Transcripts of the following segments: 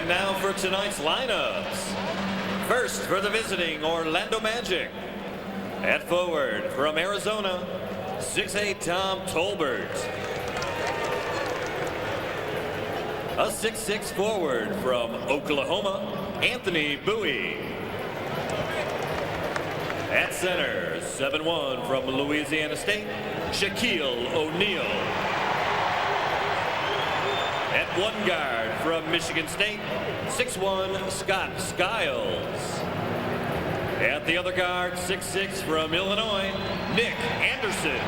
And now for tonight's lineups. First, for the visiting Orlando Magic. At forward from Arizona, 6'8" Tom Tolbert. A 6'6" forward from Oklahoma, Anthony Bowie. At center, 7'1" from Louisiana State, Shaquille O'Neal. At one guard from Michigan State, 6'1" Scott Skiles. At the other guard, 6'6" from Illinois, Nick Anderson.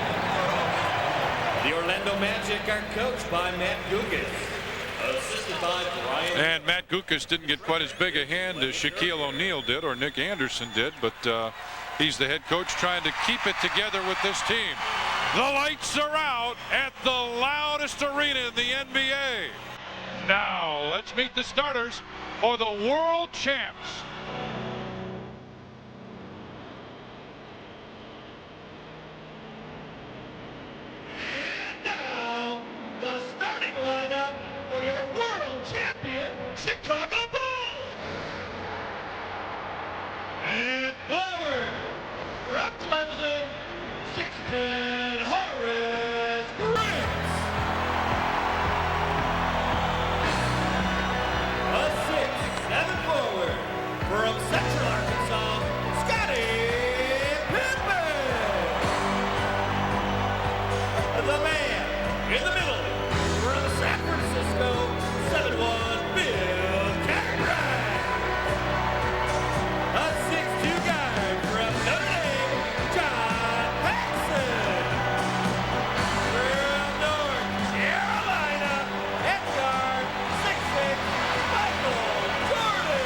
The Orlando Magic are coached by Matt Guokas, assisted by Brian. And Matt Guokas didn't get quite as big a hand as Shaquille O'Neal did or Nick Anderson did, but he's the head coach trying to keep it together with this team. The lights are out at the loudest arena in the NBA. Now let's meet the starters for the world champs. Now, the starting lineup for your world champion, Chicago Bulls. And forward, from Clemson, 6'10", Horace Grant. A 6'7" forward, from Central Arkansas, Scottie Pippen. The man in the middle, from San Francisco, 7'1", Bill Cartwright. A 6'2" guard from Notre Dame, John Paxson. From North Carolina, at guard, 6'6", Michael Jordan.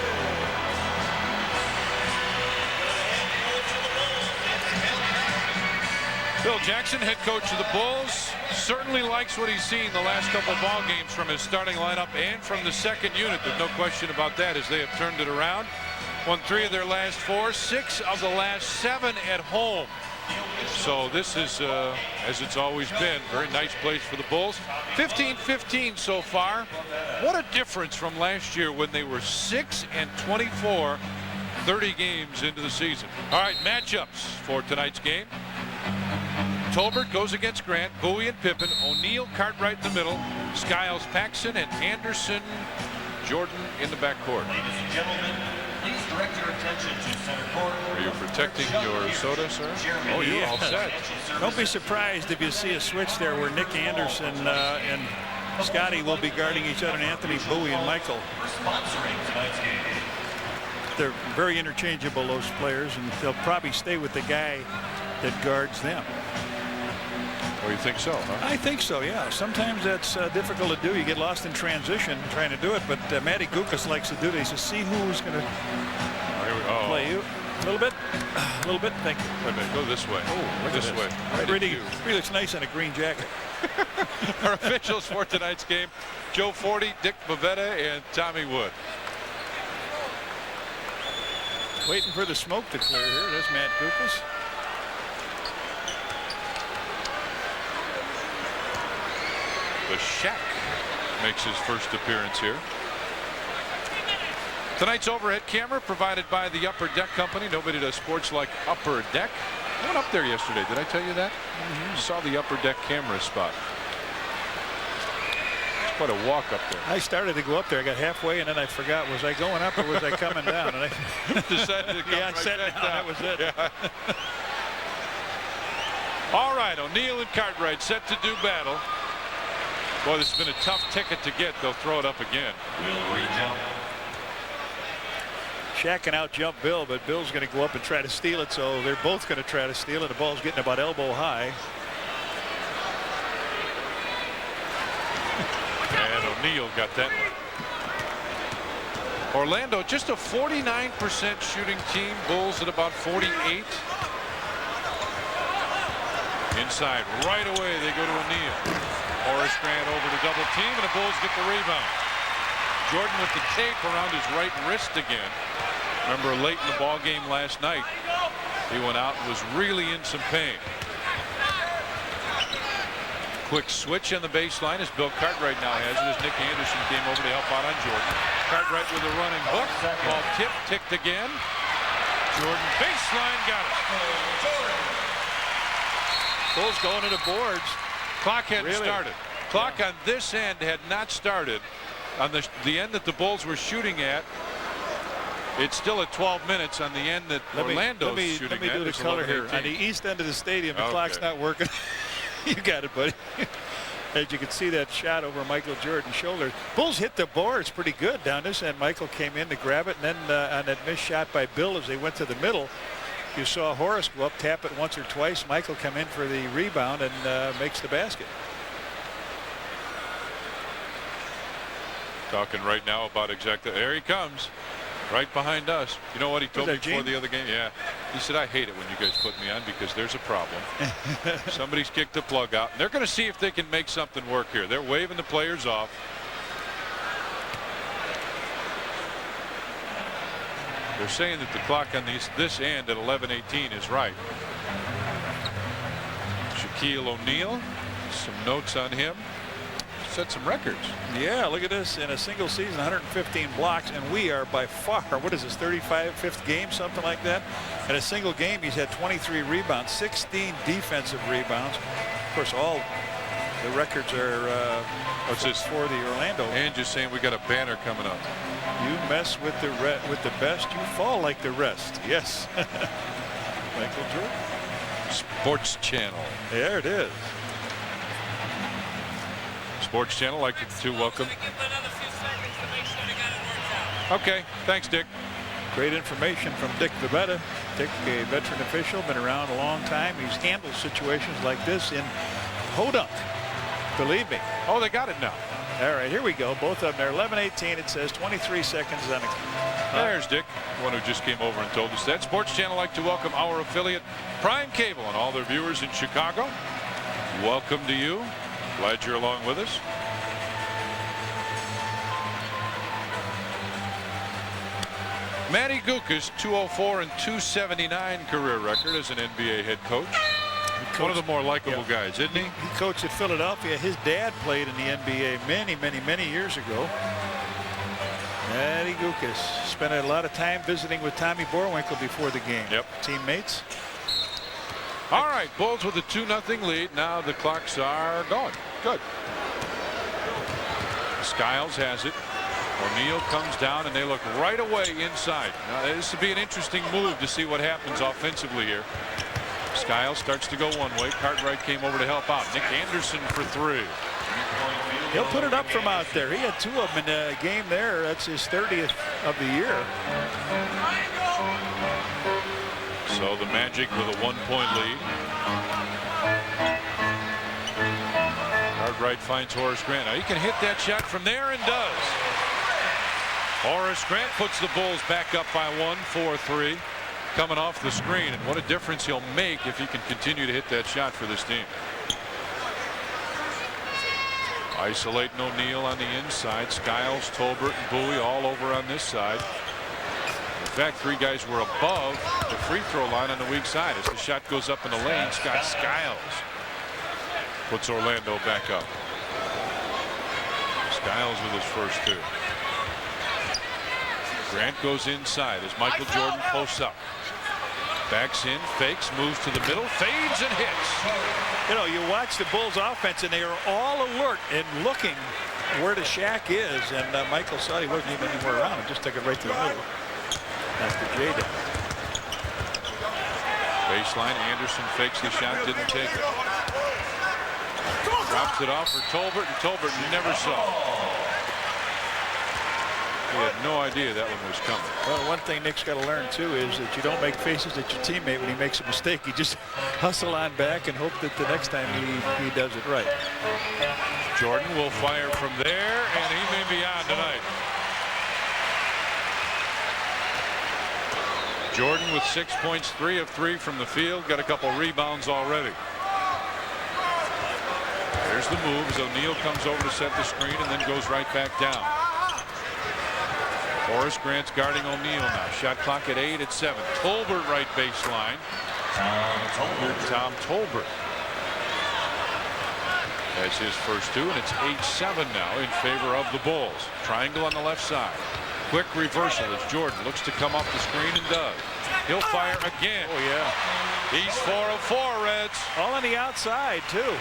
Bill Jackson, head coach of the Bulls, certainly likes what he's seen the last couple ball games from his starting lineup and from the second unit. There's no question about that, as they have turned it around. Won 3 of their last 4, 6 of the last 7 at home. So this is, as it's always been, very nice place for the Bulls. 15-15 so far. What a difference from last year when they were 6-24, 30 games into the season. All right, matchups for tonight's game. Tolbert goes against Grant, Bowie and Pippen, O'Neal, Cartwright in the middle, Skiles, Paxson, and Anderson, Jordan in the backcourt. Ladies and gentlemen, please direct your attention to center court. Are you protecting your soda, sir? Oh, you're all set. Don't be surprised if you see a switch there where Nick Anderson and Scotty will be guarding each other, and Anthony, Bowie, and Michael. For sponsoring tonight's game. They're very interchangeable, those players, and they'll probably stay with the guy that guards them. Oh, you think so, huh? I think so, yeah. Sometimes that's difficult to do. You get lost in transition trying to do it, but Matty Guokas likes to do it. He says, see who's going to play you. A little bit. A little bit. Thank you. Wait a minute. Go this way. Oh, look this at way. Right, really looks nice in a green jacket. Our officials for tonight's game, Joe Forty, Dick Bavetta, and Tommy Wood. Waiting for the smoke to clear here. There's Matt Guokas. The Shaq makes his first appearance here. Tonight's overhead camera provided by the Upper Deck Company. Nobody does sports like Upper Deck. I went up there yesterday. Did I tell you that? Saw the Upper Deck camera spot. It's quite a walk up there. I started to go up there. I got halfway, and then I forgot. Was I going up or was I coming down? And I decided to come I sat down. That was it. Yeah. All right, O'Neal and Cartwright set to do battle. Boy, this has been a tough ticket to get. They'll throw it up again. Shaq can out jump Bill, but Bill's going to go up and try to steal it, so they're both going to try to steal it. The ball's getting about elbow high. And O'Neal got that one. Orlando, just a 49% shooting team. Bulls at about 48. Inside, right away, they go to O'Neal. Horace Grant over to double team, and the Bulls get the rebound. Jordan with the tape around his right wrist again. Remember, late in the ball game last night, he went out and was really in some pain. quick switch on the baseline as Bill Cartwright now has it, as Nick Anderson came over to help out on Jordan. Cartwright with a running hook. Ball ticked again. Jordan baseline, got it. Bulls going to the boards. Clock hadn't started. Clock on this end had not started. On the end that the Bulls were shooting at, it's still at 12 minutes. On the end that Orlando's shooting at. Let me do the color here. On the east end of the stadium, the clock's not working. You got it, buddy. As you can see that shot over Michael Jordan's shoulder. Bulls hit the boards pretty good down this end. Michael came in to grab it, and then on that missed shot by Bill as they went to the middle, you saw Horace go up, tap it once or twice. Michael come in for the rebound and makes the basket. Talking right now about exactly. There he comes. Right behind us. You know what he told me before the other game? Yeah. He said, I hate it when you guys put me on because there's a problem. Somebody's kicked the plug out. And they're going to see if they can make something work here. They're waving the players off. They're saying that the clock on this end at 11:18 is right. Shaquille O'Neal, some notes on him. Set some records. Yeah, look at this. In a single season, 115 blocks, and we are by far, what is this, 35th game, something like that? In a single game, he's had 23 rebounds, 16 defensive rebounds. Of course, all the records are for the Orlando. And just saying we got a banner coming up. You mess with the best, you fall like the rest. Yes. Michael Jordan. Sports Channel. There it is. Sports Channel, like to welcome. Okay, thanks, Dick. Great information from Dick Vivetta. Dick, a veteran official, been around a long time. He's handled situations like this in Podunk. Believe me. Oh, they got it now. All right, here we go. Both of them there. 11:18. It says 23 seconds on the. There's Dick, one who just came over and told us that. Sports Channel like to welcome our affiliate, Prime Cable, and all their viewers in Chicago. Welcome to you. Glad you're along with us. Matty Gukas, 204 and 279 career record as an NBA head coach. One of the more likable guys, isn't he? He coached at Philadelphia. His dad played in the NBA many years ago. Matty Gukas spent a lot of time visiting with Tommy Borwinkle before the game. Yep. Teammates. All right, Bulls with a 2-0 lead. Now the clocks are going. Good. Skiles has it. O'Neal comes down, and they look right away inside. Now, this would be an interesting move to see what happens offensively here. Skiles starts to go one way. Cartwright came over to help out. Nick Anderson for three. He'll put it up from out there. He had 2 of them in the game there. That's his 30th of the year. So the Magic with a 1-point lead. Cartwright finds Horace Grant. Now he can hit that shot from there and does. Horace Grant puts the Bulls back up by 1, 4-3. Coming off the screen, and what a difference he'll make if he can continue to hit that shot for this team. Isolating O'Neal on the inside. Skiles, Tolbert, and Bowie all over on this side. In fact, 3 guys were above the free throw line on the weak side. As the shot goes up in the lane, Scott Skiles puts Orlando back up. Skiles with his first 2. Grant goes inside as Michael Jordan posts up. Backs in, fakes, moves to the middle, fades and hits. You know, you watch the Bulls offense and they are all alert and looking where the Shaq is, and Michael saw he wasn't even anywhere around him, just took it right to the middle. After Jay did. Baseline, Anderson fakes the shot, didn't take it. Drops it off for Tolbert, and Tolbert never saw. He had no idea that one was coming. Well, one thing Nick's got to learn, too, is that you don't make faces at your teammate when he makes a mistake. You just hustle on back and hope that the next time he does it right. Jordan will fire from there, and he may be on tonight. Jordan with 6 points, 3 of 3 from the field. Got a couple rebounds already. There's the move as O'Neal comes over to set the screen and then goes right back down. Horace Grant's guarding O'Neal now. Shot clock at 8 at 7. Tolbert right baseline. Tom Tolbert. Has his first 2, and it's 8-7 now in favor of the Bulls. Triangle on the left side. Quick reversal as Jordan looks to come off the screen and does. He'll fire again. Oh, yeah. He's 4 of 4, Reds. All on the outside, too.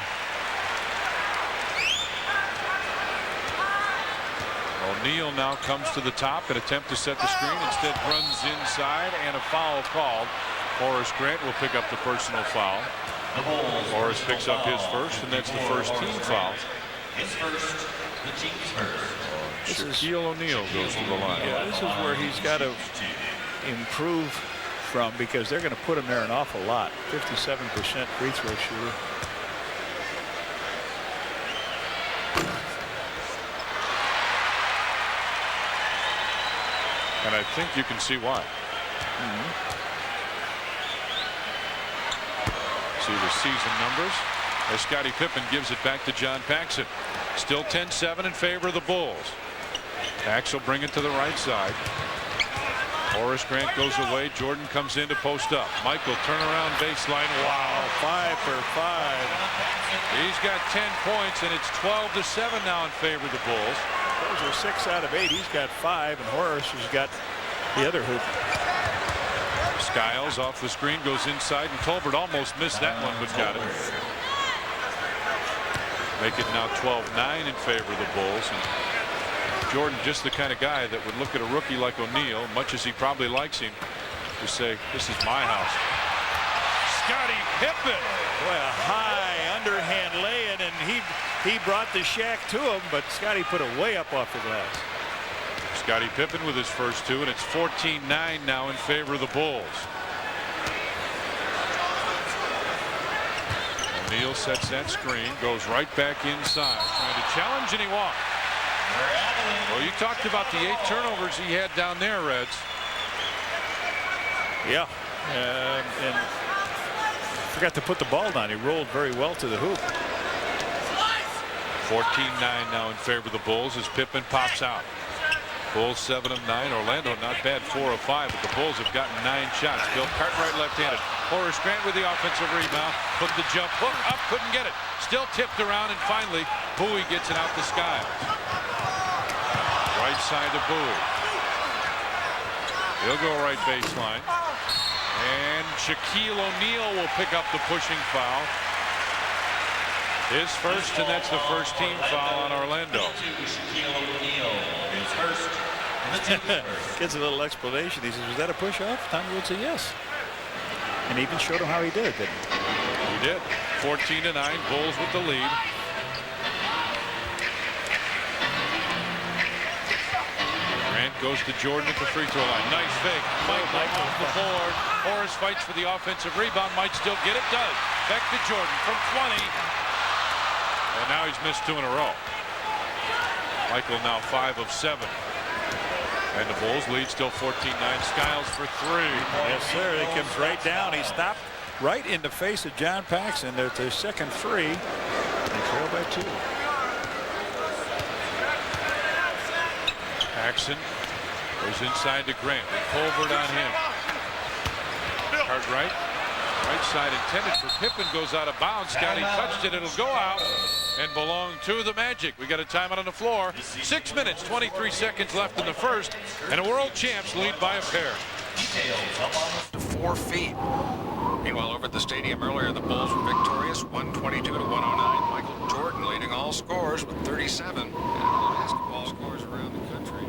O'Neal now comes to the top and attempt to set the screen. Instead runs inside, and a foul called. Horace Grant will pick up the personal foul. Horace picks up his first, and that's the first team foul. His first, the team's first. Shaquille O'Neal goes to the line. Yeah, this is where he's got to improve from, because they're going to put him there an awful lot. 57% free throw shooter. And I think you can see why. See the season numbers as Scottie Pippen gives it back to John Paxson. Still 10-7 in favor of the Bulls. Pax will bring it to the right side. Horace Grant goes away. Jordan comes in to post up. Michael turnaround baseline. Wow, 5 for 5. He's got 10 points, and it's 12-7 now in favor of the Bulls. Those are 6 out of 8. He's got 5, and Horace has got the other hoop. Skiles off the screen goes inside, and Tolbert almost missed that one, but got it. Make it now 12-9 in favor of the Bulls. And Jordan, just the kind of guy that would look at a rookie like O'Neal, much as he probably likes him, to say, this is my house. Scottie Pippen. Boy, a high underhand lay-in, and he brought the Shaq to him, but Scottie put it way up off the glass. Scottie Pippen with his first 2, and it's 14-9 now in favor of the Bulls. O'Neal sets that screen, goes right back inside, trying to challenge, and he walked. Well, you talked about the 8 turnovers he had down there, Reds. Yeah, and forgot to put the ball down. He rolled very well to the hoop. 14-9 now in favor of the Bulls as Pippen pops out. Bulls 7 of 9. Orlando not bad, 4 of 5, but the Bulls have gotten 9 shots. Bill Cartwright left-handed. Horace Grant with the offensive rebound. Put the jump hook up, couldn't get it. Still tipped around, and finally Bowie gets it out to Skiles. Right side to Bowie. He'll go right baseline. And Shaquille O'Neal will pick up the pushing foul. His first, and that's the first team foul on Orlando. Shaquille O'Neal, his first, and the team's first. Gets a little explanation. He says, was that a push-off? Tommy would say yes. And even showed him how he did it, didn't he? He did. 14-9, Bulls with the lead. Grant goes to Jordan at the free throw line. Nice fake. Michael off the board. Horace fights for the offensive rebound. Might still get it. Does. Back to Jordan from 20. And now he's missed 2 in a row. Michael now 5 of 7. And the Bulls lead still 14-9. Skiles for 3. Yes, sir. It comes right down. He stopped right in the face of John Paxson. There's their second free. They trail by 2. Paxson goes inside to Grant. Colbert on him. Cartwright. Right side intended for Pippen, goes out of bounds. Scottie touched it. It'll go out and belong to the Magic. We got a timeout on the floor. 6 minutes, 23 seconds left in the first, and a world champs lead by a pair. To 4 feet. Meanwhile, over at the stadium earlier, the Bulls were victorious, 122-109. Michael Jordan leading all scores with 37. And all basketball scores around the country.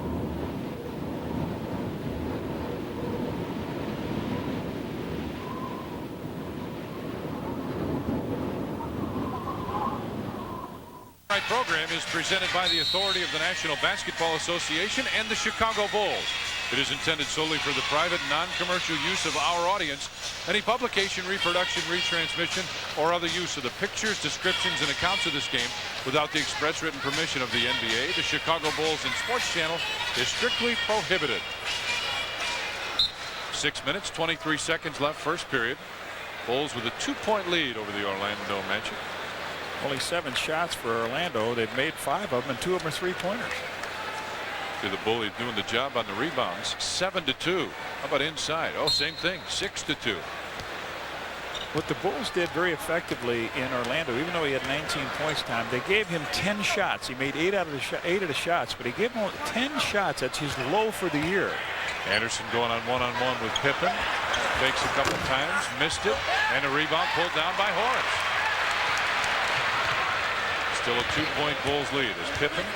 Program is presented by the authority of the National Basketball Association and the Chicago Bulls. It is intended solely for the private, non-commercial use of our audience. Any publication, reproduction, retransmission, or other use of the pictures, descriptions, and accounts of this game without the express written permission of the NBA, the Chicago Bulls, and Sports Channel is strictly prohibited. 6 minutes, 23 seconds left, first period. Bulls with a 2-point lead over the Orlando Magic. Only 7 shots for Orlando. They've made 5 of them, and 2 of them are 3-pointers. See the Bullies doing the job on the rebounds. 7-2. How about inside? Oh, same thing. 6-2. What the Bulls did very effectively in Orlando, even though he had 19 points time, they gave him 10 shots. He made 8 of the shots, but he gave him 10 shots. That's his low for the year. Anderson going on one-on-one with Pippen. Fakes a couple times, missed it, and a rebound pulled down by Horace. Still a 2-point Bulls lead as Pippen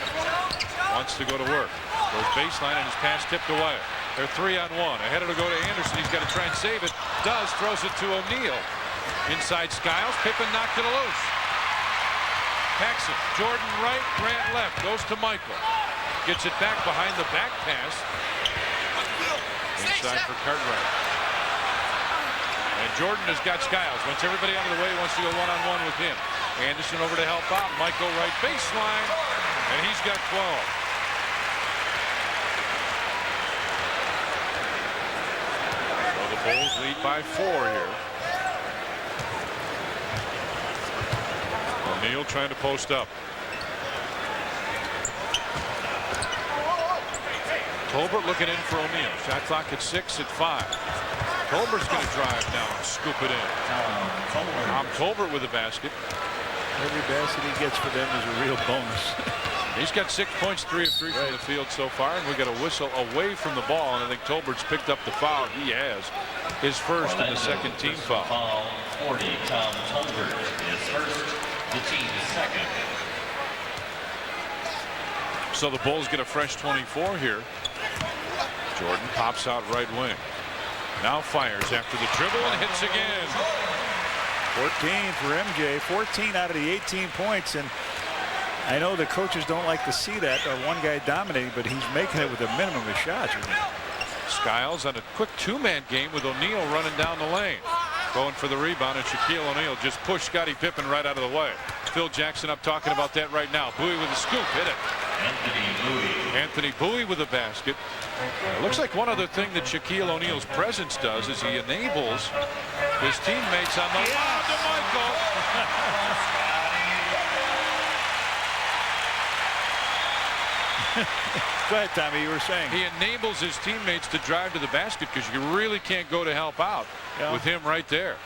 wants to go to work. Goes baseline and his pass tipped away. They're 3-on-1. Ahead it'll go to Anderson. He's got to try and save it. Does. Throws it to O'Neal. Inside Skiles. Pippen knocked it loose. Paxson. Jordan right. Grant left. Goes to Michael. Gets it back behind the back pass. Inside for Cartwright. And Jordan has got Skiles. Wants everybody out of the way. Wants to go one-on-one with him. Anderson over to help out. Michael right baseline. And he's got 12. Bulls lead by 4 here. O'Neal trying to post up. Tolbert looking in for O'Neal. Shot clock at 6 at 5. Tolbert's going to drive now and scoop it in. Tom Tolbert with a basket. Every basket he gets for them is a real bonus. He's got 6 points, 3 of 3 from the field so far, and we got a whistle away from the ball, and I think Tolbert's picked up the foul. He has his first and the second team foul. 40, Tom Tolbert is first, the team's second. So the Bulls get a fresh 24 here. Jordan pops out right wing. Now fires after the dribble and hits again. 14 for MJ, 14 out of the 18 points, and I know the coaches don't like to see that, one guy dominating, but he's making it with a minimum of shots. Skiles on a quick 2-man game with O'Neal running down the lane. Going for the rebound, and Shaquille O'Neal just pushed Scottie Pippen right out of the way. Phil Jackson up talking about that right now. Bowie with a scoop, hit it. Anthony Bowie with a basket. It looks like one other thing that Shaquille O'Neal's presence does is he enables his teammates on the lob to Michael. Go ahead, Tommy, you were saying. He enables his teammates to drive to the basket because you really can't go to help out with him right there.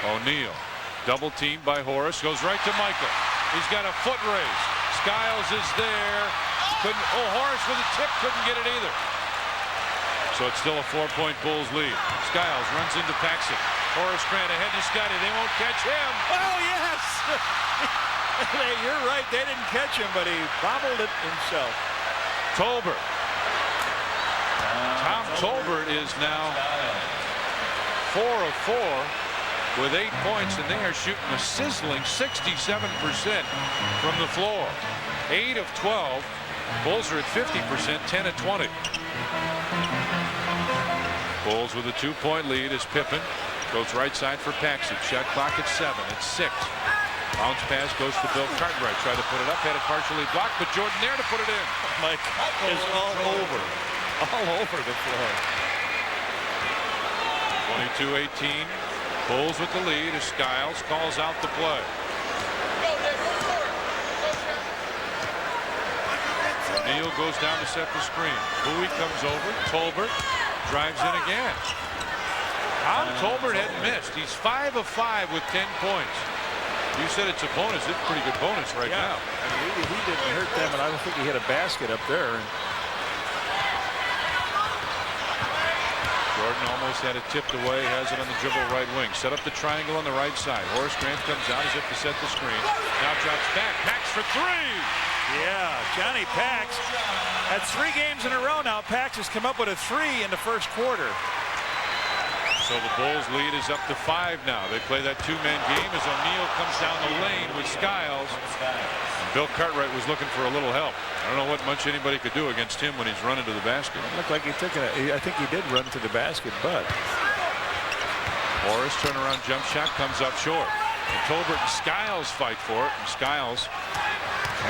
O'Neal, double teamed by Horace, goes right to Michael. He's got a foot race. Skiles is there. Horace with a tip, couldn't get it either. So it's still a 4-point Bulls lead. Skiles runs into Paxson. Horace Grant ahead to Scottie. They won't catch him. Oh, yes. You're right. They didn't catch him, but he bobbled it himself. Tolbert. Tom Tolbert is now 4 of 4 with 8 points, and they are shooting a sizzling 67% from the floor. 8 of 12. Bulls are at 50%, 10 of 20. Bulls with a 2-point lead as Pippen goes right side for Paxson. Shot clock at 7. It's 6. Bounce pass goes to Bill Cartwright. Tried to put it up, had it partially blocked, but Jordan there to put it in. Mike is all over the floor. 22-18. Bulls with the lead as Skiles calls out the play. O'Neal goes down to set the screen. Bowie comes over. Tolbert drives in again. Tom Tolbert had missed. He's 5 of 5 with 10 points. You said it's a bonus. It's a pretty good bonus right now. I mean, he didn't hurt them, and I don't think he hit a basket up there. Jordan almost had it tipped away. Has it on the dribble right wing. Set up the triangle on the right side. Horace Grant comes out as if to set the screen. Now drops back. Pax for 3. Yeah, Johnny Pax. At 3 games in a row now, Pax has come up with a 3 in the first quarter. So the Bulls lead is up to 5 now. They play that 2-man game as O'Neal comes down the lane with Skiles. Bill Cartwright was looking for a little help. I don't know what much anybody could do against him when he's running to the basket. It looked like he took it. I think he did run to the basket, but Horace turnaround jump shot comes up short. And Tolbert and Skiles fight for it, and Skiles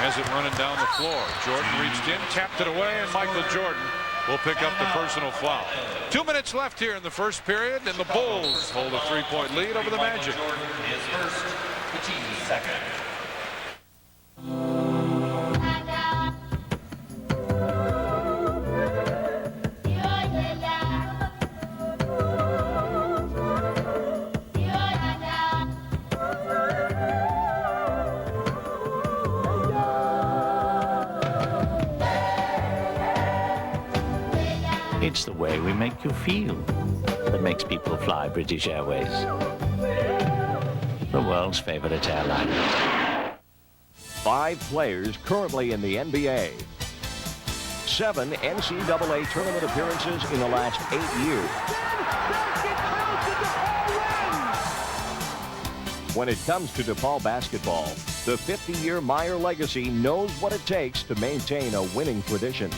has it running down the floor. Jordan reached in, tapped it away, and Michael Jordan will pick up the personal foul. 2 minutes left here in the first period, and the Bulls hold a 3-point lead over the Magic. Jordan is first, the team's second. It's the way we make you feel that makes people fly British Airways, the world's favorite airline. 5 players currently in the NBA. 7 NCAA tournament appearances in the last 8 years. When it comes to DePaul basketball, the 50-year Meyer legacy knows what it takes to maintain a winning tradition.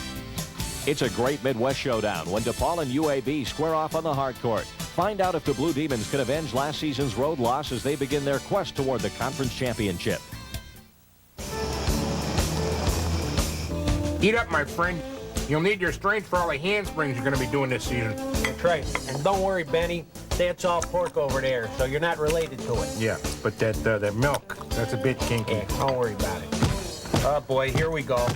It's a great Midwest showdown when DePaul and UAB square off on the hard court. Find out if the Blue Demons can avenge last season's road loss as they begin their quest toward the conference championship. Eat up, my friend. You'll need your strength for all the handsprings you're going to be doing this season. That's right. And don't worry, Benny. That's all pork over there, so you're not related to it. Yeah, but that milk, that's a bit kinky. Yeah, don't worry about it. Oh, boy, here we go.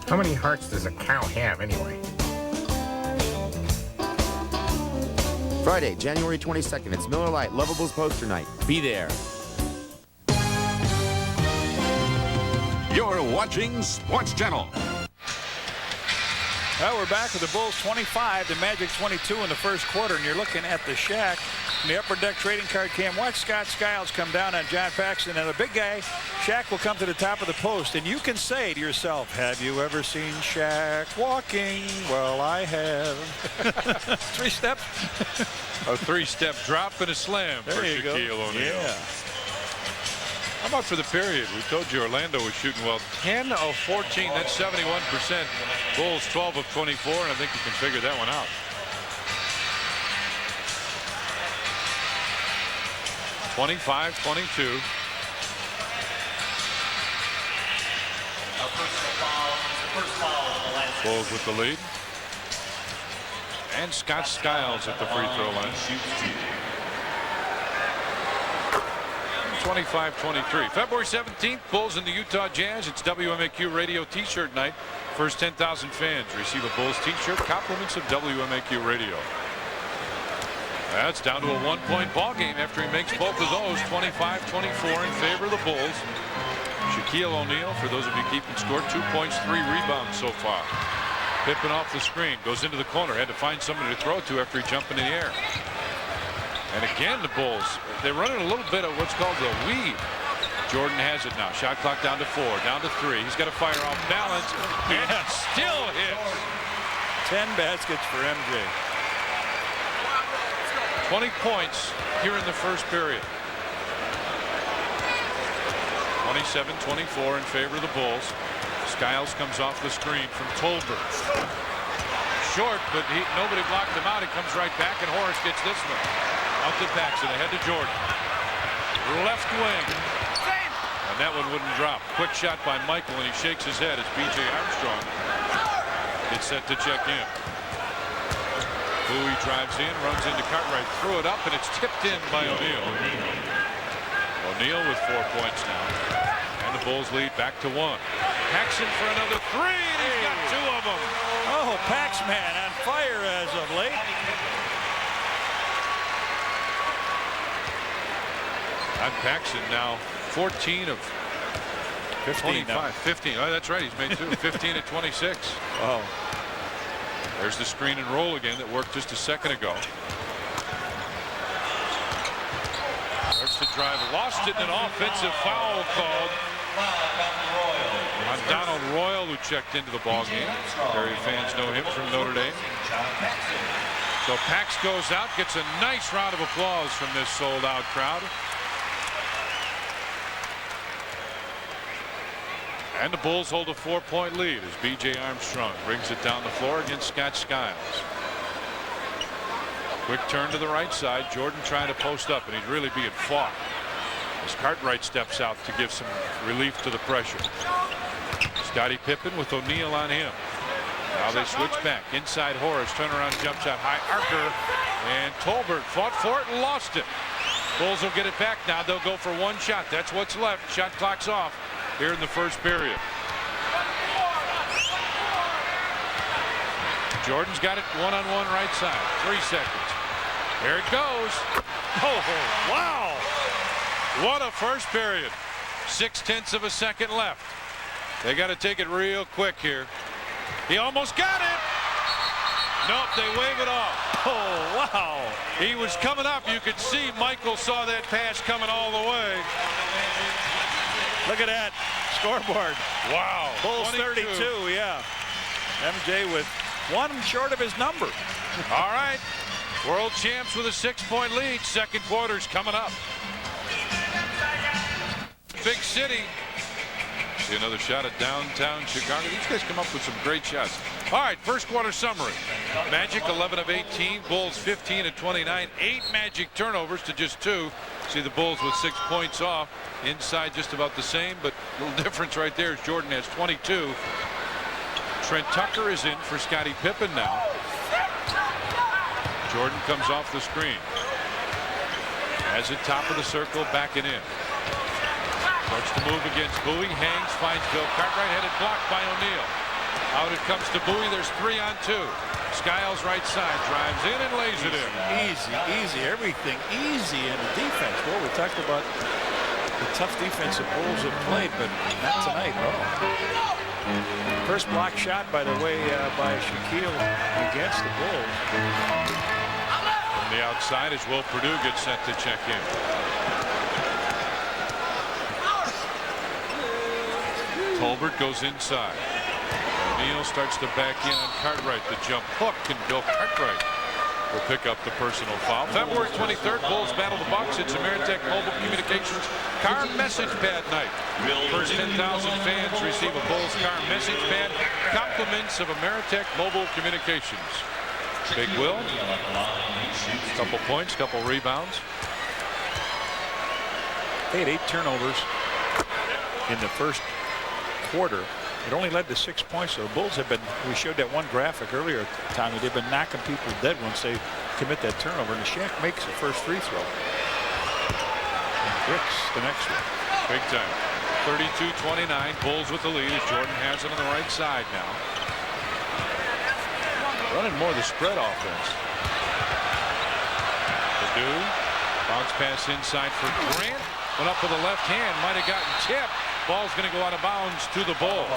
How many hearts does a cow have, anyway? Friday, January 22nd. It's Miller Lite Lovables Poster Night. Be there. You're watching Sports Channel. Well, we're back with the Bulls 25, the Magic 22 in the first quarter, and you're looking at the Shaq in the upper deck trading card cam. Watch Scott Skiles come down on John Paxson, and the big guy, Shaq, will come to the top of the post, and you can say to yourself, have you ever seen Shaq walking? Well, I have. 3 steps. A 3-step drop and a slam for Shaquille O'Neal. Yeah. How about for the period? We told you Orlando was shooting well. 10 of 14, that's 71%. Bulls 12 of 24, and I think you can figure that one out. (25-22). Bulls with the lead. And Scott Skiles at the free throw line. 25-23. February 17th, Bulls and the Utah Jazz. It's WMAQ Radio T-shirt night. First 10,000 fans receive a Bulls T-shirt. Compliments of WMAQ Radio. That's down to a 1-point ball game after he makes both of those. 25-24 in favor of the Bulls. Shaquille O'Neal, for those of you keeping score, 2 points, 3 rebounds so far. Pippen off the screen, goes into the corner, had to find somebody to throw to after he jumped in the air. And again, the Bulls, they're running a little bit of what's called the weave. Jordan has it now. Shot clock down to 4, down to 3. He's got to fire off balance. And still hits. 10 baskets for MJ. 20 points here in the first period. 27-24 in favor of the Bulls. Skiles comes off the screen from Tolbert. Short, but nobody blocked him out. He comes right back, and Horace gets this one. Out to Paxson, ahead to Jordan. Left wing. And that one wouldn't drop. Quick shot by Michael, and he shakes his head as B.J. Armstrong gets set to check in. Bowie drives in, runs into Cartwright, threw it up, and it's tipped in by O'Neal. O'Neal with 4 points now. And the Bulls lead back to 1. Paxson for another 3, and he's got 2 of them. Oh, Paxman on fire as of late. On Paxson now 14 of 15 25. 15. Oh, that's right. He's made 2. 15 at 26. Oh. There's the screen and roll again that worked just a second ago. Starts to drive. Lost it in an offensive foul called on Donald Royal, who checked into the ballgame. Area fans know him from Notre Dame. So Pax goes out, gets a nice round of applause from this sold-out crowd. And the Bulls hold a 4-point lead as B.J. Armstrong brings it down the floor against Scott Skiles. Quick turn to the right side. Jordan trying to post up, and he's really being fought as Cartwright steps out to give some relief to the pressure. Scottie Pippen with O'Neal on him. Now they switch back. Inside Horace. Turnaround jump shot. High archer. And Tolbert fought for it and lost it. Bulls will get it back now. They'll go for 1 shot. That's what's left. Shot clock's off here in the first period. Jordan's got it one-on-one right side. 3 seconds. There it goes. Oh, wow. What a first period. 0.6 of a second left. They got to take it real quick here. He almost got it. Nope, they wave it off. Oh, wow. He was coming up. You could see Michael saw that pass coming all the way. Look at that scoreboard. Wow. Bulls 32, yeah. MJ with one short of his number. All right. World champs with a 6-point lead. Second quarter's coming up. Big city. See another shot at downtown Chicago. These guys come up with some great shots. All right, first quarter summary. Magic 11 of 18. Bulls 15 of 29. 8 Magic turnovers to just 2. See the Bulls with 6 points off. Inside just about the same, but a little difference right there is Jordan has 22. Trent Tucker is in for Scottie Pippen now. Jordan comes off the screen. Has it top of the circle, backing in. Starts to move against Bowie. Hangs, finds Bill Cartwright, headed blocked by O'Neal. Out it comes to Bowie. There's 3 on 2. Skiles right side, drives in and lays it in. Easy, everything easy in the defense. Well, we talked about the tough defense the Bulls have played, but not tonight. Oh. First block shot, by the way, by Shaquille against the Bulls. From the outside as Will Perdue gets set to check in. Tolbert goes inside. O'Neal starts to back in on Cartwright. The jump hook, and Bill Cartwright will pick up the personal foul. February 23rd, Bulls battle the Bucks. It's Ameritech Mobile Communications car message pad night. First 10,000 fans receive a Bulls car message pad. Compliments of Ameritech Mobile Communications. Big Will. Couple points, couple rebounds. They had 8 turnovers in the first quarter. It only led to 6 points. So the Bulls have been, we showed that one graphic earlier, Tommy, they've been knocking people dead once they commit that turnover. And Shaq makes the first free throw. And Bricks the next one. Big time. 32-29. Bulls with the lead as Jordan has it on the right side now. Running more of the spread offense. Perdue. Bounce pass inside for Grant. Went up with the left hand. Might have gotten tipped. Ball's going to go out of bounds to the Bulls.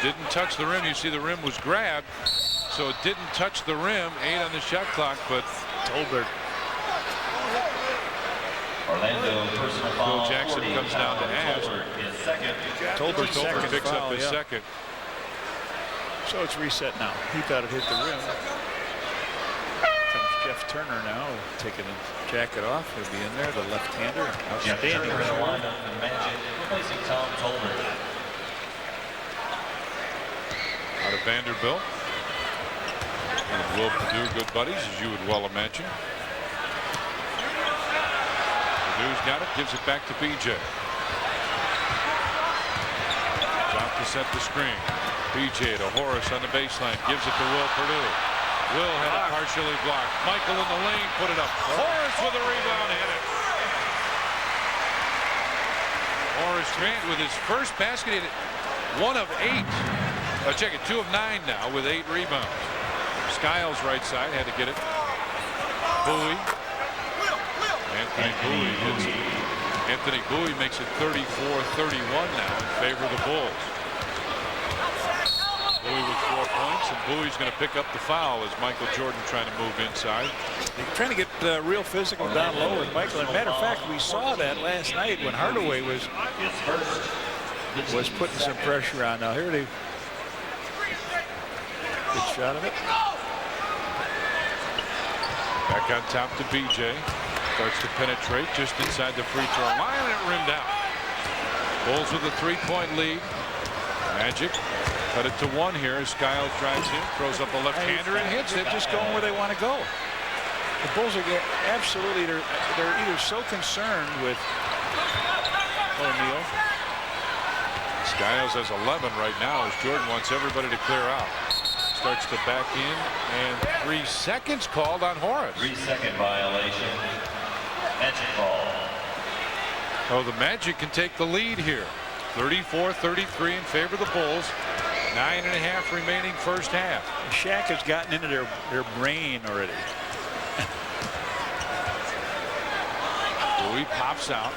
Didn't touch the rim. You see the rim was grabbed, so it didn't touch the rim. 8 on the shot clock, but Tolbert. Phil Jackson comes down to ask. Tolbert picks up his second. So it's reset now. He thought it hit the rim. Comes Jeff Turner now, taking his jacket off. He'll be in there, the left-hander. Outstanding. Out of Vanderbilt. And Will Perdue, good buddies, as you would well imagine. Perdue's got it, gives it back to PJ. About to set the screen. PJ to Horace on the baseline, gives it to Will Perdue. Will had it partially blocked. Michael in the lane, put it up. Horace with a rebound, hit it. Horace Grant with his first basket, hit it 1 of 8. Check it, 2 of 9 now with 8 rebounds. Skiles right side had to get it. Bowie. Anthony Bowie hits it. Anthony Bowie makes it 34-31 now in favor of the Bulls. Bowie with 4 points, and Bowie's going to pick up the foul as Michael Jordan trying to move inside. They're trying to get real physical down low with Michael. And matter of fact, we saw that last night when Hardaway was putting some pressure on. Now here they good shot of it. Back on top to BJ. Starts to penetrate just inside the free throw line, and it rimmed out. Bulls with a 3-point lead. Magic cut it to 1 here as Skiles drives in, throws up a left-hander and hits it. Just going where they want to go. The Bulls are absolutely, they're either so concerned with O'Neal. Skiles has 11 right now as Jordan wants everybody to clear out. Starts to back in, and 3 seconds called on Horace. 3-second violation. Magic ball. Oh, the Magic can take the lead here. 34-33 in favor of the Bulls. 9.5 remaining first half. Shaq has gotten into their brain already. Bowie pops out.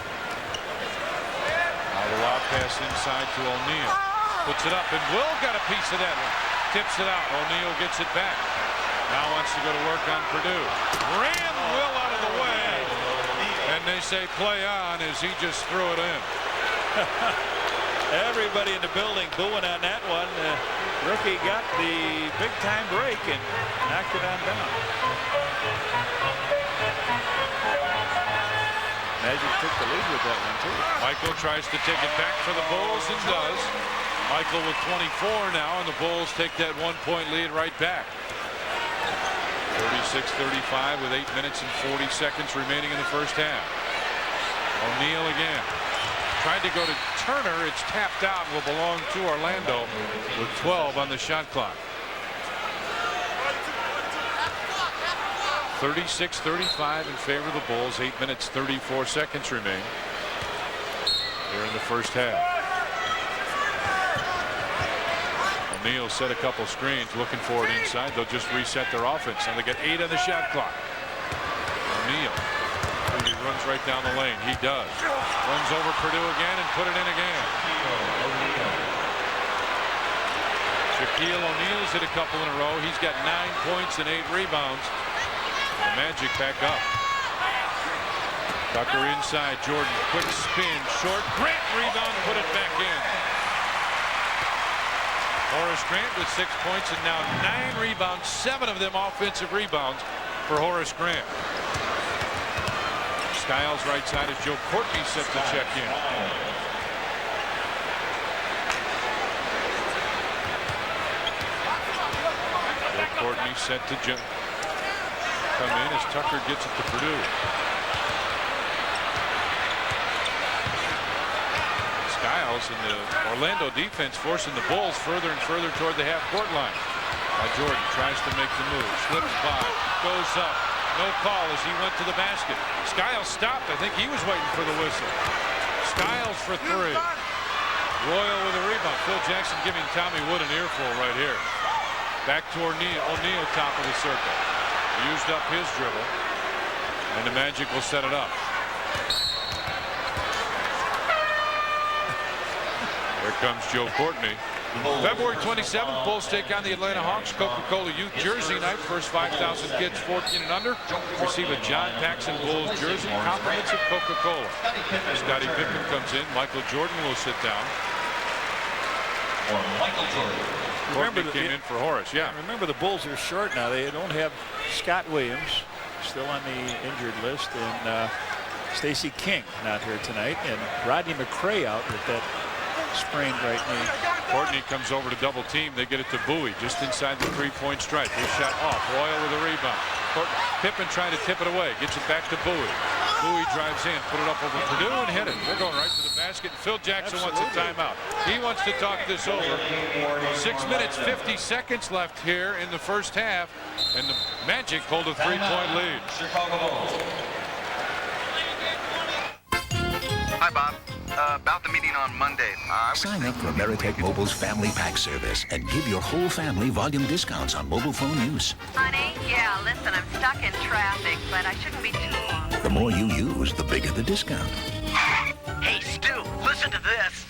Now the lob pass inside to O'Neal. Puts it up, and Will got a piece of that one. Tips it out. O'Neal gets it back. Now wants to go to work on Purdue. Ran Will out of the way. And they say play on as he just threw it in. Everybody in the building booing on that one. Rookie got the big-time break and knocked it on down. Magic took the lead with that one, too. Michael tries to take it back for the Bulls and does. Michael with 24 now, and the Bulls take that 1-point lead right back. 36-35 with 8 minutes and 40 seconds remaining in the first half. O'Neal again. Tried to go to Turner. It's tapped out and will belong to Orlando with 12 on the shot clock. 36-35 in favor of the Bulls. 8 minutes 34 seconds remain here in the first half. O'Neal set a couple screens looking for it inside. They'll just reset their offense and they get 8 on the shot clock. O'Neal, he runs right down the lane. He does. Runs over Purdue again and put it in again. Shaquille O'Neal's hit a couple in a row. He's got 9 points and 8 rebounds. The Magic back up. Tucker inside. Jordan, quick spin, short. Grant rebound, put it back in. Horace Grant with 6 points and now 9 rebounds, 7 of them offensive rebounds for Horace Grant. Skiles right side as Joe Courtney set to check in. Joe Courtney set to come in as Tucker gets it to Purdue. Skiles and the Orlando defense forcing the Bulls further and further toward the half-court line. Jordan tries to make the move, slips by, goes up. No call as he went to the basket. Skiles stopped. I think he was waiting for the whistle. Skiles for 3. Royal with a rebound. Phil Jackson giving Tommy Wood an earful right here. Back to O'Neal, top of the circle. Used up his dribble. And the Magic will set it up. Here comes Joe Courtney. February 27th, Bulls take on the Atlanta Hawks. Coca-Cola Youth Jersey Night. First 5,000 kids 14 and under receive a John Paxson Bulls jersey. Compliments of Coca-Cola. Scottie Pippen comes in. Michael Jordan will sit down. Michael Jordan. Courtney came in for Horace. Yeah. Remember, the Bulls are short now. They don't have Scott Williams still on the injured list, and Stacey King not here tonight, and Rodney McRae out with that sprained right knee. Courtney comes over to double team. They get it to Bowie just inside the 3-point stripe. His shot off. Royal with a rebound. Pippen trying to tip it away. Gets it back to Bowie. Bowie drives in, put it up over Purdue and hit it. They're going right to the basket. Phil Jackson wants a timeout. He wants to talk this over. 6 minutes 50 seconds left here in the first half, and the Magic hold a 3-point lead. Hi, Bob. About the meeting on Monday. Sign up for Ameritech Mobile's Family Pack service and give your whole family volume discounts on mobile phone use. Honey, yeah, listen, I'm stuck in traffic, but I shouldn't be too long. The more you use, the bigger the discount. Hey, Stu, listen to this.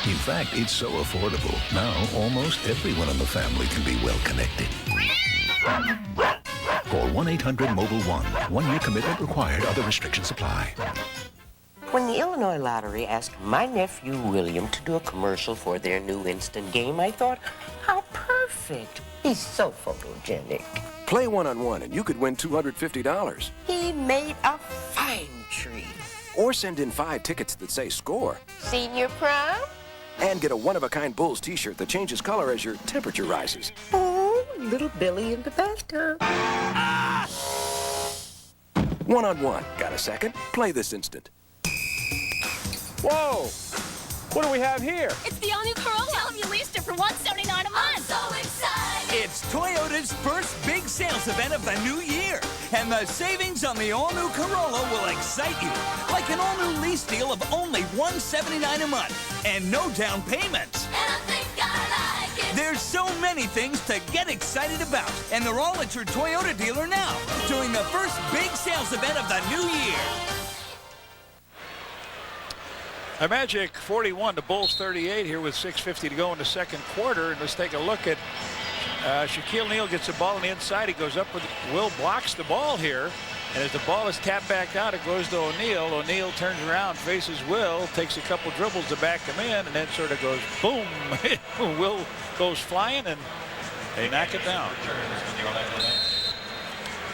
In fact, it's so affordable. Now, almost everyone in the family can be well connected. Call 1-800-MOBILE-1. 1-year commitment required. Other restrictions apply. When the Illinois Lottery asked my nephew William to do a commercial for their new instant game, I thought, how perfect. He's so photogenic. Play one-on-one and you could win $250. He made a fine treat. Or send in 5 tickets that say score. Senior prom? And get a one-of-a-kind Bulls t-shirt that changes color as your temperature rises. Oh, little Billy in the bathtub. Ah! One-on-one. Got a second? Play this instant. Whoa! What do we have here? It's the all-new Corolla. Tell them you leased it for $179 a month. I'm so excited! It's Toyota's first big sales event of the new year. And the savings on the all-new Corolla will excite you. Like an all-new lease deal of only $179 a month. And no down payments. And I think I like it. There's so many things to get excited about, and they're all at your Toyota dealer now during the first big sales event of the new year. The Magic 41, the Bulls 38 here with 6:50 to go in the second quarter. And let's take a look at Shaquille O'Neal gets the ball on the inside. He goes up with Will, blocks the ball here. And as the ball is tapped back out, it goes to O'Neal. O'Neal turns around, faces Will, takes a couple dribbles to back him in, and then sort of goes boom. Will goes flying, and they knock it down.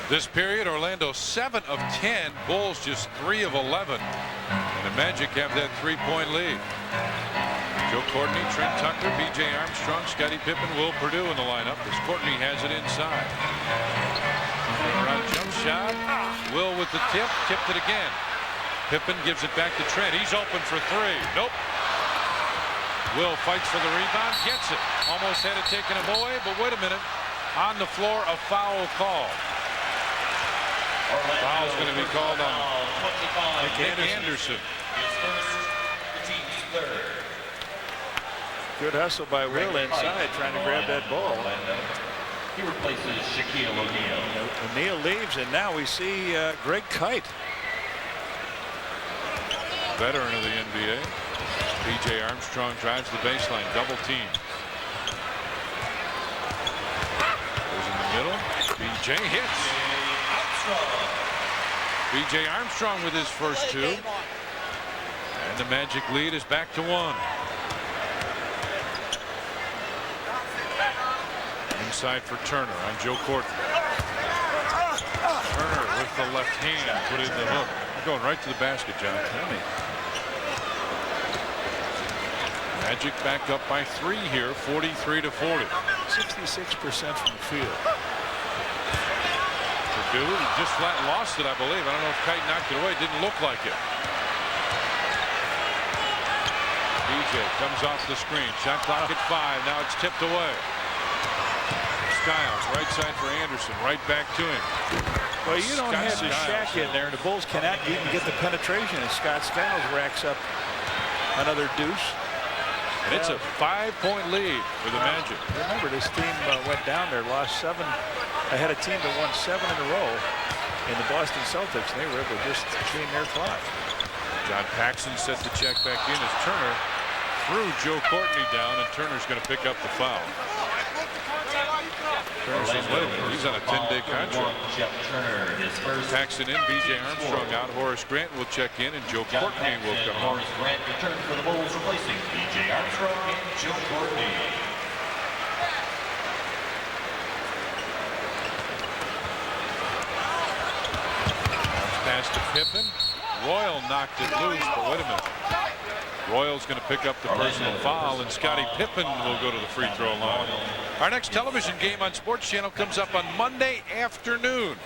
This period, Orlando 7 of 10, Bulls just 3 of 11. And the Magic have that 3-point lead. Joe Courtney, Trent Tucker, B.J. Armstrong, Scottie Pippen, Will Perdue in the lineup as Courtney has it inside. Around jump shot. Will with the tip, tipped it again. Pippen gives it back to Trent. He's open for 3. Nope. Will fights for the rebound, gets it. Almost had it taken away, but wait a minute. On the floor, a foul call. Foul's going to be called on Nick Anderson. Good hustle by Will inside, trying to grab that ball. He replaces Shaquille O'Neal. O'Neal leaves, and now we see Greg Kite. Veteran of the NBA. B.J. Armstrong drives the baseline, double team. Goes in the middle. B.J. hits. B.J. Armstrong with his first 2. And the Magic lead is back to 1. Inside for Turner on Joe Courtney. Turner with the left hand, put in the hook. Going right to the basket, John. Magic back up by 3 here, 43-40. 66% from the field. Perdue just flat lost it, I believe. I don't know if Kite knocked it away. Didn't look like it. DJ comes off the screen. Shot clock at 5. Now it's tipped away. Skiles, right side for Anderson, right back to him. Well, you don't have the Shaq in there, and the Bulls cannot even get the penetration, and Scott Skiles racks up another deuce. And it's a 5-point lead for the Magic. Remember, this team went down there, lost 7. They had a team that won 7 in a row in the Boston Celtics, and they were able to just clean their clock. John Paxson set the check back in as Turner threw Joe Courtney down, and Turner's going to pick up the foul. Turner says, wait a minute, he's on a 10-day contract. Paxson in, B.J. Armstrong out, Horace Grant will check in, and Joe Courtney will come on. Horace Grant returns for the Bulls, replacing B.J. Armstrong and Joe Courtney. Pass to Pippen. Royal knocked it loose, but wait a minute. Royal's going to pick up the personal foul, and Scottie Pippen will go to the free throw line. Our next television game on Sports Channel comes up on Monday afternoon.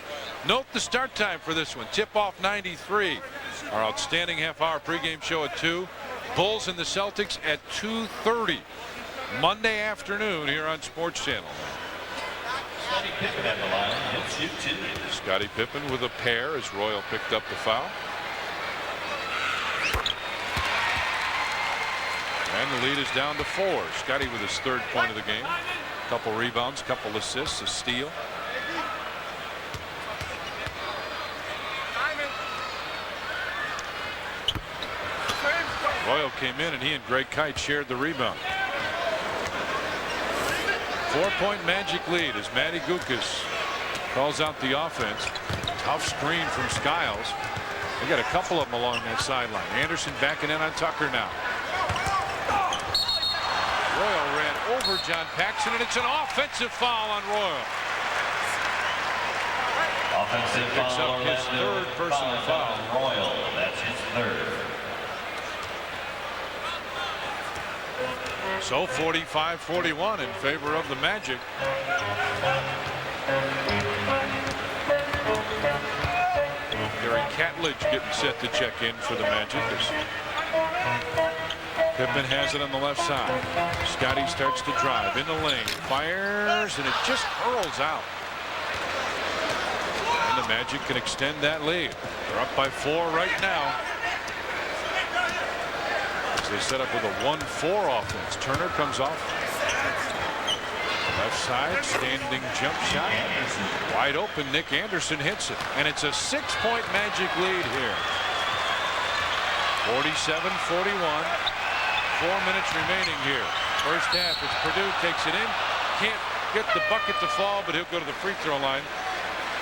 Note the start time for this one. Tip-off 93. Our outstanding half-hour pregame show at 2. Bulls and the Celtics at 2:30. Monday afternoon here on Sports Channel. Scottie Pippen at the line. He'll shoot 2. Scottie Pippen with a pair as Royal picked up the foul. And the lead is down to 4. Scottie with his 3rd point of the game. Couple rebounds, couple assists, a steal. Royal came in, and he and Greg Kite shared the rebound. 4-point Magic lead as Matty Gukas calls out the offense. Tough screen from Skiles. They got a couple of them along that sideline. Anderson backing in on Tucker now. Royal ran over John Paxson, and it's an offensive foul on Royal. Offensive Picks foul, up his 3rd personal foul. Royal, that's his 3rd. So 45-41 in favor of the Magic. Gary Catledge getting set to check in for the Magic. Pippen has it on the left side. Scottie starts to drive in the lane, fires, and it just hurls out. And the Magic can extend that lead. They're up by 4 right now. As they set up with a 1-4 offense. Turner comes off. Left side, standing jump shot. Wide open, Nick Anderson hits it. And it's a 6-point Magic lead here. 47-41. 4 minutes remaining here. First half, it's Purdue takes it in. Can't get the bucket to fall, but he'll go to the free throw line.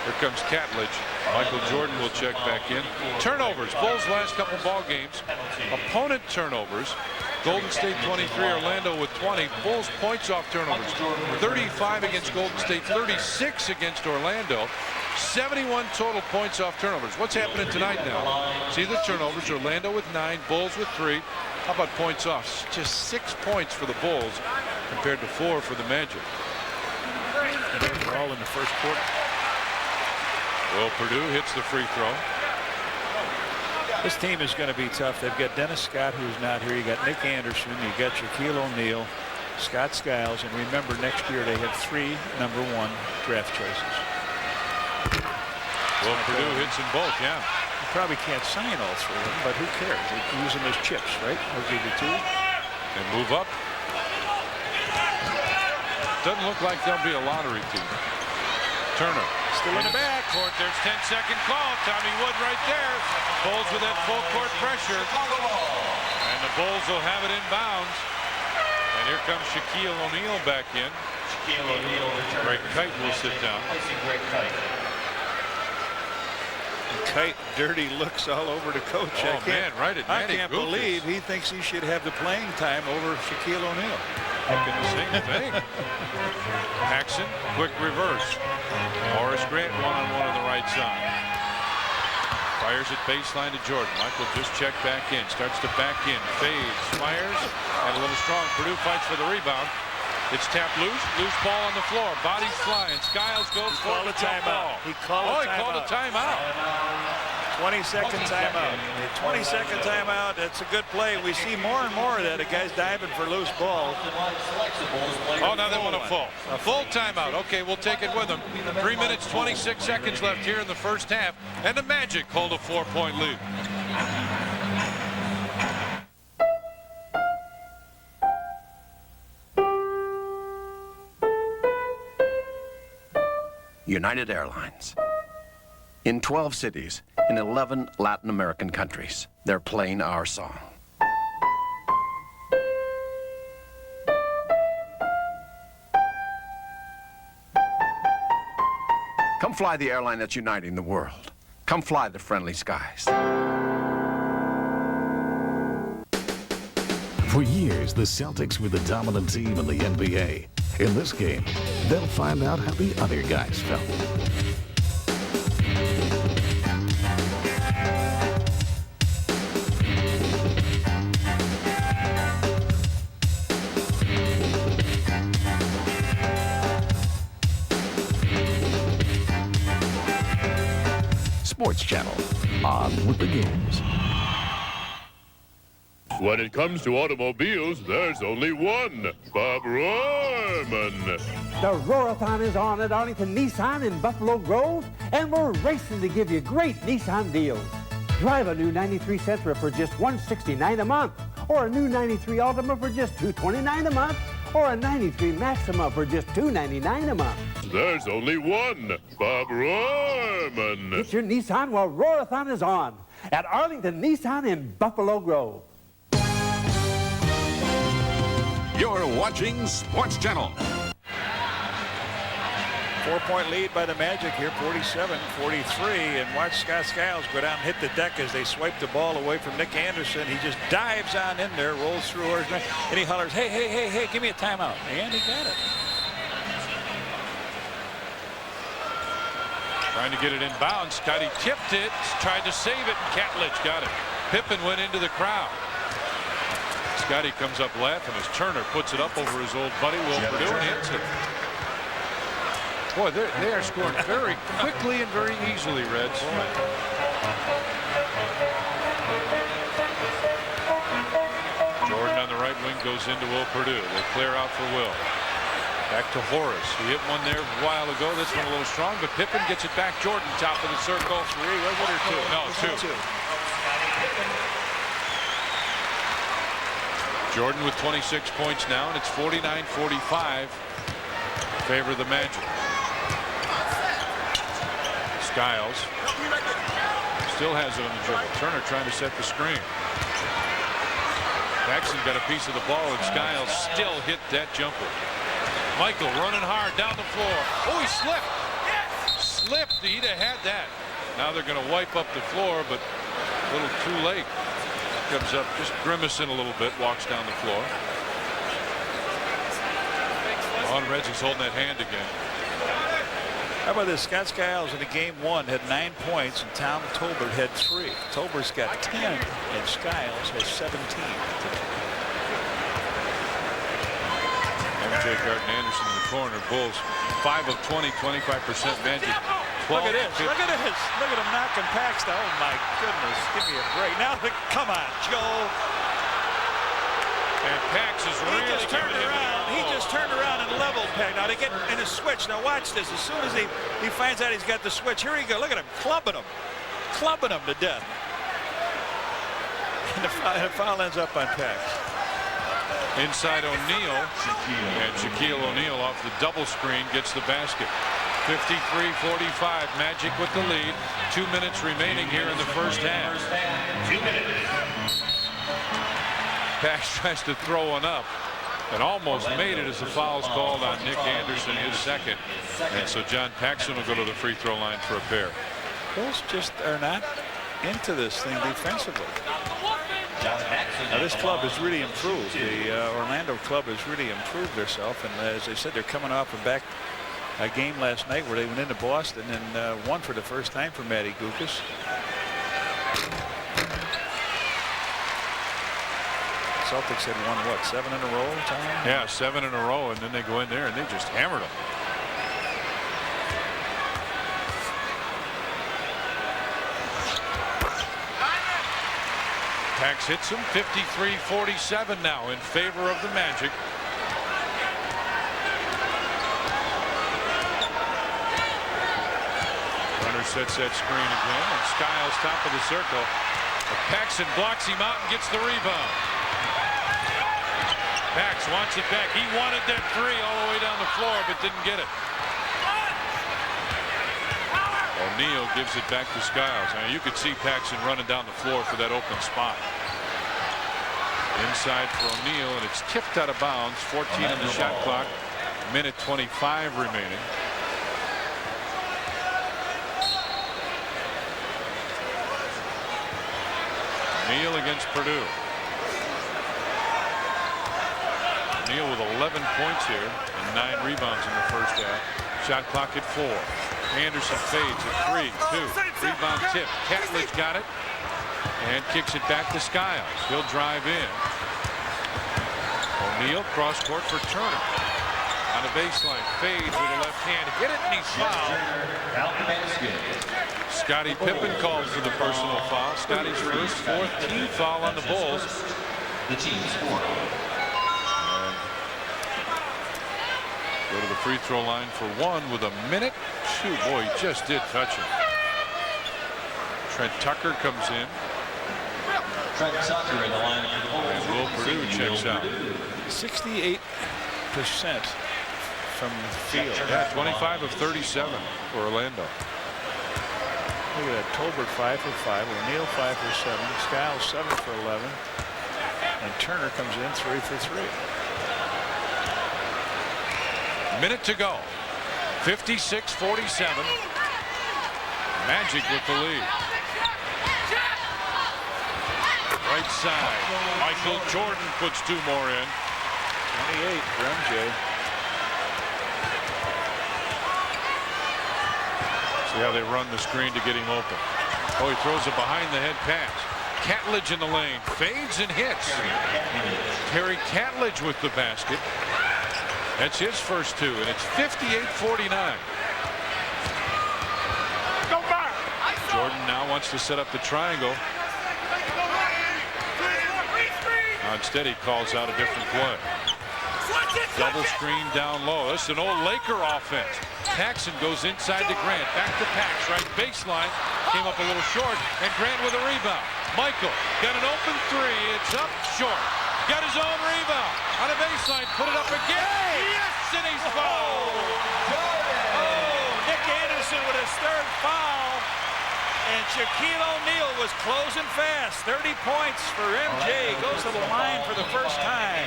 Here comes Catledge. Michael Jordan will check back in. Turnovers. Bulls last couple ball games. Opponent turnovers. Golden State 23, Orlando with 20. Bulls points off turnovers. 35 against Golden State, 36 against Orlando. 71 total points off turnovers. What's happening tonight now? See the turnovers. Orlando with 9, Bulls with 3. How about points off? Just 6 points for the Bulls compared to 4 for the Magic. And they're all in the first quarter. Well, Purdue hits the free throw. This team is going to be tough. They've got Dennis Scott, who's not here. You got Nick Anderson. You got Shaquille O'Neal, Scott Skiles, and remember, next year they have 3 #1 draft choices. Well, Purdue hits them both, yeah. You probably can't sign all 3 of them, but who cares? They use them as chips, right? I'll give you 2. And move up. Doesn't look like they'll be a lottery team. Turner. Still in the back. Court. There's 10-second call. Tommy Wood right there. Bulls with that full court pressure. And the Bulls will have it inbounds. And here comes Shaquille O'Neal back in. Shaquille O'Neal. Greg Kite will sit down. Greg Kite. Kite, dirty looks all over the coach. Oh, man, right at I can't believe he thinks he should have the playing time over Shaquille O'Neal. Thinking the same thing. Paxson, quick reverse. Horace Grant one-on-one on the right side. Fires it baseline to Jordan. Michael just checked back in. Starts to back in. Fades. Fires. And a little strong. Purdue fights for the rebound. It's tapped loose. Loose ball on the floor. Bodies flying. Skiles goes for the timeout. He called a timeout. 20-second timeout. 20-second timeout. That's a good play. We see more and more of that. A guy's diving for loose balls. Oh, now they want a full. A full timeout. Okay, we'll take it with them. 3 minutes, 26 seconds left here in the first half. And the Magic hold a 4-point lead. United Airlines. In 12 cities, in 11 Latin American countries, they're playing our song. Come fly the airline that's uniting the world. Come fly the friendly skies. For years, the Celtics were the dominant team in the NBA. In this game, they'll find out how the other guys felt. Sports Channel, on with the games. When it comes to automobiles, there's only one, Bob Rohrman. The Roarathon is on at Arlington Nissan in Buffalo Grove, and we're racing to give you great Nissan deals. Drive a new 93 Sentra for just $169 a month, or a new 93 Altima for just $229 a month, or a 93 Maxima for just $299 a month. There's only one, Bob Rohrman. Get your Nissan while Roarathon is on at Arlington Nissan in Buffalo Grove. You're watching Sports Channel. 4-point lead by the Magic here, 47-43. And watch Scott Skiles go down and hit the deck as they swipe the ball away from Nick Anderson. He just dives on in there, rolls through Horace Grant, and he hollers, hey, hey, hey, hey, give me a timeout. And he got it. Trying to get it in bounds. Scotty tipped it, tried to save it, and Catledge got it. Pippen went into the crowd. Scotty comes up laughing as Turner puts it up over his old buddy Will Purdue and hits it. Boy, they are scoring very quickly and very easily, Reds. Jordan on the right wing goes into Will Purdue. They clear out for Will. Back to Horace. He hit one there a while ago. This one a little strong, but Pippen gets it back. Jordan, top of the circle. 3, was it, or 2? No, 2. Jordan with 26 points now, and it's 49-45. favor the Magic. Skiles still has it on the dribble. Turner trying to set the screen. Paxson got a piece of the ball, and Skiles still hit that jumper. Michael running hard down the floor. Oh, he slipped. Slipped. He'd have had that. Now they're going to wipe up the floor, but a little too late. Comes up just grimacing a little bit, walks down the floor. On Reggie's holding that hand again. How about this? Scott Skiles in the game 1 had 9 points, and Tom Tolbert had 3. Tolbert's got 10, and Skiles has 17. MJ Garden-Anderson in the corner. Bulls 5 of 20, 25% Magic. Look at this. Look at this. Look at him knocking Paxton. Oh, my goodness. Give me a break. Now, come on, Joe. And Pax is really turned around. He just turned around and leveled Pax. Now, they get in a switch. Now, watch this. As soon as he finds out he's got the switch, here he goes. Look at him. Clubbing him. Clubbing him to death. And the foul ends up on Pax. Inside O'Neal. And Shaquille O'Neal off the double screen gets the basket. 53-45. Magic with the lead. 2 minutes remaining here in the first half. 2 minutes. Pax tries to throw one up and almost made it as the foul's called on Nick Anderson, his second. And so John Paxson will go to the free throw line for a pair. Bulls just are not into this thing defensively. Now this club has really improved. The Orlando club has really improved themselves, and as I said, they're coming off a game last night where they went into Boston and won for the first time for Matty Gukas. Celtics had won, what, 7 in a row, Tom? Yeah, 7 in a row, and then they go in there and they just hammered them. Pax hits him. 53-47 now in favor of the Magic. Runner sets that screen again, and Skiles top of the circle. But Paxson blocks him out and gets the rebound. Pax wants it back. He wanted that 3 all the way down the floor, but didn't get it. O'Neal gives it back to Skiles. Now you could see Paxson running down the floor for that open spot. Inside for O'Neal, and it's tipped out of bounds. 14 on the shot clock. Minute 25 remaining. O'Neal against Purdue. O'Neal with 11 points here and 9 rebounds in the first half. Shot clock at 4. Anderson fades at 3, 2. Rebound tip. Catledge got it and kicks it back to Skiles. He'll drive in. O'Neal cross court for Turner. On the baseline. Fades with the left hand. Hit it and he's fouled. Scottie Pippen calls for the personal foul. Scottie's first, 4th team foul on the Bulls. The team score. Go to the free throw line for 1 with a minute. Shoot, boy, he just did touch him. Trent Tucker comes in. Trent Tucker in the line for the Bulls. And Will Purdue checks out. 68% from the field. Yeah, 25 of 37 for Orlando. Look at that. Tolbert 5 for 5. O'Neal 5 for 7. Skiles 7 for 11. And Turner comes in 3 for 3. Minute to go. 56-47. Magic with the lead. Right side. Michael Jordan puts 2 more in. 28 for MJ. See how they run the screen to get him open. Oh, he throws a behind the head pass. Catledge in the lane. Fades and hits. Terry Catledge with the basket. That's his first 2, and it's 58-49. Jordan now wants to set up the triangle. Instead, he calls out a different play. Double screen down low. This is an old Laker offense. Paxson goes inside to Grant. Back to Pax. Right baseline. Came up a little short, and Grant with a rebound. Michael got an open 3. It's up short. Got his own rebound. On a baseline, put it up again. Yes, and he's fouled. Nick Anderson with his third foul. And Shaquille O'Neal was closing fast. 30 points for MJ. Goes to the line for the first time.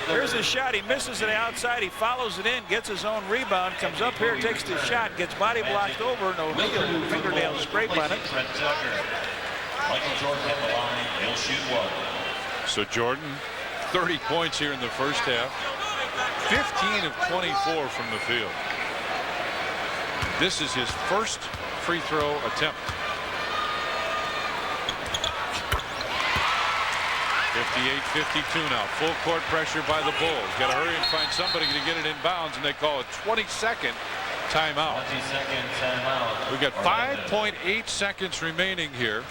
Here's his shot. He misses it outside. He follows it in, gets his own rebound, comes up here, takes the shot, gets body blocked over, and O'Neal fingernail scrape on it. Michael Jordan at the line. He'll shoot one. So Jordan, 30 points here in the first half. 15 of 24 from the field. This is his first free throw attempt. 58-52 now. Full court pressure by the Bulls. Got to hurry and find somebody to get it in bounds, and they call a 20-second timeout. 20-second timeout. We've got 5.8 seconds remaining here.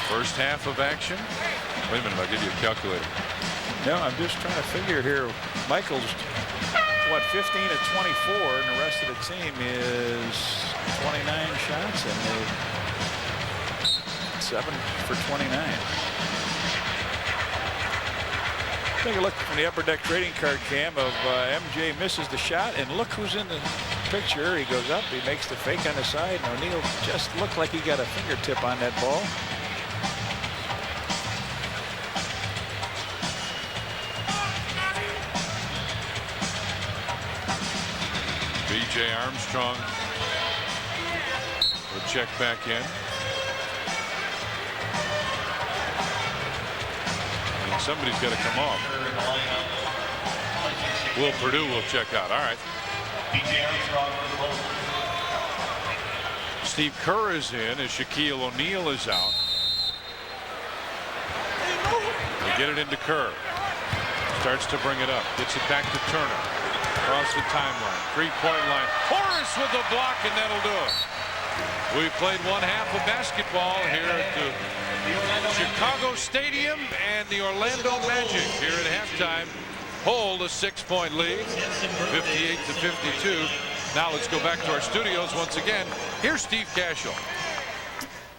First half of action. Wait a minute, I'll give you a calculator. No, I'm just trying to figure here. Michael's, what, 15 of 24, and the rest of the team is 29 shots, and they 7 for 29. Take a look from the Upper Deck trading card cam of MJ misses the shot, and look who's in the picture. He goes up, he makes the fake on the side, and O'Neal just looked like he got a fingertip on that ball. B.J. Armstrong will check back in. And somebody's got to come off. Will Purdue will check out. All right. Steve Kerr is in as Shaquille O'Neal is out. They get it into Kerr. Starts to bring it up. Gets it back to Turner. Across the timeline. Three-point line. Horace with the block, and that'll do it. We played one half of basketball here at the Chicago Stadium, and the Orlando Magic here at halftime hold a 6-point lead, 58-52. Now let's go back to our studios once again. Here's Steve Cashel.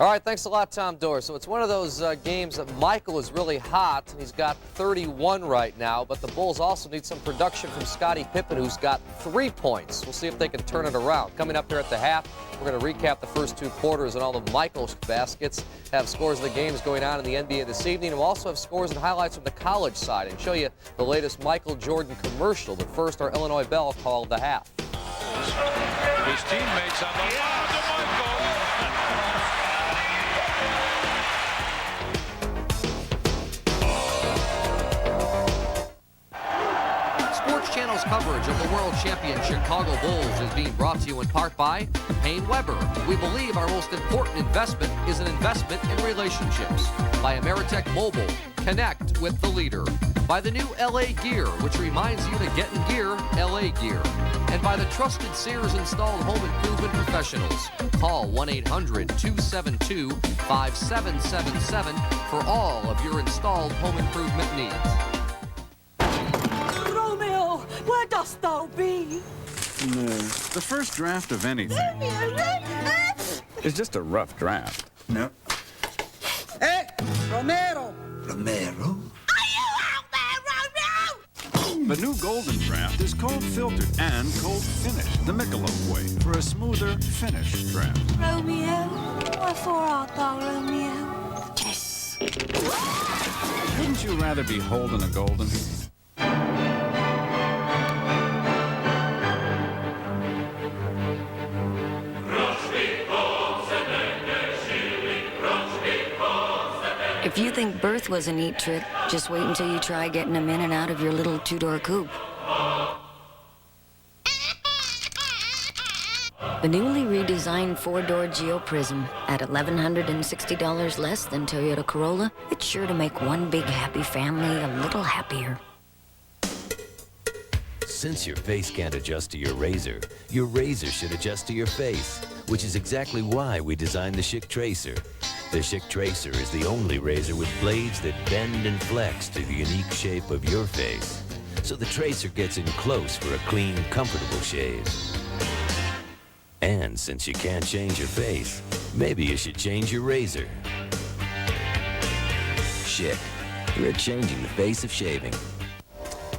All right, thanks a lot, Tom Dorr. So it's one of those games that Michael is really hot. He's got 31 right now, but the Bulls also need some production from Scottie Pippen, who's got 3 points. We'll see if they can turn it around. Coming up here at the half, we're going to recap the first 2 quarters and all the Michael baskets, have scores of the games going on in the NBA this evening, and we'll also have scores and highlights from the college side and show you the latest Michael Jordan commercial. But first, our Illinois Bell called the half. His teammates on the line to Michael. Sports Channel's coverage of the world champion Chicago Bulls is being brought to you in part by Payne Weber. We believe our most important investment is an investment in relationships. By Ameritech Mobile, connect with the leader. By the new LA Gear, which reminds you to get in gear, LA Gear. And by the trusted Sears installed home improvement professionals. Call 1-800-272-5777 for all of your installed home improvement needs. Romeo, where dost thou be? No, the first draft of anything is just a rough draft. No. Hey, Romero! Romero? The new Golden Draft is cold filtered and cold finished the Michelob way for a smoother finished draft. Romeo, wherefore art thou Romeo? Yes. Wouldn't you rather be holding a golden? If you think birth was a neat trick, just wait until you try getting them in and out of your little 2-door coupe. The newly redesigned 4-door Geo Prism at $1,160 less than Toyota Corolla, it's sure to make one big happy family a little happier. Since your face can't adjust to your razor should adjust to your face, which is exactly why we designed the Schick Tracer. The Schick Tracer is the only razor with blades that bend and flex to the unique shape of your face. So the Tracer gets in close for a clean, comfortable shave. And since you can't change your face, maybe you should change your razor. Schick. We're changing the face of shaving.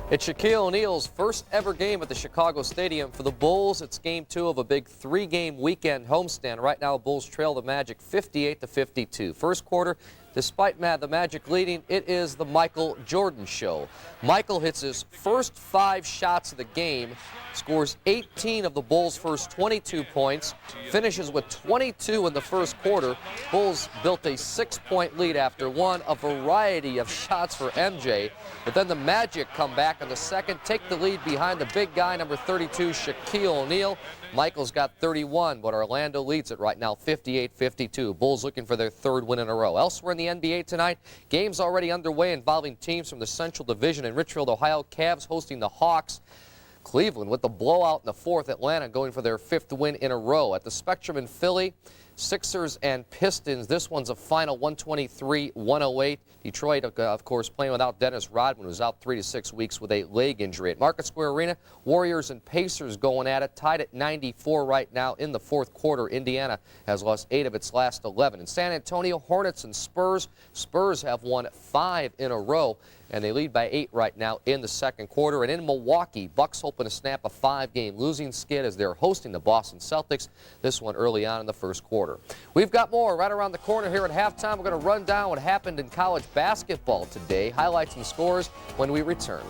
It's Shaquille O'Neal's first ever game at the Chicago Stadium. For the Bulls, it's game 2 of a big 3-game weekend homestand. Right now, Bulls trail the Magic 58-52. First quarter, despite the Magic leading, it is the Michael Jordan show. Michael hits his first 5 shots of the game, scores 18 of the Bulls' first 22 points, finishes with 22 in the first quarter. Bulls built a 6-point lead after a variety of shots for MJ, but then the Magic come back in the second, take the lead behind the big guy, number 32, Shaquille O'Neal. Michael's got 31, but Orlando leads it right now, 58-52. Bulls looking for their 3rd win in a row. Elsewhere in the NBA tonight, games already underway involving teams from the Central Division. In Richfield, Ohio, Cavs hosting the Hawks. Cleveland with the blowout in the 4th. Atlanta going for their 5th win in a row. At the Spectrum in Philly, Sixers and Pistons. This one's a final 123-108. Detroit, of course, playing without Dennis Rodman, who's out 3 to 6 weeks with a leg injury. At Market Square Arena, Warriors and Pacers going at it, tied at 94 right now in the 4th quarter. Indiana has lost 8 of its last 11. In San Antonio, Hornets and Spurs. Spurs have won 5 in a row, and they lead by 8 right now in the 2nd quarter. And in Milwaukee, Bucks hoping to snap a 5-game losing skid as they're hosting the Boston Celtics. This one early on in the 1st quarter. We've got more right around the corner here at halftime. We're going to run down what happened in college basketball today, highlights and scores when we return.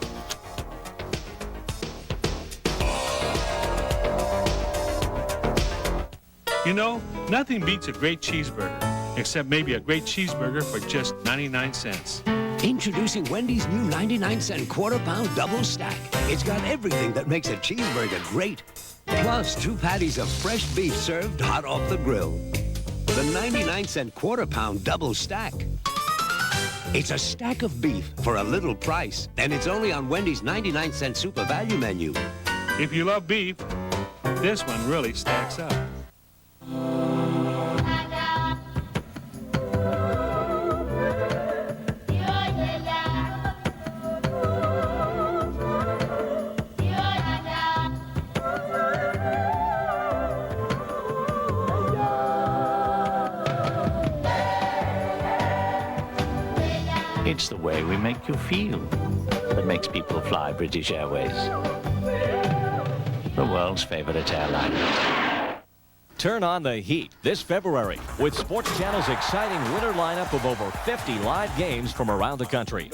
You know, nothing beats a great cheeseburger, except maybe a great cheeseburger for just 99 cents. Introducing Wendy's new 99-cent quarter-pound double stack. It's got everything that makes a cheeseburger great. Plus 2 patties of fresh beef served hot off the grill. The 99-cent quarter-pound double stack. It's a stack of beef for a little price, and it's only on Wendy's 99-cent super value menu. If you love beef, this one really stacks up. It's the way we make you feel that makes people fly British Airways, the world's favorite airline. Turn on the heat this February with Sports Channel's exciting winter lineup of over 50 live games from around the country.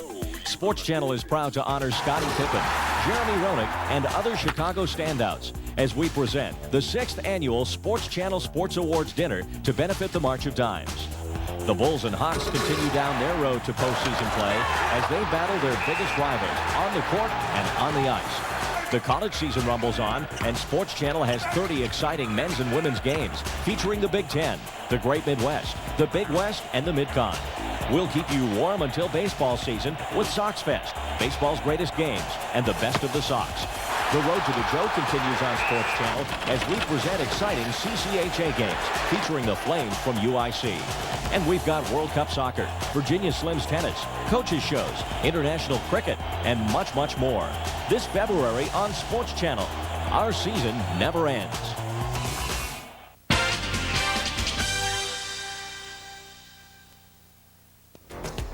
Sports Channel is proud to honor Scottie Pippen, Jeremy Roenick, and other Chicago standouts as we present the 6th annual Sports Channel Sports Awards dinner to benefit the March of Dimes. The Bulls and Hawks continue down their road to postseason play as they battle their biggest rivals on the court and on the ice. The college season rumbles on, and Sports Channel has 30 exciting men's and women's games featuring the Big Ten, the Great Midwest, the Big West, and the Mid-Con. We'll keep you warm until baseball season with Sox Fest, baseball's greatest games, and the best of the Sox. The Road to the Joe continues on Sports Channel as we present exciting CCHA games featuring the Flames from UIC. And we've got World Cup soccer, Virginia Slims tennis, coaches shows, international cricket, and much, much more. This February on Sports Channel. Our season never ends.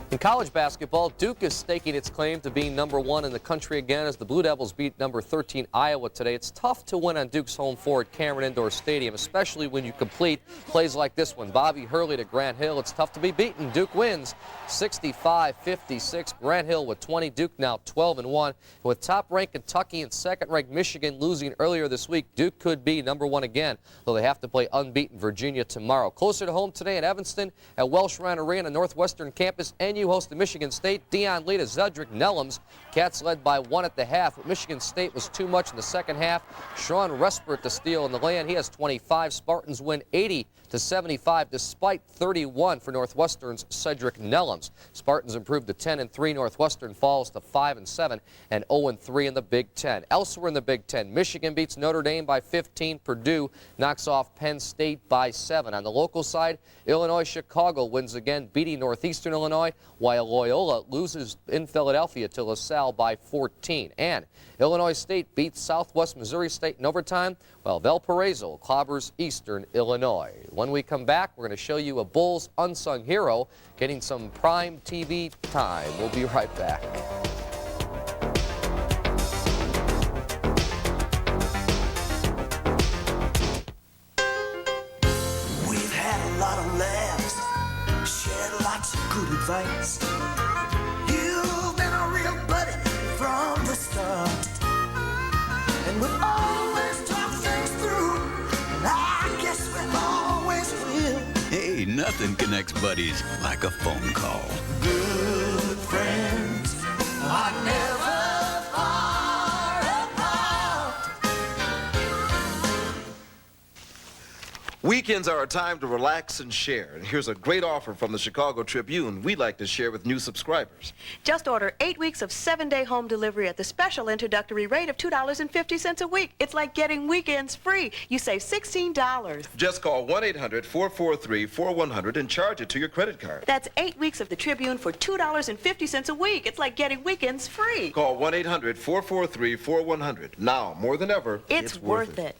In college basketball, Duke is staking its claim to being #1 in the country again as the Blue Devils beat number 13 Iowa today. It's tough to win on Duke's home floor at Cameron Indoor Stadium, especially when you complete plays like this one. Bobby Hurley to Grant Hill. It's tough to be beaten. Duke wins 65-56. Grant Hill with 20. Duke now 12-1. With top-ranked Kentucky and second-ranked Michigan losing earlier this week, Duke could be #1 again, though they have to play unbeaten Virginia tomorrow. Closer to home today in Evanston at Welsh Ryan Arena, Northwestern campus, NU host to Michigan State. Dion Lee to Zedrick Nellums. Cats led by 1 at the half, but Michigan State was too much in the second half. Sean Respert to steal in the land. He has 25. Spartans win 80-75 despite 31 for Northwestern's Cedric Nellums. Spartans improved to 10-3. Northwestern falls to 5-7 and 0-3 in the Big Ten. Elsewhere in the Big Ten, Michigan beats Notre Dame by 15. Purdue knocks off Penn State by 7. On the local side, Illinois-Chicago wins again, beating Northeastern Illinois while Loyola loses in Philadelphia to LaSalle by 14. And Illinois State beats Southwest Missouri State in overtime, while Valparaiso clobbers Eastern Illinois. When we come back, we're going to show you a Bulls unsung hero getting some prime TV time. We'll be right back. We've had a lot of laughs, shared lots of good advice. You've been a real buddy from the start, and we've always talked things through, and I guess we always will. Hey, nothing connects buddies like a phone call. Good friends are never far apart. Weekends are a time to relax and share. And here's a great offer from the Chicago Tribune we'd like to share with new subscribers. Just order 8 weeks of 7-day home delivery at the special introductory rate of $2.50 a week. It's like getting weekends free. You save $16. Just call 1-800-443-4100 and charge it to your credit card. That's 8 weeks of the Tribune for $2.50 a week. It's like getting weekends free. Call 1-800-443-4100. Now, more than ever, It's worth it.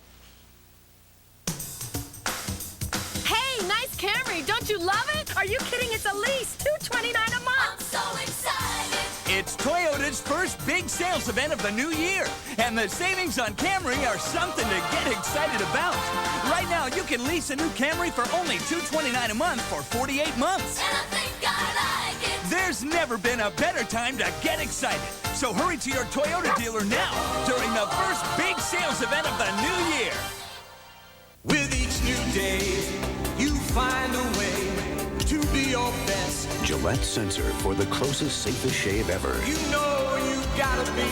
Hey, nice Camry. Don't you love it? Are you kidding? It's at least $229 a month. I'm so excited. It's Toyota's first big sales event of the new year, and the savings on Camry are something to get excited about. Right now, you can lease a new Camry for only $229 a month for 48 months. And I think I like it. There's never been a better time to get excited. So hurry to your Toyota dealer now during the first big sales event of the new year. With each new day, you find a way to be your best. Gillette Sensor for the closest, safest shave ever. You know you gotta be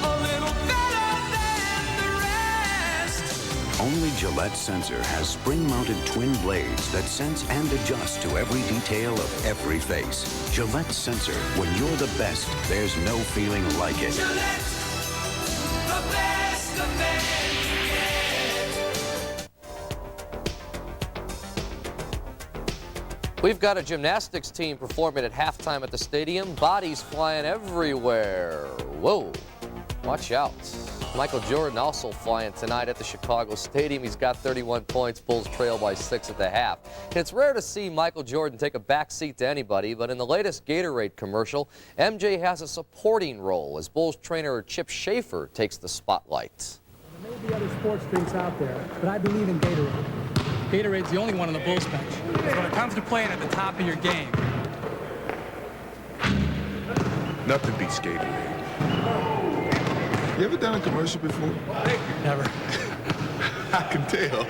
a little better than the rest. Only Gillette Sensor has spring-mounted twin blades that sense and adjust to every detail of every face. Gillette Sensor, when you're the best, there's no feeling like it. Gillette, the best a man can get. We've got a gymnastics team performing at halftime at the stadium. Bodies flying everywhere. Whoa, watch out. Michael Jordan also flying tonight at the Chicago Stadium. He's got 31 points. Bulls trail by 6 at the half. It's rare to see Michael Jordan take a back seat to anybody, but in the latest Gatorade commercial, MJ has a supporting role as Bulls trainer Chip Schaefer takes the spotlight. There may be other sports drinks out there, but I believe in Gatorade. Gatorade's the only one on the Bulls bench. When it comes to playing at the top of your game. Nothing beats Gatorade. You ever done a commercial before? Never. I can tell.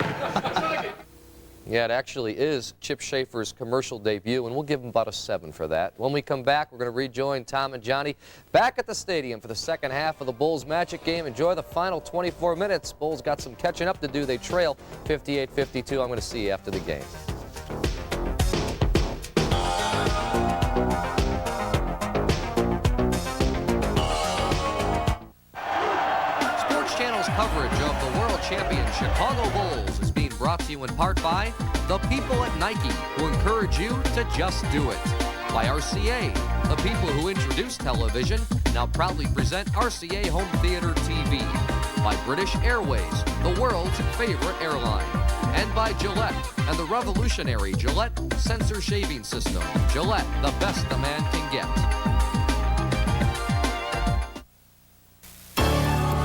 Yeah, it actually is Chip Schaefer's commercial debut, and we'll give him about a 7 for that. When we come back, we're going to rejoin Tom and Johnny back at the stadium for the second half of the Bulls Magic game. Enjoy the final 24 minutes. Bulls got some catching up to do. They trail 58-52. I'm going to see you after the game. Sports Channel's coverage of the world champion Chicago Bulls is being brought to you in part by the people at Nike, who encourage you to just do it. By RCA, the people who introduced television now proudly present RCA Home Theater TV. By British Airways, the world's favorite airline. And by Gillette and the revolutionary Gillette Sensor Shaving System. Gillette, the best a man can get.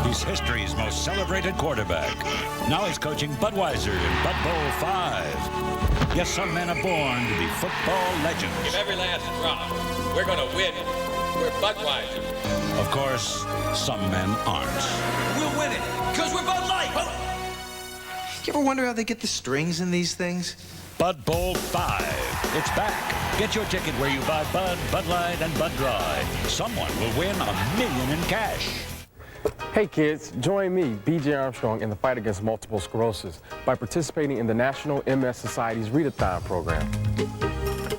He's history's most celebrated quarterback. Now he's coaching Budweiser in Bud Bowl 5. Yes, some men are born to be football legends. Give every last drop. We're going to win. We're Budweiser. Of course, some men aren't. We'll win it, because we're Bud Light. You ever wonder how they get the strings in these things? Bud Bowl 5. It's back. Get your ticket where you buy Bud, Bud Light, and Bud Dry. Someone will win $1 million in cash. Hey kids, join me, BJ Armstrong, in the fight against multiple sclerosis by participating in the National MS Society's Readathon program.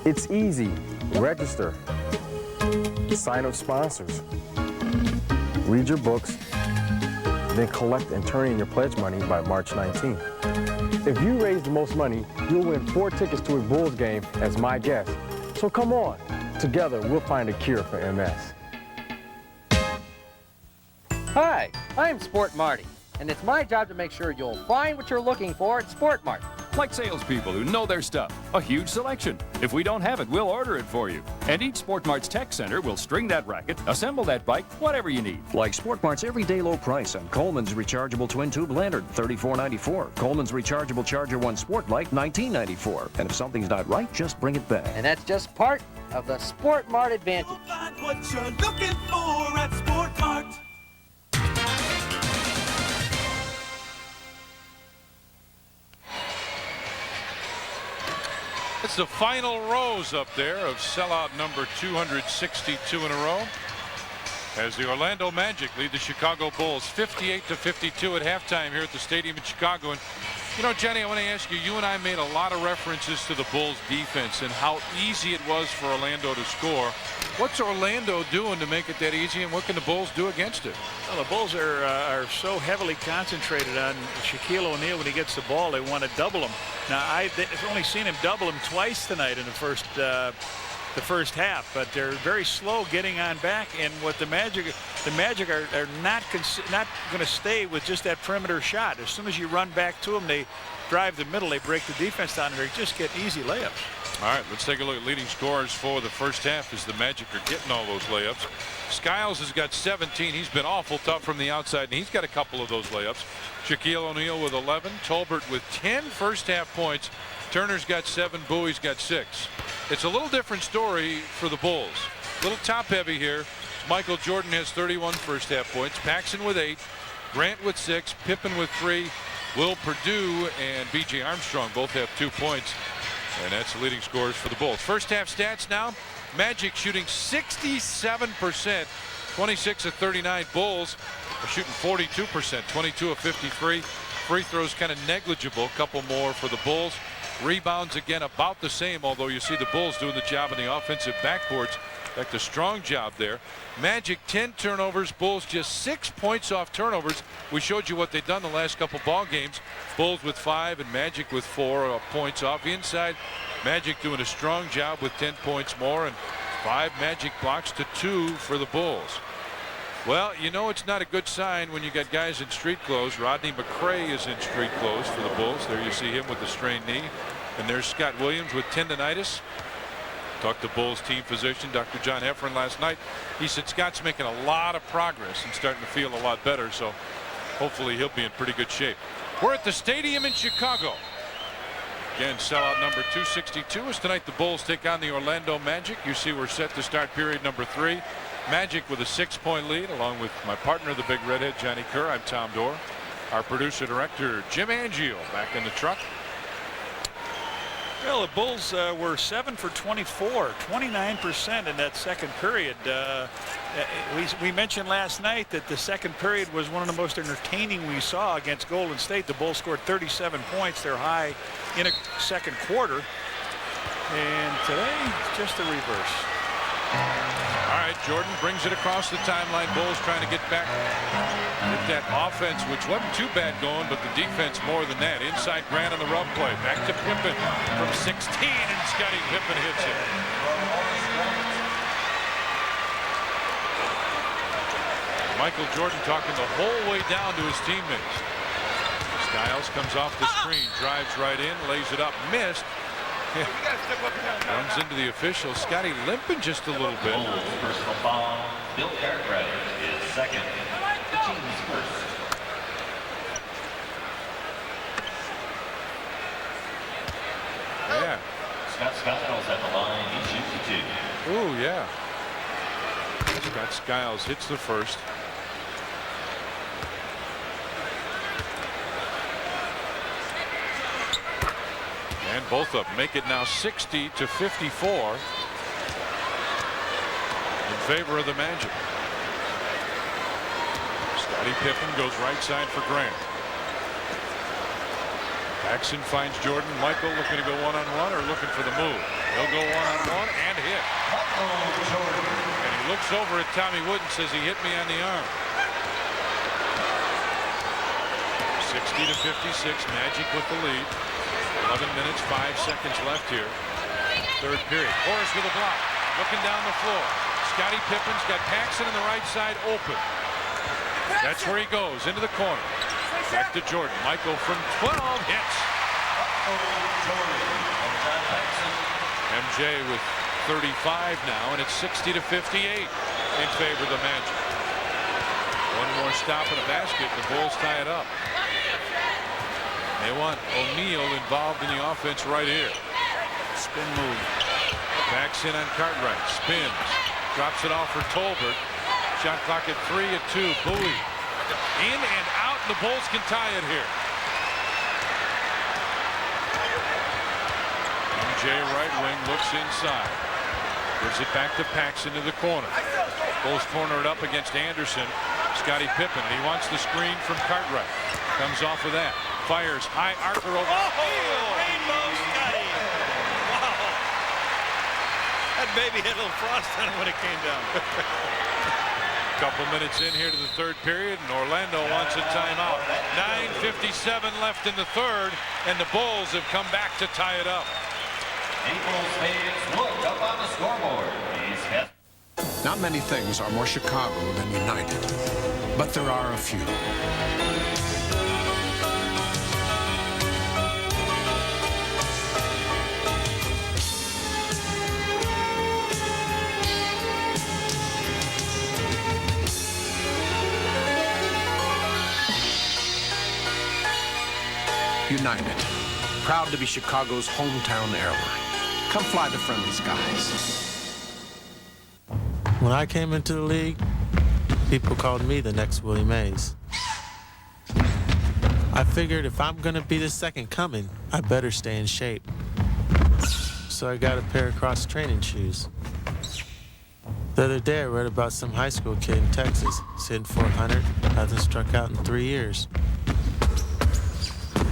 It's easy. Register. Sign up sponsors. Read your books. Then collect and turn in your pledge money by March 19th. If you raise the most money, you'll win 4 tickets to a Bulls game as my guest. So come on. Together, we'll find a cure for MS. Hi, I'm Sport Marty, and it's my job to make sure you'll find what you're looking for at Sport Mart. Like salespeople who know their stuff. A huge selection. If we don't have it, we'll order it for you. And each Sport Mart's tech center will string that racket, assemble that bike, whatever you need. Like Sport Mart's everyday low price on Coleman's rechargeable twin tube lantern, $34.94. Coleman's rechargeable Charger 1 Sport Bike, $19.94. And if something's not right, just bring it back. And that's just part of the Sport Mart advantage. You'll find what you're looking for at Sport Mart. It's the final rows up there of sellout number 262 in a row, as the Orlando Magic lead the Chicago Bulls 58-52 at halftime here at the stadium in Chicago. And you know, Johnny, I want to ask you, you and I made a lot of references to the Bulls defense and how easy it was for Orlando to score. What's Orlando doing to make it that easy, and what can the Bulls do against it? Well, the Bulls are so heavily concentrated on Shaquille O'Neal. When he gets the ball, they want to double him. Now, I've only seen him double him twice tonight in the first half, but they're very slow getting on back. And what the Magic are not going to stay with just that perimeter shot. As soon as you run back to them, they drive the middle, they break the defense down, and they just get easy layups. All right, let's take a look at leading scorers for the first half as the Magic are getting all those layups. Skiles has got 17. He's been awful tough from the outside, and he's got a couple of those layups. Shaquille O'Neal with 11. Tolbert with 10 first half points. Turner's got 7. Bowie's got 6. It's a little different story for the Bulls. A little top heavy here. Michael Jordan has 31 first half points. Paxson with 8. Grant with 6. Pippen with 3. Will Perdue and B.J. Armstrong both have 2 points. And that's the leading scorers for the Bulls. First half stats now. Magic shooting 67%. 26 of 39. Bulls are shooting 42%. 22 of 53. Free throws kind of negligible. A couple more for the Bulls. Rebounds again about the same, although you see the Bulls doing the job in the offensive backboards. In fact, a strong job there. Magic 10 turnovers. Bulls just 6 points off turnovers. We showed you what they've done the last couple ball games. Bulls with 5 and Magic with 4 points off. Inside, Magic doing a strong job with 10 points more, and 5 Magic blocks to 2 for the Bulls. Well, you know it's not a good sign when you got guys in street clothes. Rodney McRae is in street clothes for the Bulls. There you see him with the strained knee. And there's Scott Williams with tendonitis. Talked to Bulls team physician Dr. John Heffron last night. He said Scott's making a lot of progress and starting to feel a lot better, so hopefully he'll be in pretty good shape. We're at the stadium in Chicago. Again, sellout number 262 as tonight the Bulls take on the Orlando Magic. You see we're set to start period number 3. Magic with a 6-point lead, along with my partner, the big redhead, Johnny Kerr. I'm Tom Dorr. Our producer-director, Jim Angio, back in the truck. Well, the Bulls were 7 for 24, 29% in that second period. We mentioned last night that the second period was one of the most entertaining we saw against Golden State. The Bulls scored 37 points, their high in a second quarter. And today, just the reverse. All right, Jordan brings it across the timeline. Bulls trying to get back with that offense, which wasn't too bad going, but the defense more than that. Inside Grant on the rub play. Back to Pippen from 16, and Scottie Pippen hits it. Michael Jordan talking the whole way down to his teammates. Skiles comes off the screen, drives right in, lays it up, missed. Runs into the official. Scotty limping just a little bit. Personal foul. Bill Cartwright is second. The team's first. Yeah. Scott Skiles at the line. He shoots the 2. Ooh, yeah. Scott Skiles hits the first. And both of them make it now 60-54 in favor of the Magic. Scottie Pippen goes right side for Grant. Paxson finds Jordan. Michael looking to go one-on-one or looking for the move. He'll go one-on-one and hit. And he looks over at Tommy Wood and says he hit me on the arm. 60-56, Magic with the lead. 11 minutes, 5 seconds left here. Third period. Horace with a block. looking down the floor. Scottie Pippen's got Paxson on the right side open. That's where he goes, into the corner. Back to Jordan. Michael from 12 hits. MJ with 35 now, and it's 60-58 in favor of the Magic. One more stop in the basket, and the Bulls tie it up. They want O'Neal involved in the offense right here. Spin move. Backs in on Cartwright. Spins. Drops it off for Tolbert. Shot clock at 3 at 2. Bowie. In and out, and the Bulls can tie it here. MJ right wing looks inside. Gives it back to Paxson to the corner. Bulls corner it up against Anderson. Scottie Pippen. He wants the screen from Cartwright. Comes off of that. Fires high. Arthur over. Rainbow Scottie. Wow. That baby had a little frost on it when it came down. Couple minutes in here to the third period, and Orlando wants a timeout. 9:57 left in the third, and the Bulls have come back to tie it up. Naples fans, look up on the scoreboard. Not many things are more Chicago than United, but there are a few. United, proud to be Chicago's hometown airline. Come fly the friendly skies. When I came into the league, people called me the next Willie Mays. I figured if I'm gonna be the second coming, I better stay in shape. So I got a pair of cross-training shoes. The other day I read about some high school kid in Texas, sitting 400, hasn't struck out in 3 years.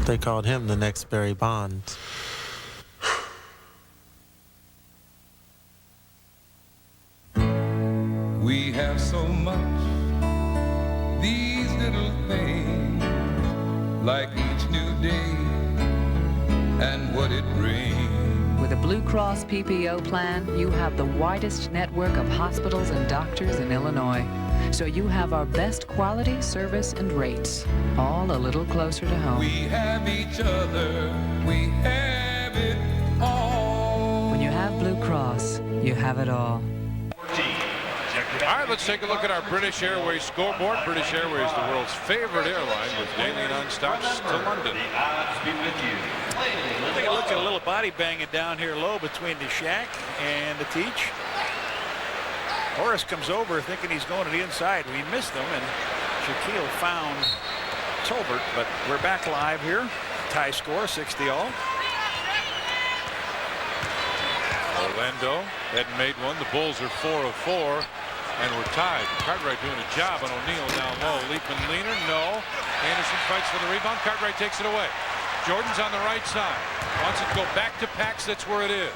They called him the next Barry Bonds. We have so much, these little things, like each new day and what it brings. With a Blue Cross PPO plan, you have the widest network of hospitals and doctors in Illinois. So you have our best quality, service, and rates, all a little closer to home. We have each other, we have it all. When you have Blue Cross, you have it all. All right, let's take a look at our British Airways scoreboard. British Airways, the world's favorite airline, with daily non-stops to London. Take a look at a little body banging down here low between the Shaq and the Teach. Horace comes over thinking he's going to the inside. We missed him, and Shaquille found Tolbert, but we're back live here. Tie score, 60-all. Orlando hadn't made one. The Bulls are 4 of 4, and we're tied. Cartwright doing a job on O'Neal down low. Leaping leaner, no. Anderson fights for the rebound. Cartwright takes it away. Jordan's on the right side. Wants it to go back to Pax. That's where it is.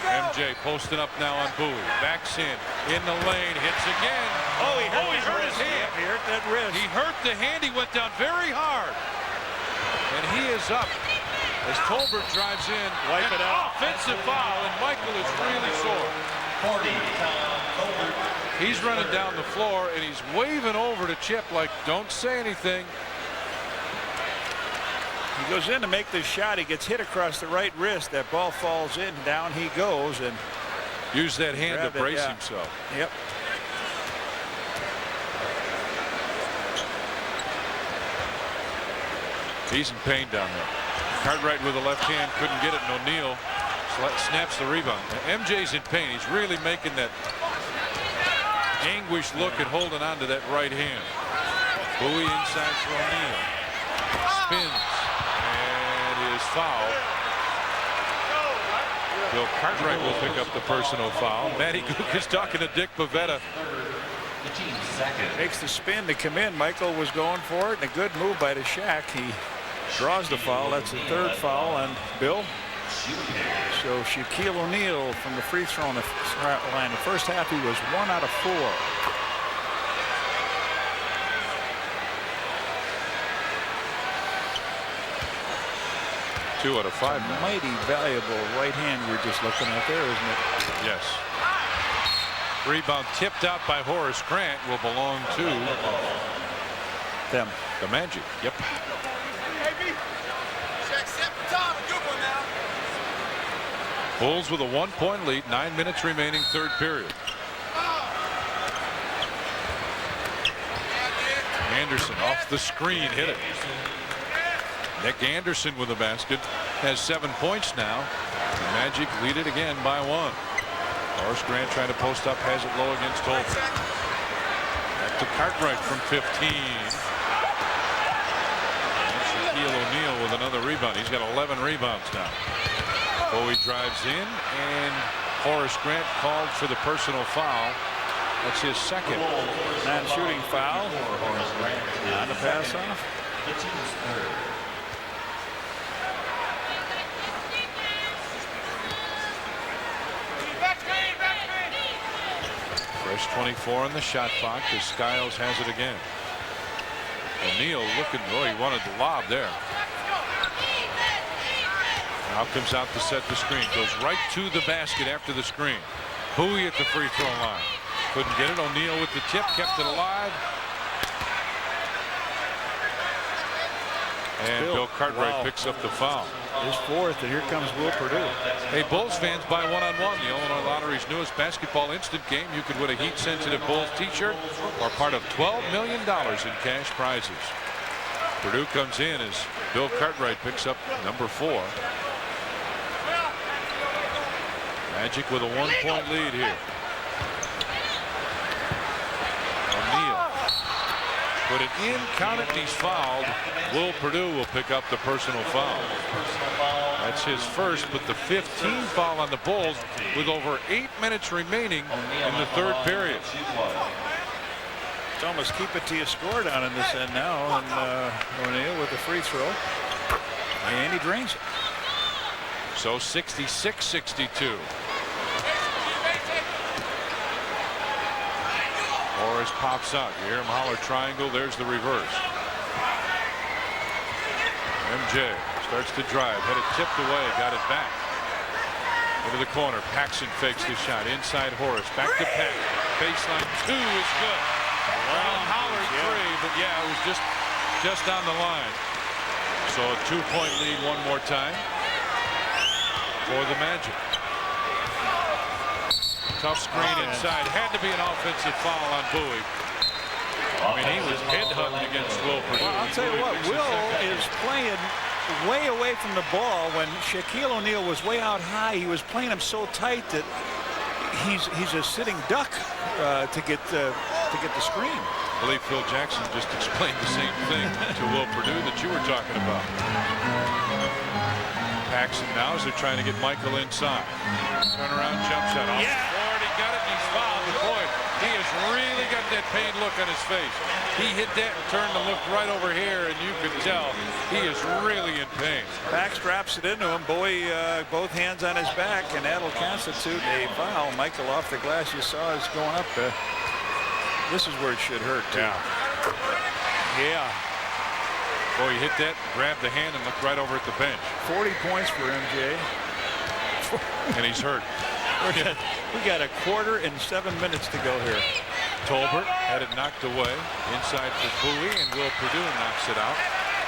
MJ posting up now on Bowie. Backs in the lane. Hits again. Oh, he hurt his hand. He hurt that wrist. He hurt the hand. He went down very hard. And he is up as Tolbert drives in. Wipe it out. Offensive foul, and Michael is really sore. 40, Tolbert. He's running down the floor, and he's waving over to Chip like, don't say anything. He goes in to make this shot. He gets hit across the right wrist. That ball falls in. Down he goes. And use that hand to brace himself. Yep. He's in pain down there. Cartwright with the left hand couldn't get it, and O'Neal snaps the rebound. Now, MJ's in pain. He's really making that anguished look and holding on to that right hand. Bowie inside for O'Neal. Spins. Foul. Bill Cartwright will pick up the personal foul. Matty Gook is talking to Dick Pavetta. Takes the spin to come in. Michael was going for it, and a good move by the Shaq. He draws the foul. That's the third foul on Bill. So Shaquille O'Neal from the free throw line. The first half he was 1 out of 4. 2 out of 5 now. Mighty valuable right hand we're just looking at there, isn't it? Yes. Rebound tipped out by Horace Grant will belong to them. The Magic. Yep. Bulls with a 1-point lead, 9 minutes remaining, third period. Anderson off the screen, hit it. Nick Anderson with the basket, has 7 points now. The Magic lead it again by 1. Horace Grant trying to post up, has it low against Tolbert. Back to Cartwright from 15. And Shaquille O'Neal with another rebound. He's got 11 rebounds now. Bowie drives in, and Horace Grant called for the personal foul. That's his second. Non-shooting foul on the pass off. Fresh 24 on the shot clock as Skiles has it again. O'Neal looking, he wanted the lob there. Now comes out to set the screen, goes right to the basket after the screen. Bowie at the free throw line. Couldn't get it. O'Neal with the tip, kept it alive. And Bill Cartwright picks up the foul. His fourth, and here comes Will Purdue. Hey, Bulls fans, buy one-on-one. The Illinois Lottery's newest basketball instant game. You could win a heat-sensitive Bulls t-shirt or part of $12 million in cash prizes. Purdue comes in as Bill Cartwright picks up number 4. Magic with a 1-point lead here. O'Neal put it in, count it, and he's fouled. Will Purdue will pick up the personal foul. That's his first, but the 15th foul on the Bulls with over 8 minutes remaining in the third period. It's almost keep it to you score down in this end now, and O'Neal with the free throw, and he drains it. So 66-62. Horace pops out. You hear him holler triangle. There's the reverse. MJ starts to drive. Had it tipped away. Got it back. Into the corner. Paxson fakes the shot. Inside Horace. Back to Pack. Baseline 2 is good. Well, hollered 3, but yeah, it was just on the line. So a 2-point lead one more time for the Magic. Tough screen inside. Had to be an offensive foul on Bowie. I mean, he was headhunting against Will Purdue. Well, I'll tell you what, Will is playing way away from the ball. When Shaquille O'Neal was way out high, he was playing him so tight that he's a sitting duck to get the screen. I believe Phil Jackson just explained the same thing to Will Purdue that you were talking about. Paxson now as they're trying to get Michael inside. Turnaround jump shot off the board. He got it and he's fouled. But boy, he has really got that pained look on his face. He hit that and turned to look right over here, and you could tell he is really in pain. Pax drops it into him. Bowie, both hands on his back, and that'll constitute a foul. Michael off the glass. You saw is going up. This is where it should hurt, too. Yeah. Boy, he hit that, grabbed the hand, and looked right over at the bench. 40 points for MJ. And he's hurt. We got a quarter and 7 minutes to go here. Tolbert had it knocked away. Inside for Bowie, and Will Purdue knocks it out.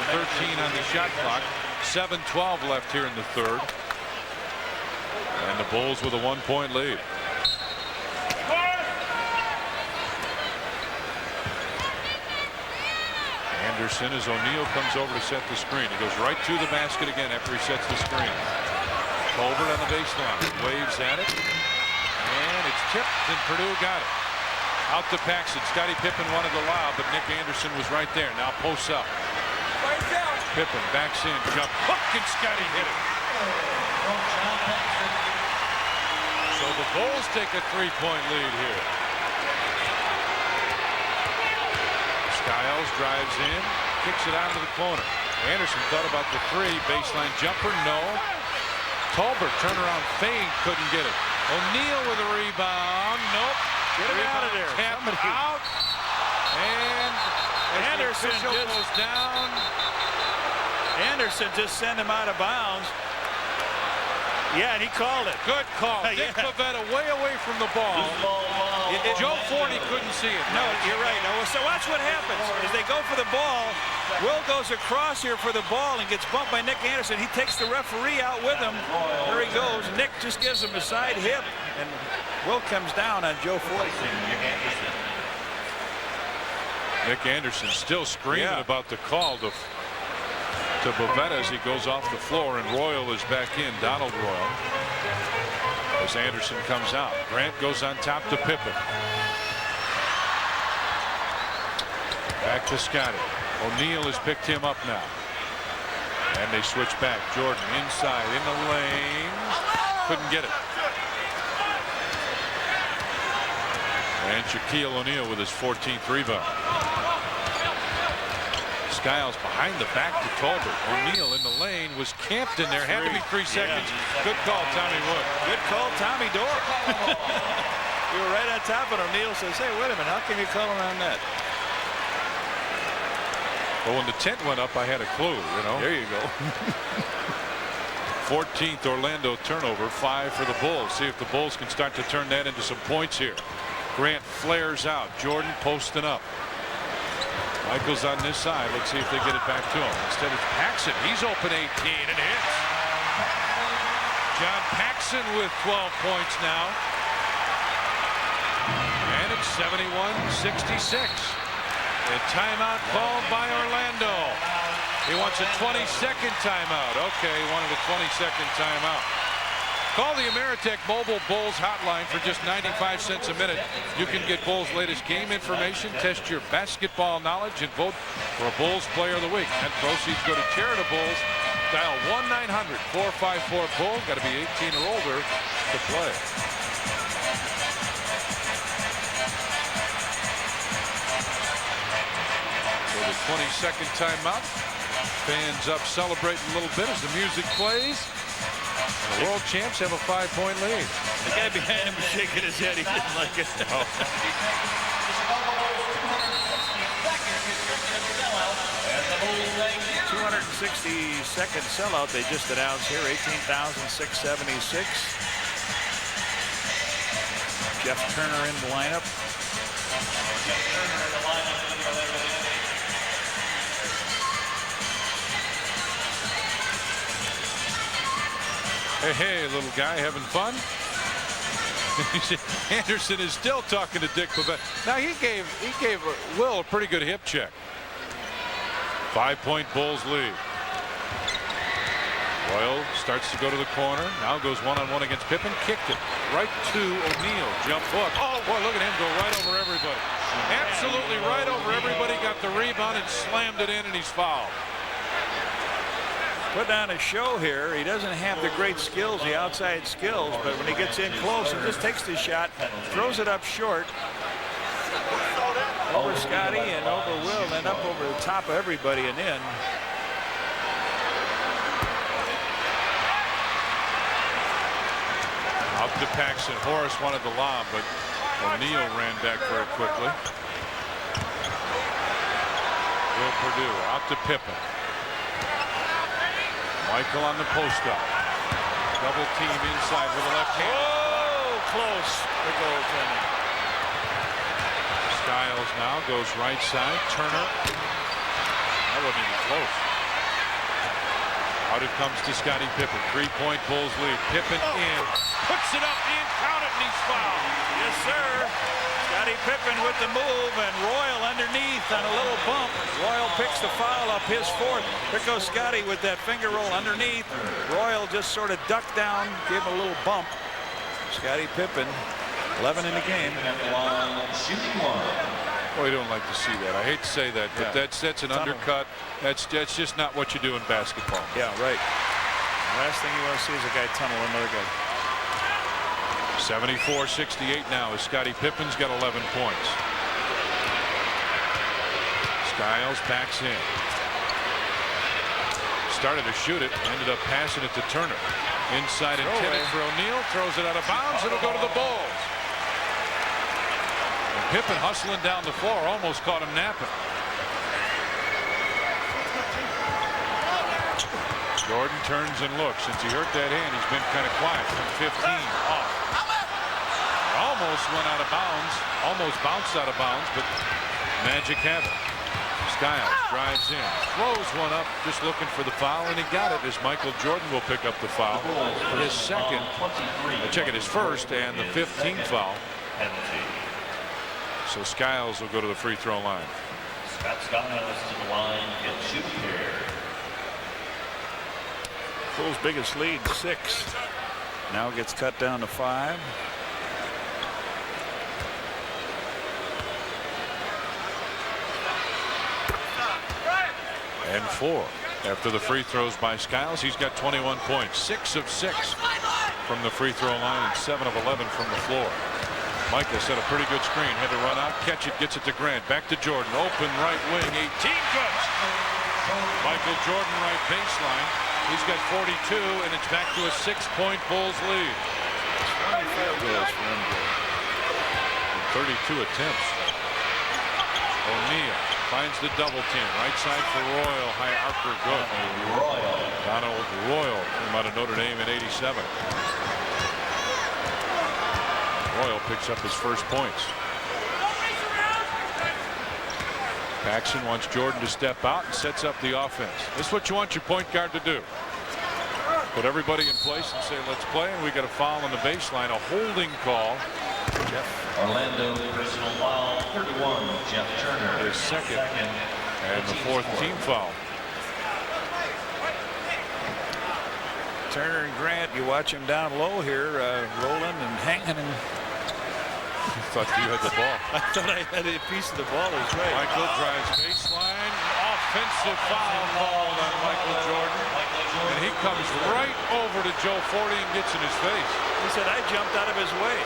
13 on the shot clock. 7:12 left here in the third. And the Bulls with a 1-point lead. Anderson as O'Neal comes over to set the screen. He goes right to the basket again after he sets the screen. Tolbert on the baseline. Waves at it. And it's tipped, and Purdue got it. Out to Paxson. Scottie Pippen wanted the lob, but Nick Anderson was right there. Now posts up. Pippen backs in. Jump hook, and Scottie hit it. So the Bulls take a 3-point lead here. Skiles drives in, kicks it out to the corner. Anderson thought about the 3. Baseline jumper, no. Tolbert turnaround fade, couldn't get it. O'Neal with a rebound, nope. Get him out of there. Tapped out. And Anderson goes down. Anderson just sent him out of bounds. Yeah, and he called it. Good call. Dick Pavetta way away from the ball. Joe Forney couldn't see it. No, you're right. No, so watch what happens. As they go for the ball, Will goes across here for the ball and gets bumped by Nick Anderson. He takes the referee out with him. There he goes. Nick just gives him a side hip, and Will comes down on Joe Forney. Nick Anderson still screaming about the call to Bavetta as he goes off the floor, and Royal is back in. Donald Royal. As Anderson comes out, Grant goes on top to Pippen. Back to Scotty. O'Neal has picked him up now. And they switch back. Jordan inside in the lane. Couldn't get it. And Shaquille O'Neal with his 14th rebound. Skiles behind the back to Tolbert. O'Neal in the lane was camped in there. Had to be 3 seconds. Good call, Tommy Wood. Good call, Tommy Dorr. You were right on top, and O'Neal says, hey, wait a minute, how can you call him on that? Well, when the tent went up, I had a clue, you know. There you go. 14th Orlando turnover, 5 for the Bulls. See if the Bulls can start to turn that into some points here. Grant flares out. Jordan posting up. Michael's on this side. Let's see if they get it back to him. Instead it's Paxson. He's open 18 and hits. John Paxson with 12 points now. And it's 71-66. A timeout called by Orlando. He wants a 20-second timeout. Okay, he wanted a 20-second timeout. Call the Ameritech Mobile Bulls hotline for just 95 cents a minute. You can get Bulls' latest game information, test your basketball knowledge, and vote for a Bulls Player of the Week. And proceeds go to Charitables. Dial 1-900-454-BULL. Got to be 18 or older to play. So the 20-second timeout. Fans up celebrating a little bit as the music plays. The world champs have a 5-point lead. The guy behind him was shaking his head. He didn't like it. Oh. 260-second sellout they just announced here. 18,676. Jeff Turner in the lineup. Hey, hey, little guy, having fun? Anderson is still talking to Dick Bavetta. Now he gave Will a pretty good hip check. 5-point Bulls lead. Royal starts to go to the corner. Now goes one-on-one against Pippen. Kicked it right to O'Neal. Jump hook. Oh boy, look at him go right over everybody. Absolutely right over everybody. Got the rebound and slammed it in, and he's fouled. Put on a show here. He doesn't have the great skills, the outside skills, but when he gets in close, he just takes the shot, throws it up short. Over Scotty and over Will, and up over the top of everybody and in. Out to Paxson. Horace wanted the lob, but O'Neal ran back very quickly. Will Perdue out to Pippen. Michael on the post up. Double team inside with a left hand. Oh, close. The goaltender. Skiles now goes right side. Turner. That wasn't even close. Out it comes to Scottie Pippen. 3-point Bulls lead. Pippen in. Puts it up in. Count it, and he's fouled. Yes, sir. Scottie Pippen with the move, and Royal underneath on a little bump. Royal picks the foul up, his fourth. There goes Scottie with that finger roll underneath. Royal just sort of ducked down, gave him a little bump. Scottie Pippen, 11 in the game. Well, you don't like to see that. I hate to say that, but that's an undercut. That's just not what you do in basketball. Yeah, right. Last thing you want to see is a guy tunnel another guy. 74-68 now as Scottie Pippen's got 11 points. Skiles backs in. Started to shoot it, ended up passing it to Turner. Inside intended for O'Neal, throws it out of bounds. It'll go to the Bulls. And Pippen hustling down the floor, almost caught him napping. Jordan turns and looks. Since he hurt that hand, he's been kind of quiet. From 15 off. almost went out of bounds, almost bounced out of bounds, but Magic have it. Skiles drives in, throws one up, just looking for the foul, and he got it as Michael Jordan will pick up the foul. His second, check it, his first and the 15th foul. So Skiles will go to the free throw line. Scott Skiles to the line and shoot here. Bulls' biggest lead, 6. Now gets cut down to 5. And 4 after the free throws by Skiles. He's got 21 points, 6 of 6 from the free throw line and 7 of 11 from the floor. Micah set a pretty good screen, had to run out, catch it, gets it to Grant, back to Jordan, open right wing, 18 good. Michael Jordan right baseline. He's got 42, and it's back to a 6-point Bulls lead. 32 attempts. O'Neal finds the double team. Right side for Royal. High archer good. Donald Royal came out of Notre Dame in '87. Royal picks up his first points. Paxson wants Jordan to step out and sets up the offense. This is what you want your point guard to do. Put everybody in place and say, let's play. And we got a foul on the baseline, a holding call. Orlando personal foul 31. Jeff Turner. His second and the 4th team foul. Turner and Grant, you watch him down low here, rolling and hanging. And I thought you had the ball. I thought I had a piece of the ball as well. Michael drives baseline. Offensive foul called on Michael Jordan. And he comes right over to Joe Forty and gets in his face. He said, I jumped out of his way.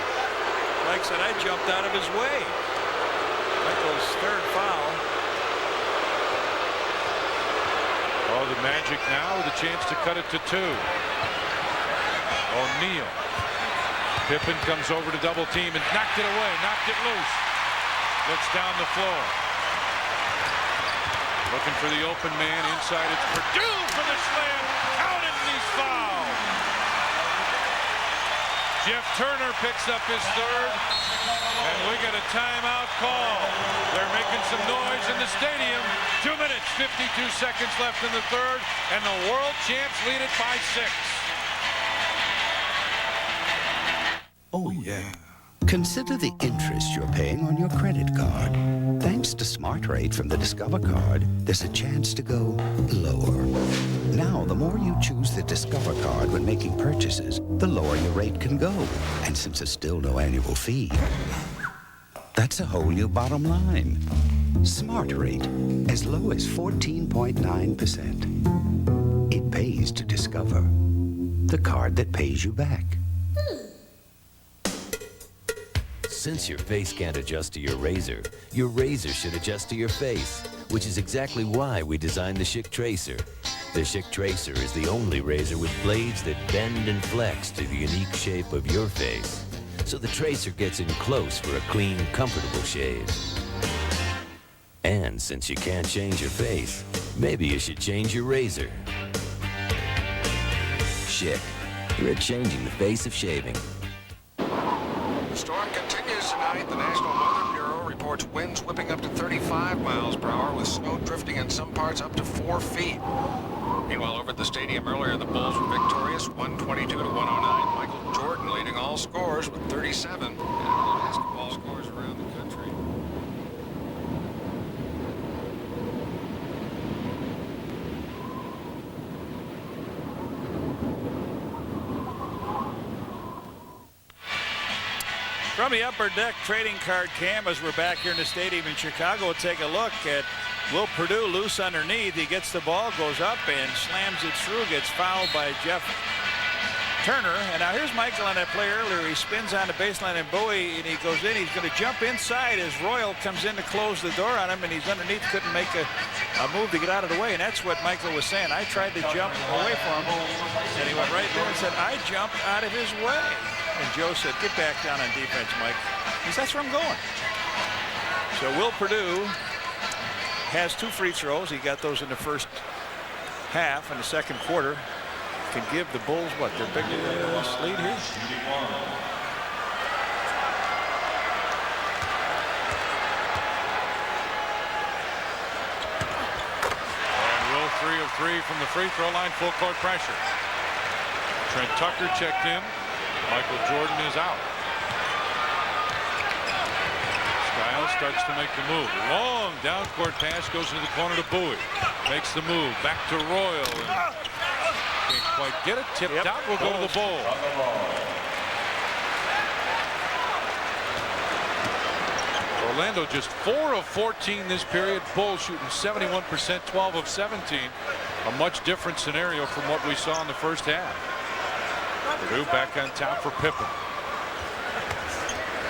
Mike said, I jumped out of his way. Michael's 3rd foul. Oh, the Magic now with a chance to cut it to 2. O'Neal. Pippen comes over to double team and knocked it away, knocked it loose. Looks down the floor. Looking for the open man inside. It's Purdue for the slam. Counted, and he's fouled. Jeff Turner picks up his 3rd. And we got a timeout call. They're making some noise in the stadium. 2 minutes, 52 seconds left in the 3rd. And the world champs lead it by 6. Oh, yeah. Consider the interest you're paying on your credit card. Thanks to Smart Rate from the Discover card, there's a chance to go lower. Now, the more you choose the Discover card when making purchases, the lower your rate can go. And since there's still no annual fee, that's a whole new bottom line. Smart Rate, as low as 14.9%. It pays to Discover, the card that pays you back. Since your face can't adjust to your razor should adjust to your face, which is exactly why we designed the Schick Tracer. The Schick Tracer is the only razor with blades that bend and flex to the unique shape of your face. So the Tracer gets in close for a clean, comfortable shave. And since you can't change your face, maybe you should change your razor. Schick, you're changing the face of shaving. The storm continues tonight. The National Weather Bureau reports winds whipping up to 35 miles per hour with snow drifting in some parts up to 4 feet. Meanwhile, over at the stadium earlier, the Bulls were victorious, 122 to 109. Michael Jordan leading all scores with 37. And basketball scores around the country. From the upper deck trading card cam, as we're back here in the stadium in Chicago, we'll take a look at Will Purdue loose underneath. He gets the ball, goes up and slams it through, gets fouled by Jeff Turner. And now here's Michael on that play earlier. He spins on the baseline and Bowie, and he goes in. He's going to jump inside as Royal comes in to close the door on him, and he's underneath, couldn't make a move to get out of the way. And that's what Michael was saying. I tried to jump away from him, and he went right there and said, I jumped out of his way. And Joe said, get back down on defense, Mike. He said, that's where I'm going. So Will Purdue has 2 free throws. He got those in the first half. In the second quarter, can give the Bulls, what, their biggest lead here? 3 of 3 from the free throw line. Full court pressure. Trent Tucker checked in. Michael Jordan is out. Skiles starts to make the move. Long down court pass goes into the corner to Bowie. Makes the move back to Royal. And can't quite get it. Tipped out. Will go to the bowl. Orlando just 4 of 14 this period. Bulls shooting 71%, 12 of 17. A much different scenario from what we saw in the first half. Purdue back on top for Pippen.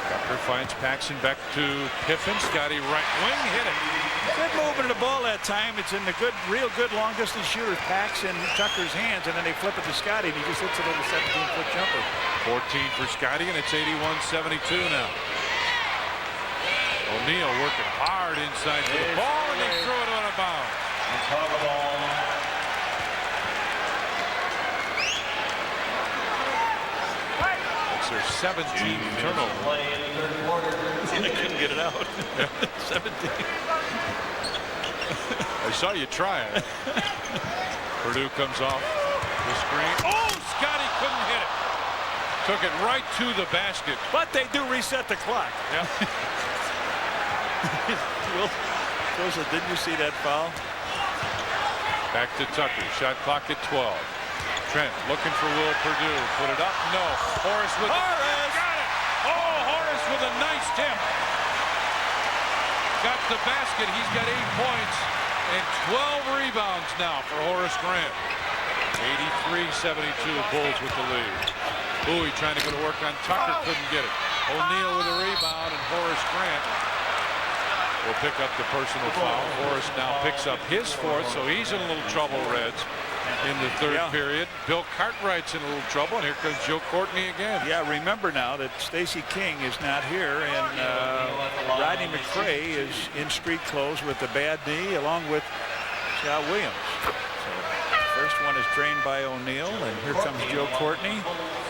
Tucker finds Paxson back to Pippen. Scotty right wing, hit it. Good movement of the ball that time. It's in the real good long distance shooter Paxson Tucker's hands, and then they flip it to Scotty, and he just hits a little 17-foot jumper. 14 for Scotty, and it's 81-72 now. O'Neal working hard inside for the ball, and he threw it out of bounds. That's their 17th turnover. They couldn't get it out. 17. I saw you try it. Purdue comes off the screen. Oh, Scotty couldn't hit it. Took it right to the basket. But they do reset the clock. Yeah. Didn't you see that foul? Back to Tucker. Shot clock at 12. Trent looking for Will Purdue. Put it up. No. Horace with it. Got it. Oh, Horace with a nice tip. Got the basket. He's got 8 points and 12 rebounds now for Horace Grant. 83-72. Bulls with the lead. Bowie trying to go to work on Tucker. Couldn't get it. O'Neal with a rebound, and Horace Grant will pick up the personal foul. Horace now picks up his 4th, so he's in a little trouble, Reds, in the 3rd period. Bill Cartwright's in a little trouble, and here comes Joe Courtney again. Yeah, remember now that Stacey King is not here, and Rodney McCray is in street clothes with a bad knee, along with Scott Williams. So the first one is drained by O'Neal, and here comes Joe Courtney.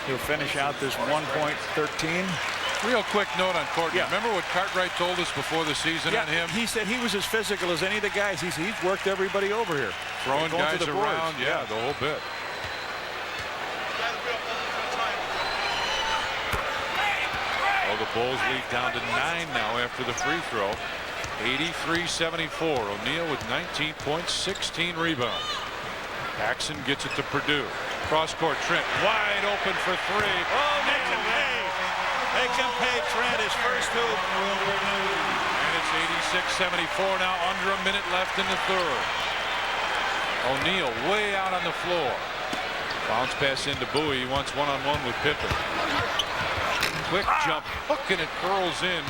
He'll finish out this 1.13. Real quick note on Courtney. Yeah. Remember what Cartwright told us before the season on him? He said he was as physical as any of the guys. He's worked everybody over here. Throwing guys around, yeah, the whole bit. Oh, the Bulls lead down to 9 now after the free throw. 83-74. O'Neal with 19 points, 16 rebounds. Paxson gets it to Purdue. Cross court, Trent wide open for 3. Oh, make him pay. Make him pay, Trent, his first hoop. And it's 86-74 now, under a minute left in the 3rd. O'Neal way out on the floor. Bounce pass into Bowie. He wants one-on-one with Pippen. Quick jump, hook, and it curls in.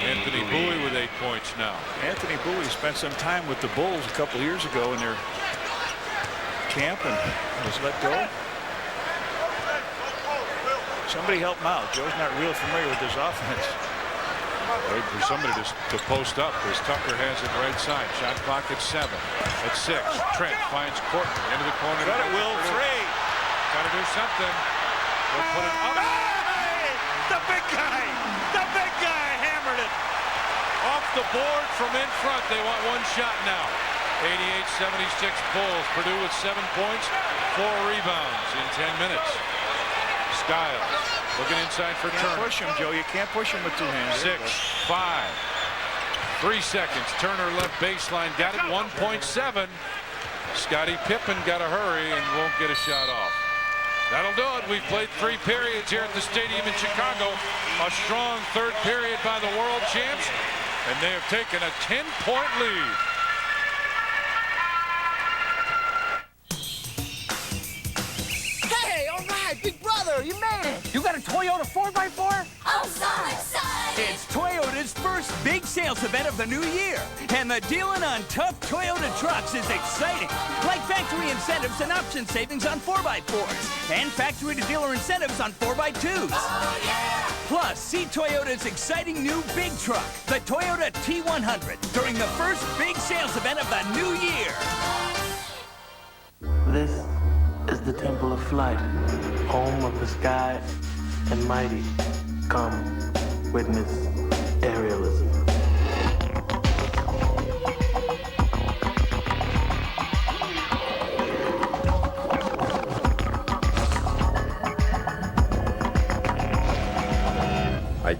Anthony Bowie with 8 points now. Anthony Bowie spent some time with the Bulls a couple years ago in their camp and was let go. Somebody help him out. Joe's not real familiar with his offense. Wait for somebody to post up as Tucker has it right side. Shot clock at 7. At 6. Trent finds Courtney into the corner. Got it, Will. 3. Got to do something. They'll put it up. Hey! The big guy! The big guy hammered it. Off the board from in front. They want one shot now. 88-76 Bulls. Purdue with 7 points, 4 rebounds in 10 minutes. Skiles looking inside for Turner. Push him, Joe. You can't push him with 2 hands. 6, 5, 3 seconds. Turner left baseline. Got it. 1.7. Scottie Pippen got to hurry and won't get a shot off. That'll do it. We've played 3 periods here at the stadium in Chicago. A strong 3rd period by the world champs, and they have taken a 10-point lead. Big brother, you made it! You got a Toyota 4x4? I'm so excited! It's Toyota's first big sales event of the new year, and the dealing on tough Toyota trucks is exciting. Like factory incentives and option savings on 4x4s, and factory-to-dealer incentives on 4x2s. Oh, yeah! Plus, see Toyota's exciting new big truck, the Toyota T100, during the first big sales event of the new year. This is the Temple of Flight, home of the sky and mighty. Come, witness aerialism.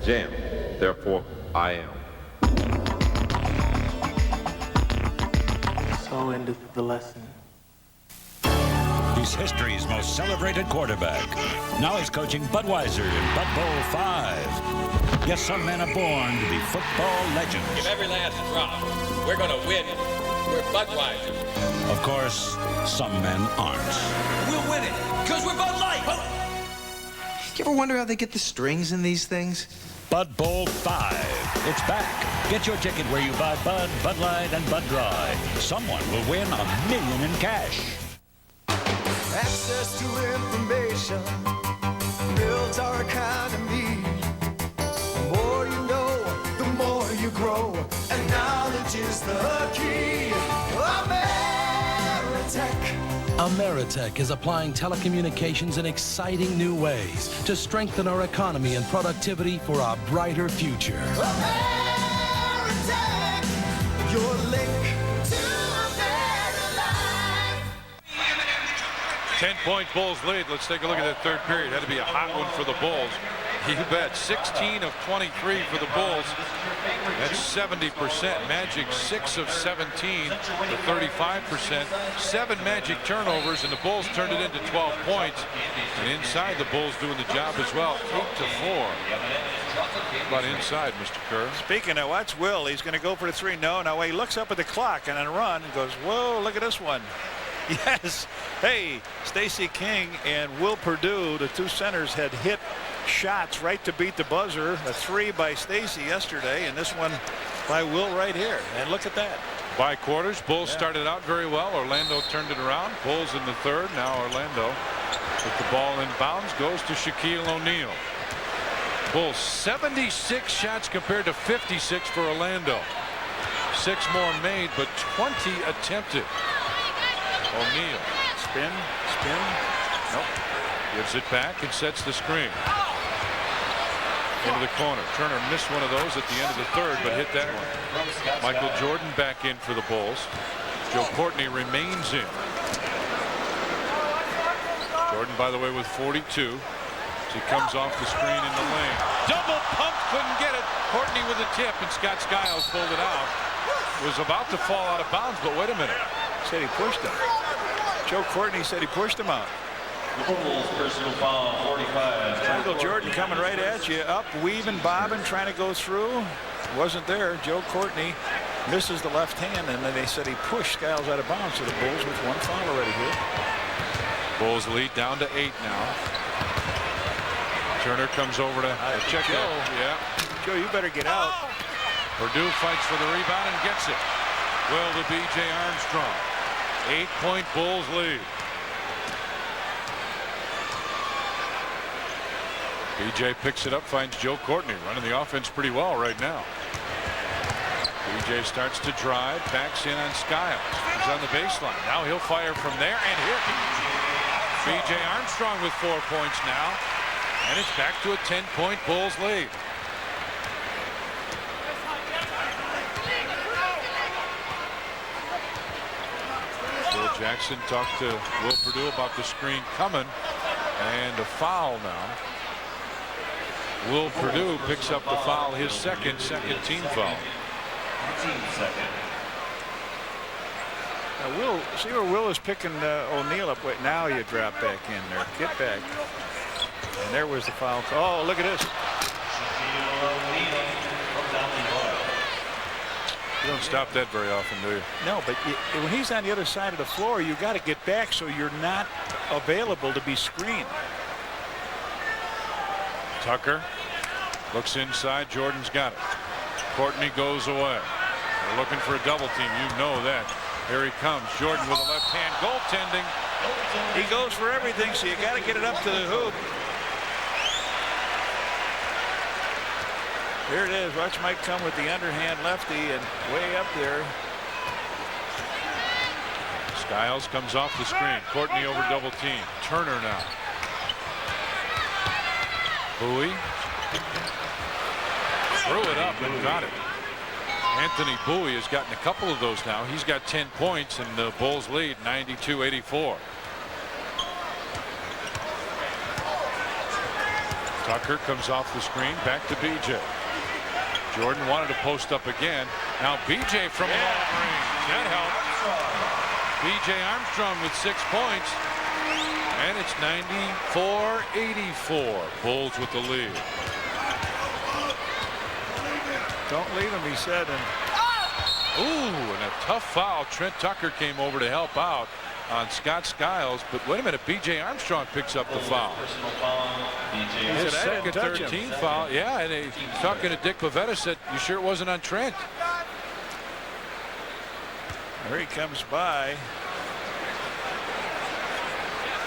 jam. Therefore, I am. So endeth the lesson. He's history's most celebrated quarterback. Now he's coaching Budweiser in Bud Bowl 5. Yes, some men are born to be football legends. Give every last drop. We're going to win. We're Budweiser. Of course, some men aren't. We'll win it, because we're Bud Light. You ever wonder how they get the strings in these things? Bud Bowl 5. It's back. Get your ticket where you buy Bud, Bud Light, and Bud Dry. Someone will win $1 million in cash. Access to information builds our economy. The more you know, the more you grow. And knowledge is the key. Ameritech. Ameritech is applying telecommunications in exciting new ways to strengthen our economy and productivity for a brighter future. Ameritech, your link to a better life. 10-point Bulls lead. Let's take a look at that third period. Had to be a hot one for the Bulls. You bet. 16 of 23 for the Bulls. That's 70%. Magic 6 of 17 to 35%. 7 Magic turnovers, and the Bulls turned it into 12 points. And inside, the Bulls doing the job as well. 8 to 4. But inside, Mr. Kerr. Speaking of, watch Will. He's going to go for the 3. No. Now he looks up at the clock and then run and goes, whoa, look at this one. Yes. Hey, Stacey King and Will Perdue, the two centers, had hit shots right to beat the buzzer. A 3 by Stacey yesterday, and this one by Will right here. And look at that. By quarters, Bulls started out very well. Orlando turned it around. Bulls in the third. Now Orlando with the ball in bounds goes to Shaquille O'Neal. Bulls 76 shots compared to 56 for Orlando. 6 more made, but 20 attempted. O'Neal. Spin. Nope. Gives it back and sets the screen. Into the corner. Turner missed one of those at the end of the third, but hit that one. Michael Jordan back in for the Bulls. Joe Courtney remains in. Jordan, by the way, with 42. He comes off the screen in the lane. Double pump, couldn't get it. Courtney with a tip, and Scott Skiles pulled it out. Was about to fall out of bounds, but wait a minute. Said he pushed him. Joe Courtney said he pushed him out. Bulls personal foul 45. Michael Jordan coming right at you, up, weaving, bobbing, trying to go through. Wasn't there. Joe Courtney misses the left hand, and then they said he pushed Skiles out of bounds. So the Bulls with 1 foul already here. Bulls lead down to 8 now. Turner comes over to check Joe. Yeah. Joe, you better get out. Perdue fights for the rebound and gets it. Will to B.J. Armstrong. 8-point Bulls lead. B.J. picks it up, finds Joe Courtney running the offense pretty well right now. B.J. starts to drive, backs in on Skiles. He's on the baseline. Now he'll fire from there and hit. B.J. Armstrong with 4 points now. And it's back to a 10-point Bulls lead. Will Jackson talked to Will Perdue about the screen coming, and a foul now. Will Perdue picks up the foul, his second team foul. Now Will, see where Will is picking O'Neal up. Wait, now you drop back in there. Get back. And there was the foul call. Oh, look at this. You don't stop that very often, do you? No, but when he's on the other side of the floor, you got to get back so you're not available to be screened. Tucker looks inside. Jordan's got it. Courtney goes away. They're looking for a double team. You know that. Here he comes. Jordan with a left hand. Goaltending. He goes for everything, so you got to get it up to the hoop. Here it is. Watch Mike come with the underhand lefty and way up there. Skiles comes off the screen. Courtney over double team. Turner now. Bowie threw it up and got it. Anthony Bowie has gotten a couple of those now. He's got 10 points, and the Bulls lead 92-84. Tucker comes off the screen, back to BJ. Jordan wanted to post up again. Now BJ from long range. That helped. BJ Armstrong with 6 points. And it's 94-84. Bulls with the lead. Don't leave him, he said. And a tough foul. Trent Tucker came over to help out on Scott Skiles, but wait a minute, B.J. Armstrong picks up the foul. His second 13 foul. Yeah, and he's talking to Dick Pavetta, said, "You sure it wasn't on Trent?" There he comes by.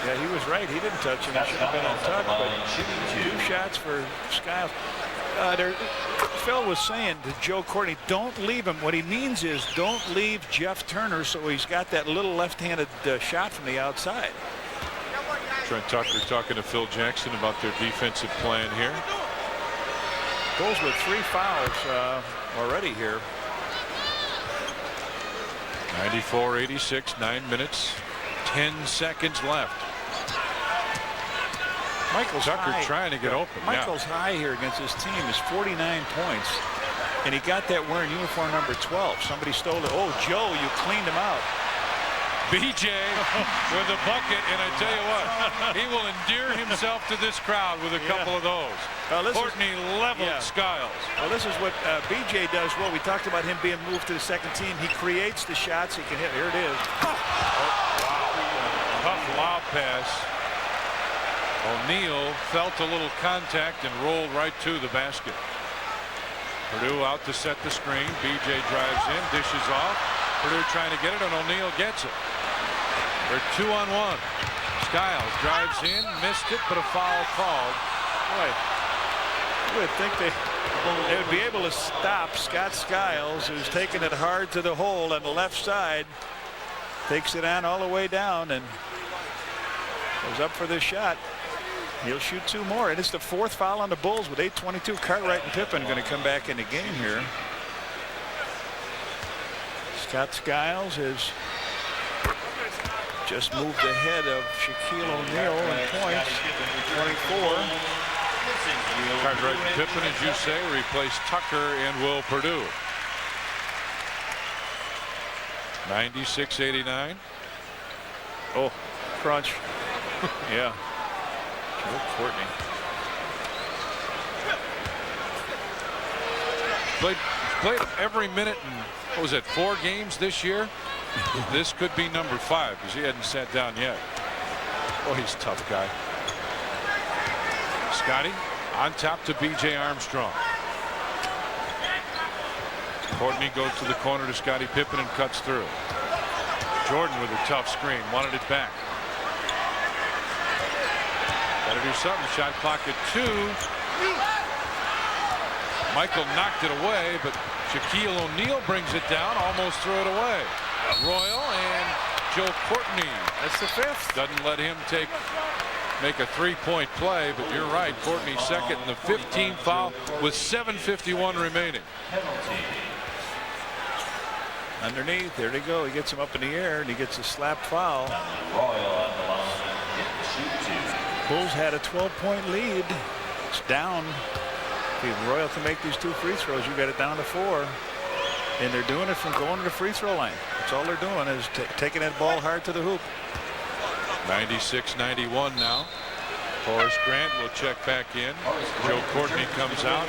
Yeah, he was right. He didn't touch him. He should have been on Tuck, but 2 shots for Skiles. Phil was saying to Joe Courtney, don't leave him. What he means is don't leave Jeff Turner, so he's got that little left-handed shot from the outside. Trent Tucker talking to Phil Jackson about their defensive plan here. Bulls with 3 fouls already here. 94-86, 9 minutes, 10 seconds left. Michael's Tucker high. trying to get open. Michael's high here against his team is 49 points, and he got that wearing uniform number 12. Somebody stole it. Oh, Joe, you cleaned him out. BJ with a bucket, and I tell you what, he will endear himself to this crowd with a couple of those. Courtney leveled Skiles. Well, this is what BJ does well. We talked about him being moved to the second team. He creates the shots he can hit. Here it is. Tough lob pass. O'Neal felt a little contact and rolled right to the basket. Purdue out to set the screen. BJ drives in, dishes off. Purdue trying to get it, and O'Neal gets it. They're 2-on-1. Skiles drives in, missed it, but a foul called. Boy, you would think they would be able to stop Scott Skiles, who's taking it hard to the hole on the left side. Takes it on all the way down and goes up for this shot. He'll shoot 2 more, and it's the 4th foul on the Bulls with 8:22. Cartwright and Pippen going to come back in the game here. Scott Skiles has just moved ahead of Shaquille O'Neal in points, 24. Cartwright and Pippen, as you say, replace Tucker and Will Purdue. 96-89. Oh, crunch. Yeah. Joe Courtney. Played every minute in, what was it, 4 games this year? This could be number 5 because he hadn't sat down yet. Oh, he's a tough guy. Scotty on top to B.J. Armstrong. Courtney goes to the corner to Scottie Pippen and cuts through. Jordan with a tough screen, wanted it back. Got to do something. Shot clock at 2. Michael knocked it away, but Shaquille O'Neal brings it down, almost threw it away. Royal and Joe Courtney. That's the 5th. Doesn't let him make a 3-point play, but you're right. Courtney second in the 15th foul with 7:51 remaining. Underneath, there they go. He gets him up in the air, and he gets a slap foul. Bulls had a 12-point lead. It's down. If Royal can make these 2 free throws, you got it down to 4. And they're doing it from going to the free throw line. That's all they're doing is taking that ball hard to the hoop. 96-91 now. Horace Grant will check back in. Joe Courtney comes out.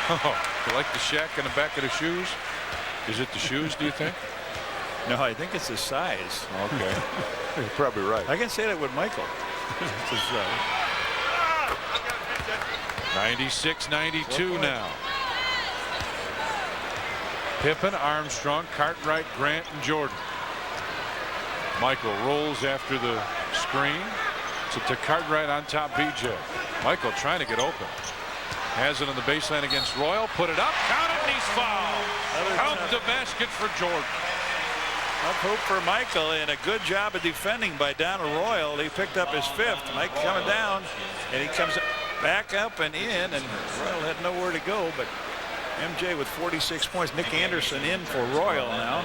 Oh, you like the Shaq in the back of the shoes? Is it the shoes, do you think? No, I think it's his size. Okay. You're probably right. I can say that with Michael. It's his size. 96-92 now. Pippen, Armstrong, Cartwright, Grant, and Jordan. Michael rolls after the screen. To Cartwright on top, BJ. Michael trying to get open. Has it on the baseline against Royal. Put it up. Count it, and he's fouled. Count the basket for Jordan. Up hoop for Michael, and a good job of defending by Donald Royal. He picked up his 5th. Mike coming down, and he comes back up and in, and Royal had nowhere to go, but MJ with 46 points. Nick Anderson in for Royal now.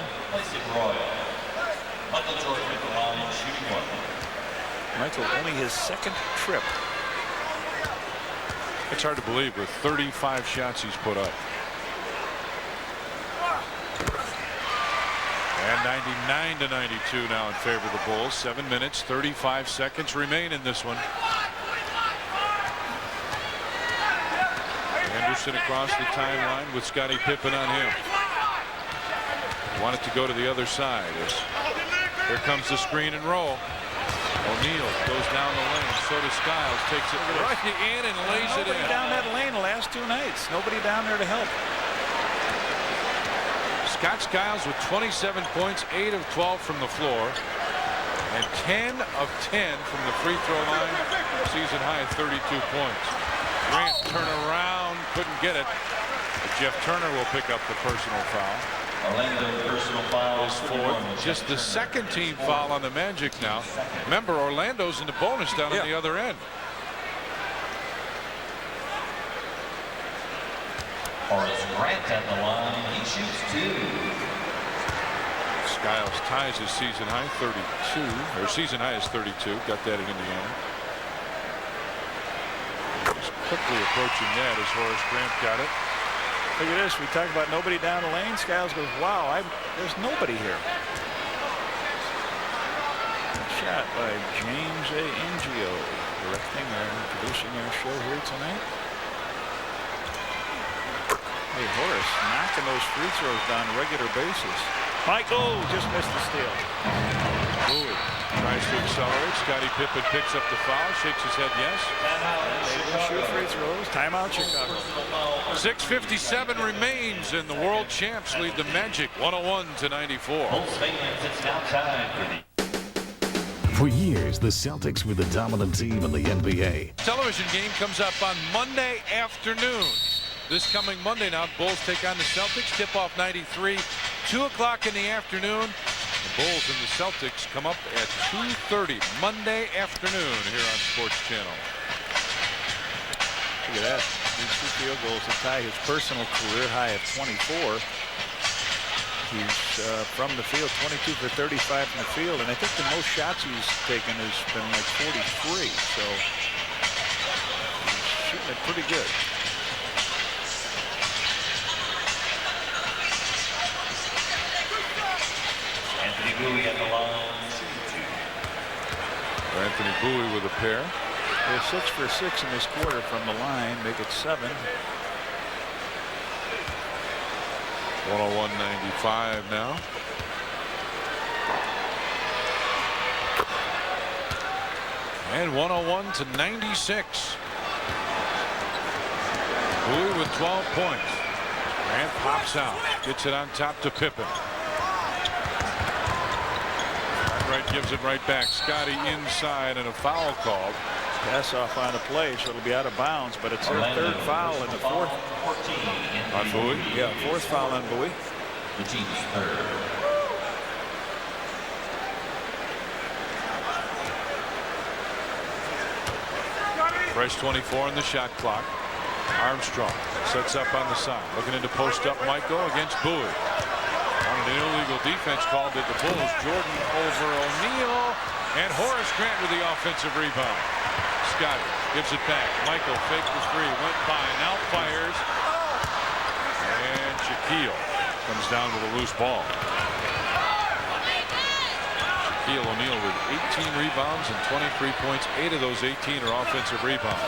Michael, only his second trip. It's hard to believe with 35 shots he's put up. And 99-92 now in favor of the Bulls. 7 minutes, 35 seconds remain in this one. Anderson across the timeline with Scottie Pippen on him. Wanted to go to the other side. Here comes the screen and roll. O'Neal goes down the lane. So does Skiles. Takes it right in and lays it in. Nobody down that lane the last 2 nights. Nobody down there to help. Scott Skiles with 27 points, 8 of 12 from the floor, and 10 of 10 from the free throw line. Season high 32 points. Grant turn around, couldn't get it. But Jeff Turner will pick up the personal foul. Orlando personal foul. His fourth, just the second team foul on the Magic now. Remember, Orlando's in the bonus down on the other end. Horace Grant at the line. He shoots 2. Skiles ties his season high 32. Or season high is 32. Got that in Indiana. He's quickly approaching that as Horace Grant got it. Look at this. We talk about nobody down the lane. Skiles goes, wow, there's nobody here. Shot by James A. Angio, directing and producing our show here tonight. Hey, Horace knocking those free throws down on a regular basis. Michael just missed the steal. Bowie tries to accelerate. Scottie Pippen picks up the foul, shakes his head yes. They will shoot free throws. Timeout Chicago. 6:57 remains, and the world champs lead the Magic 101-94. It's now time for the For years, the Celtics were the dominant team in the NBA. Television game comes up on Monday afternoon. This coming Monday now, Bulls take on the Celtics. Tip-off 93, 2 o'clock in the afternoon. The Bulls and the Celtics come up at 2:30 Monday afternoon here on Sports Channel. Look at that. These 2 field goals to tie his personal career high of 24. He's from the field, 22 for 35 from the field, and I think the most shots he's taken has been like 43. So he's shooting it pretty good. Anthony Bowie at the line. Anthony Bowie with a pair. They're 6 for 6 in this quarter from the line, make it 7. 101-95 now. And 101-96. Bowie with 12 points. Grant pops out, gets it on top to Pippen. Right, gives it right back. Scottie inside and a foul called. Pass off on a play, so it'll be out of bounds, but it's their 3rd foul in the 4th. On Bowie? Yeah, 4th foul on Bowie. The team's 3rd. Fresh 24 on the shot clock. Armstrong sets up on the side. Looking into post up Michael against Bowie. Wanted an illegal defense called at the Bulls. Jordan over O'Neal. And Horace Grant with the offensive rebound. Scottie gives it back. Michael faked the 3. Went by. Now fires. And Shaquille comes down with a loose ball. Shaquille O'Neal with 18 rebounds and 23 points. 8 of those 18 are offensive rebounds.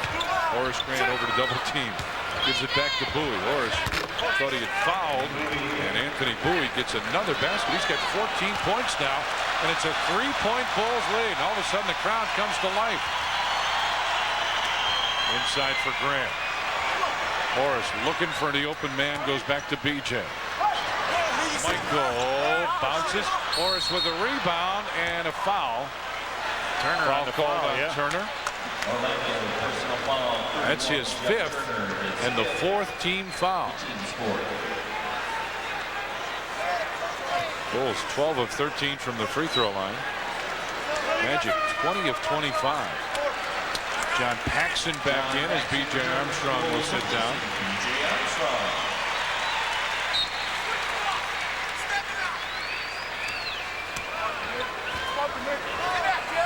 Horace Grant over to double team. Gives it back to Bowie. Horace thought he had fouled. And Anthony Bowie gets another basket. He's got 14 points now. And it's a 3-point Bulls lead. And all of a sudden the crowd comes to life. Inside for Grant. Horace looking for the open man. Goes back to BJ. Michael bounces. Horace with a rebound and a foul. Turner foul on the called foul, on yeah. Turner. That's his 5th and the 4th team foul. Bulls 12 of 13 from the free throw line. Magic 20 of 25. John Paxson back in as B.J. Armstrong will sit down.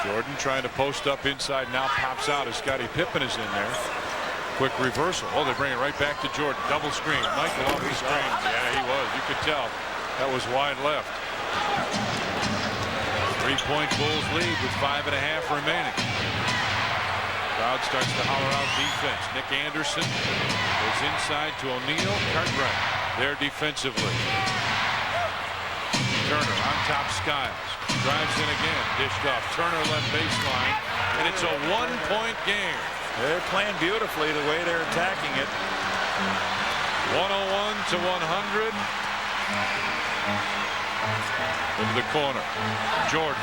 Jordan trying to post up inside, now pops out as Scottie Pippen is in there. Quick reversal. Oh, they bring it right back to Jordan. Double screen. Michael off the screen. Yeah, he was. You could tell that was wide left. 3-point Bulls lead with 5.5 remaining. Crowd starts to holler out defense. Nick Anderson goes inside to O'Neal. Cartwright there defensively. Turner on top. Skiles drives in again. Dished off. Turner left baseline, and it's a 1-point game. They're playing beautifully the way they're attacking it. 101 to 100. Into the corner. Jordan.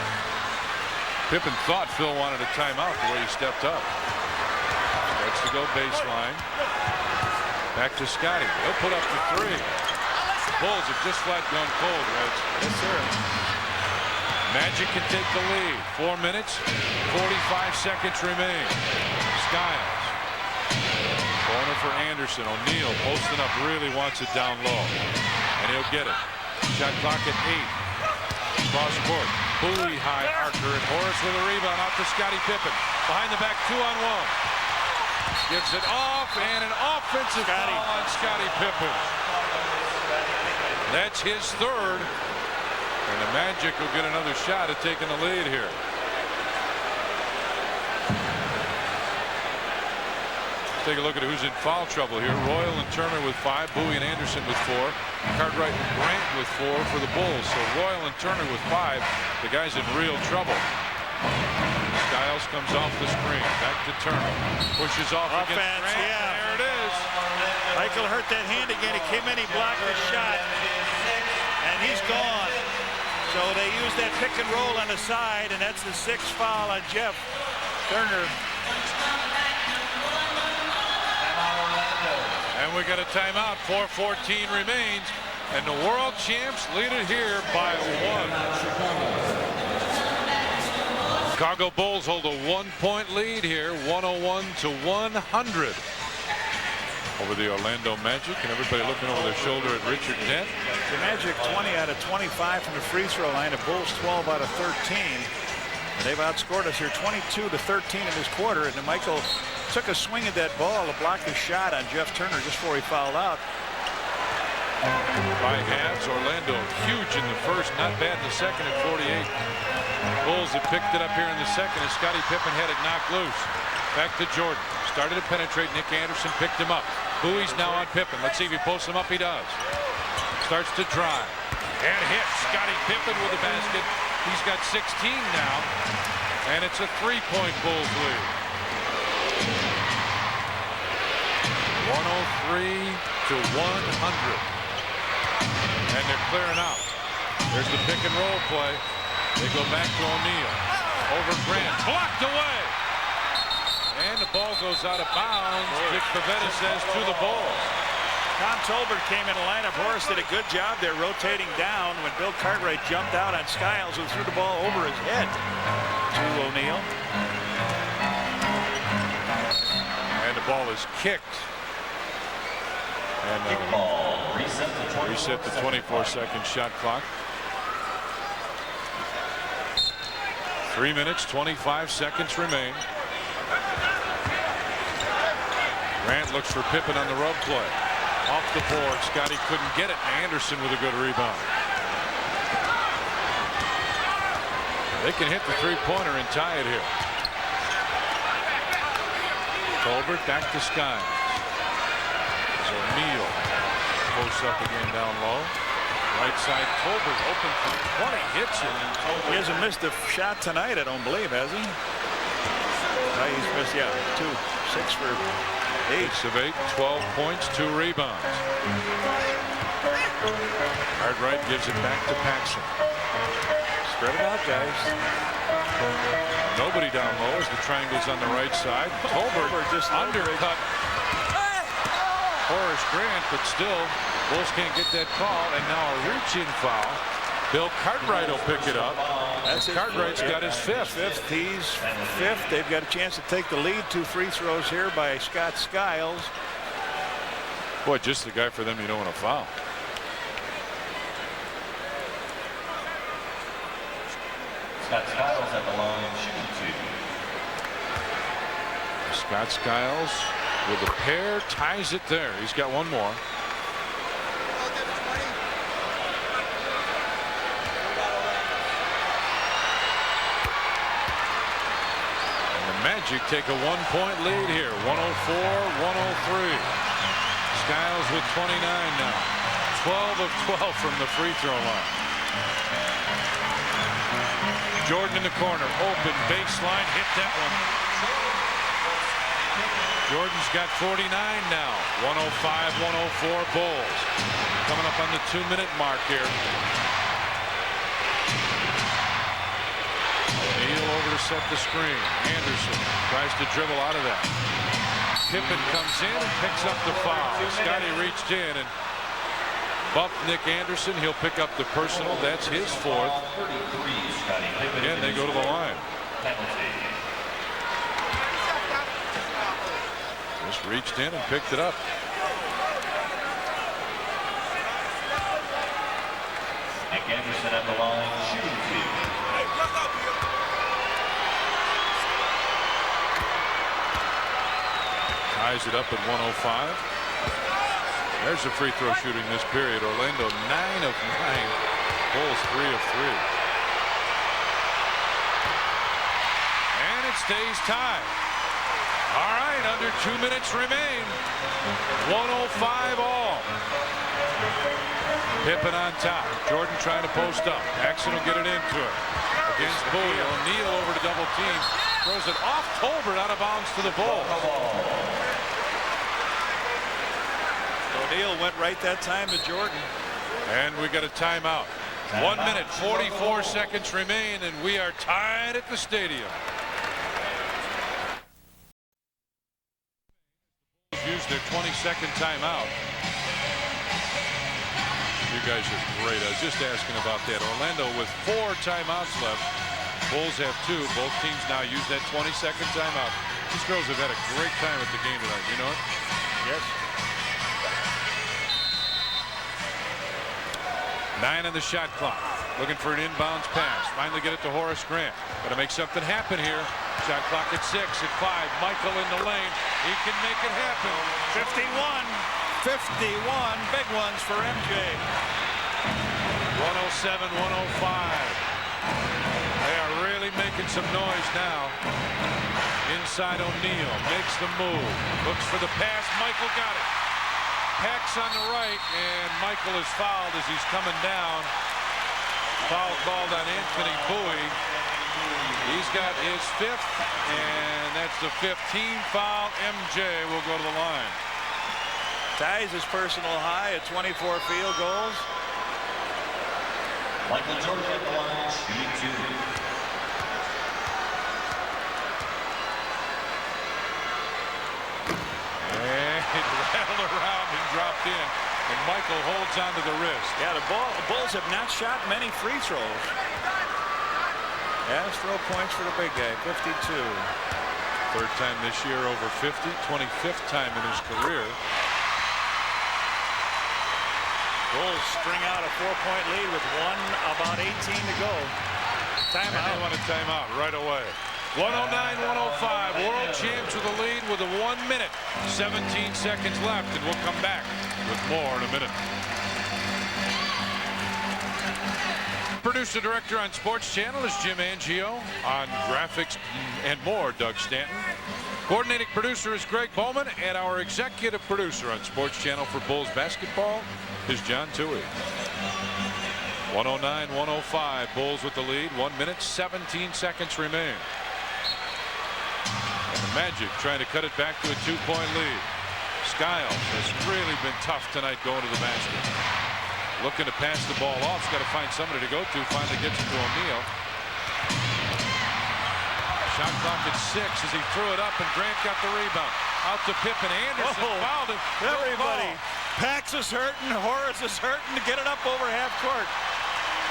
Pippen thought Phil wanted a timeout the way he stepped up. Starts to go baseline. Back to Scottie. He'll put up the 3. The Bulls have just flat gone cold, Reds. Yes, sir. Magic can take the lead. 4 minutes, 45 seconds remain. Skiles. Corner for Anderson. O'Neal posting up, really wants it down low. And he'll get it. Shot clock at 8. Cross court. Bowie high archer, and Horace with a rebound out to Scottie Pippen. Behind the back, 2-on-1. Gives it off, and an offensive foul on Scottie Pippen. That's his 3rd. And the Magic will get another shot at taking the lead here. Take a look at who's in foul trouble here. Royal and Turner with 5. Bowie and Anderson with 4. Cartwright and Grant with 4 for the Bulls. So Royal and Turner with 5. The guy's in real trouble. Skiles comes off the screen. Back to Turner. Pushes off against Grant. Yeah. There it is. Michael hurt that hand again. He came in, he blocked the shot, and he's gone. So they use that pick and roll on the side, and that's the 6th foul on Jeff Turner. And we got a timeout. 4:14 remains, and the world champs lead it here by 1. Chicago Bulls hold a 1-point lead here, 101 to 100 over the Orlando Magic, and everybody looking over their shoulder at Richard Dent. The Magic 20 out of 25 from the free throw line. The Bulls 12 out of 13. And they've outscored us here 22 to 13 in this quarter. And then Michael took a swing at that ball to block the shot on Jeff Turner just before he fouled out. By halves, Orlando huge in the first, not bad in the second at 48. Bulls have picked it up here in the second as Scottie Pippen had it knocked loose. Back to Jordan. Started to penetrate. Nick Anderson picked him up. Bowie's now on Pippen. Let's see if he posts him up. He does. Starts to drive. And hits. Scottie Pippen with the basket. He's got 16 now. And it's a 3-point Bulls lead. 103 to 100. And they're clearing out. There's the pick and roll play. They go back to O'Neal. Over Grant. Blocked away. And the ball goes out of bounds. Dick Pavetta says to the Bulls. Tom Tolbert came in the lineup. Horace did a good job there rotating down when Bill Cartwright jumped out on Skiles, who threw the ball over his head to O'Neal. And the ball is kicked. And reset the 24-second shot clock. 3 minutes, 25 seconds remain. Grant looks for Pippen on the rub play. Off the board. Scottie couldn't get it. Anderson with a good rebound. They can hit the three-pointer and tie it here. Tolbert back to Skiles. O'Neal posts up again down low. Right side, Tolbert open for 20, hits it. He hasn't missed a shot tonight, I don't believe, has he? No, he's missed, 2, 6 for 8. 6 of 8, 12 points, 2 rebounds. Cartwright gives it back to Paxson. Spread it out, guys. Nobody down low as the triangle's on the right side. Tolbert just undercut Horace Grant, but still, Bulls can't get that call, and now a reach-in foul. Bill Cartwright will pick it up. That's it. Cartwright's got his 5th. He's 5th. They've got a chance to take the lead. 2 free throws here by Scott Skiles. Boy, just the guy for them you don't want to foul. Scott Skiles at the line, shooting 2. Scott Skiles with a pair ties it there. He's got one more. Magic take a 1-point lead here, 104-103. Skiles with 29 now, 12 of 12 from the free throw line. Jordan in the corner, open baseline, hit that one. Jordan's got 49 now, 105-104 Bulls. Coming up on the 2-minute mark here. Over to set the screen. Anderson tries to dribble out of that. Pippen comes in and picks up the foul. Scotty reached in and bumped Nick Anderson. He'll pick up the personal. That's his fourth. Again, they go to the line. Just reached in and picked it up. Nick Anderson at the line, shooting 2. Ties it up at 105. There's a free throw shooting this period. Orlando 9 of 9. Bulls 3 of 3. And it stays tied. All right, under 2 minutes remain. 105 all. Pippen on top. Jordan trying to post up. Paxson will get it into it. Against Bowie. O'Neal over to double team. Throws it off Tolbert, out of bounds to the Bulls. O'Neal went right that time to Jordan. And we got a timeout. 1 minute, 44 seconds remain, and we are tied at the stadium. Used their 22nd timeout. You guys are great. I was just asking about that. Orlando with 4 timeouts left. Bulls have 2. Both teams now use that 22nd timeout. These girls have had a great time at the game tonight. You know it? Yes. 9 on the shot clock. Looking for an inbounds pass. Finally get it to Horace Grant. Got to make something happen here. Shot clock at 6, at 5. Michael in the lane. He can make it happen. 51. Big ones for MJ. 107-105. They are really making some noise now. Inside O'Neal. Makes the move. Looks for the pass. Michael got it. Peck's on the right, and Michael is fouled as he's coming down. Foul called on Anthony Bowie. He's got his 5th, and that's the 15th foul. MJ will go to the line. Ties his personal high at 24 field goals. Michael Jordan at the line, shooting 2. It rattled around and dropped in, and Michael holds onto the wrist. Yeah, the Bulls have not shot many free throws. Yes, throw points for the big guy, 52. Third time this year over 50, 25th time in his career. Bulls string out a 4-point lead with about 18 to go. Timeout. And they want a timeout right away. 109-105. World champs with a lead with a 1 minute, 17 seconds left, and we'll come back with more in a minute. Producer director on Sports Channel is Jim Angio. On graphics and more, Doug Stanton. Coordinating producer is Greg Bowman, and our executive producer on Sports Channel for Bulls basketball is John Toohey. 109-105. Bulls with the lead. 1 minute, 17 seconds remain. And the Magic trying to cut it back to a 2-point lead. Skiles has really been tough tonight going to the basket. Looking to pass the ball off. He's got to find somebody to go to. Finally gets it to O'Neal. Shot clock at 6 as he threw it up, and Grant got the rebound. Out to Pippen. Anderson fouled him. Everybody. Pax is hurting. Horace is hurting to get it up over half court.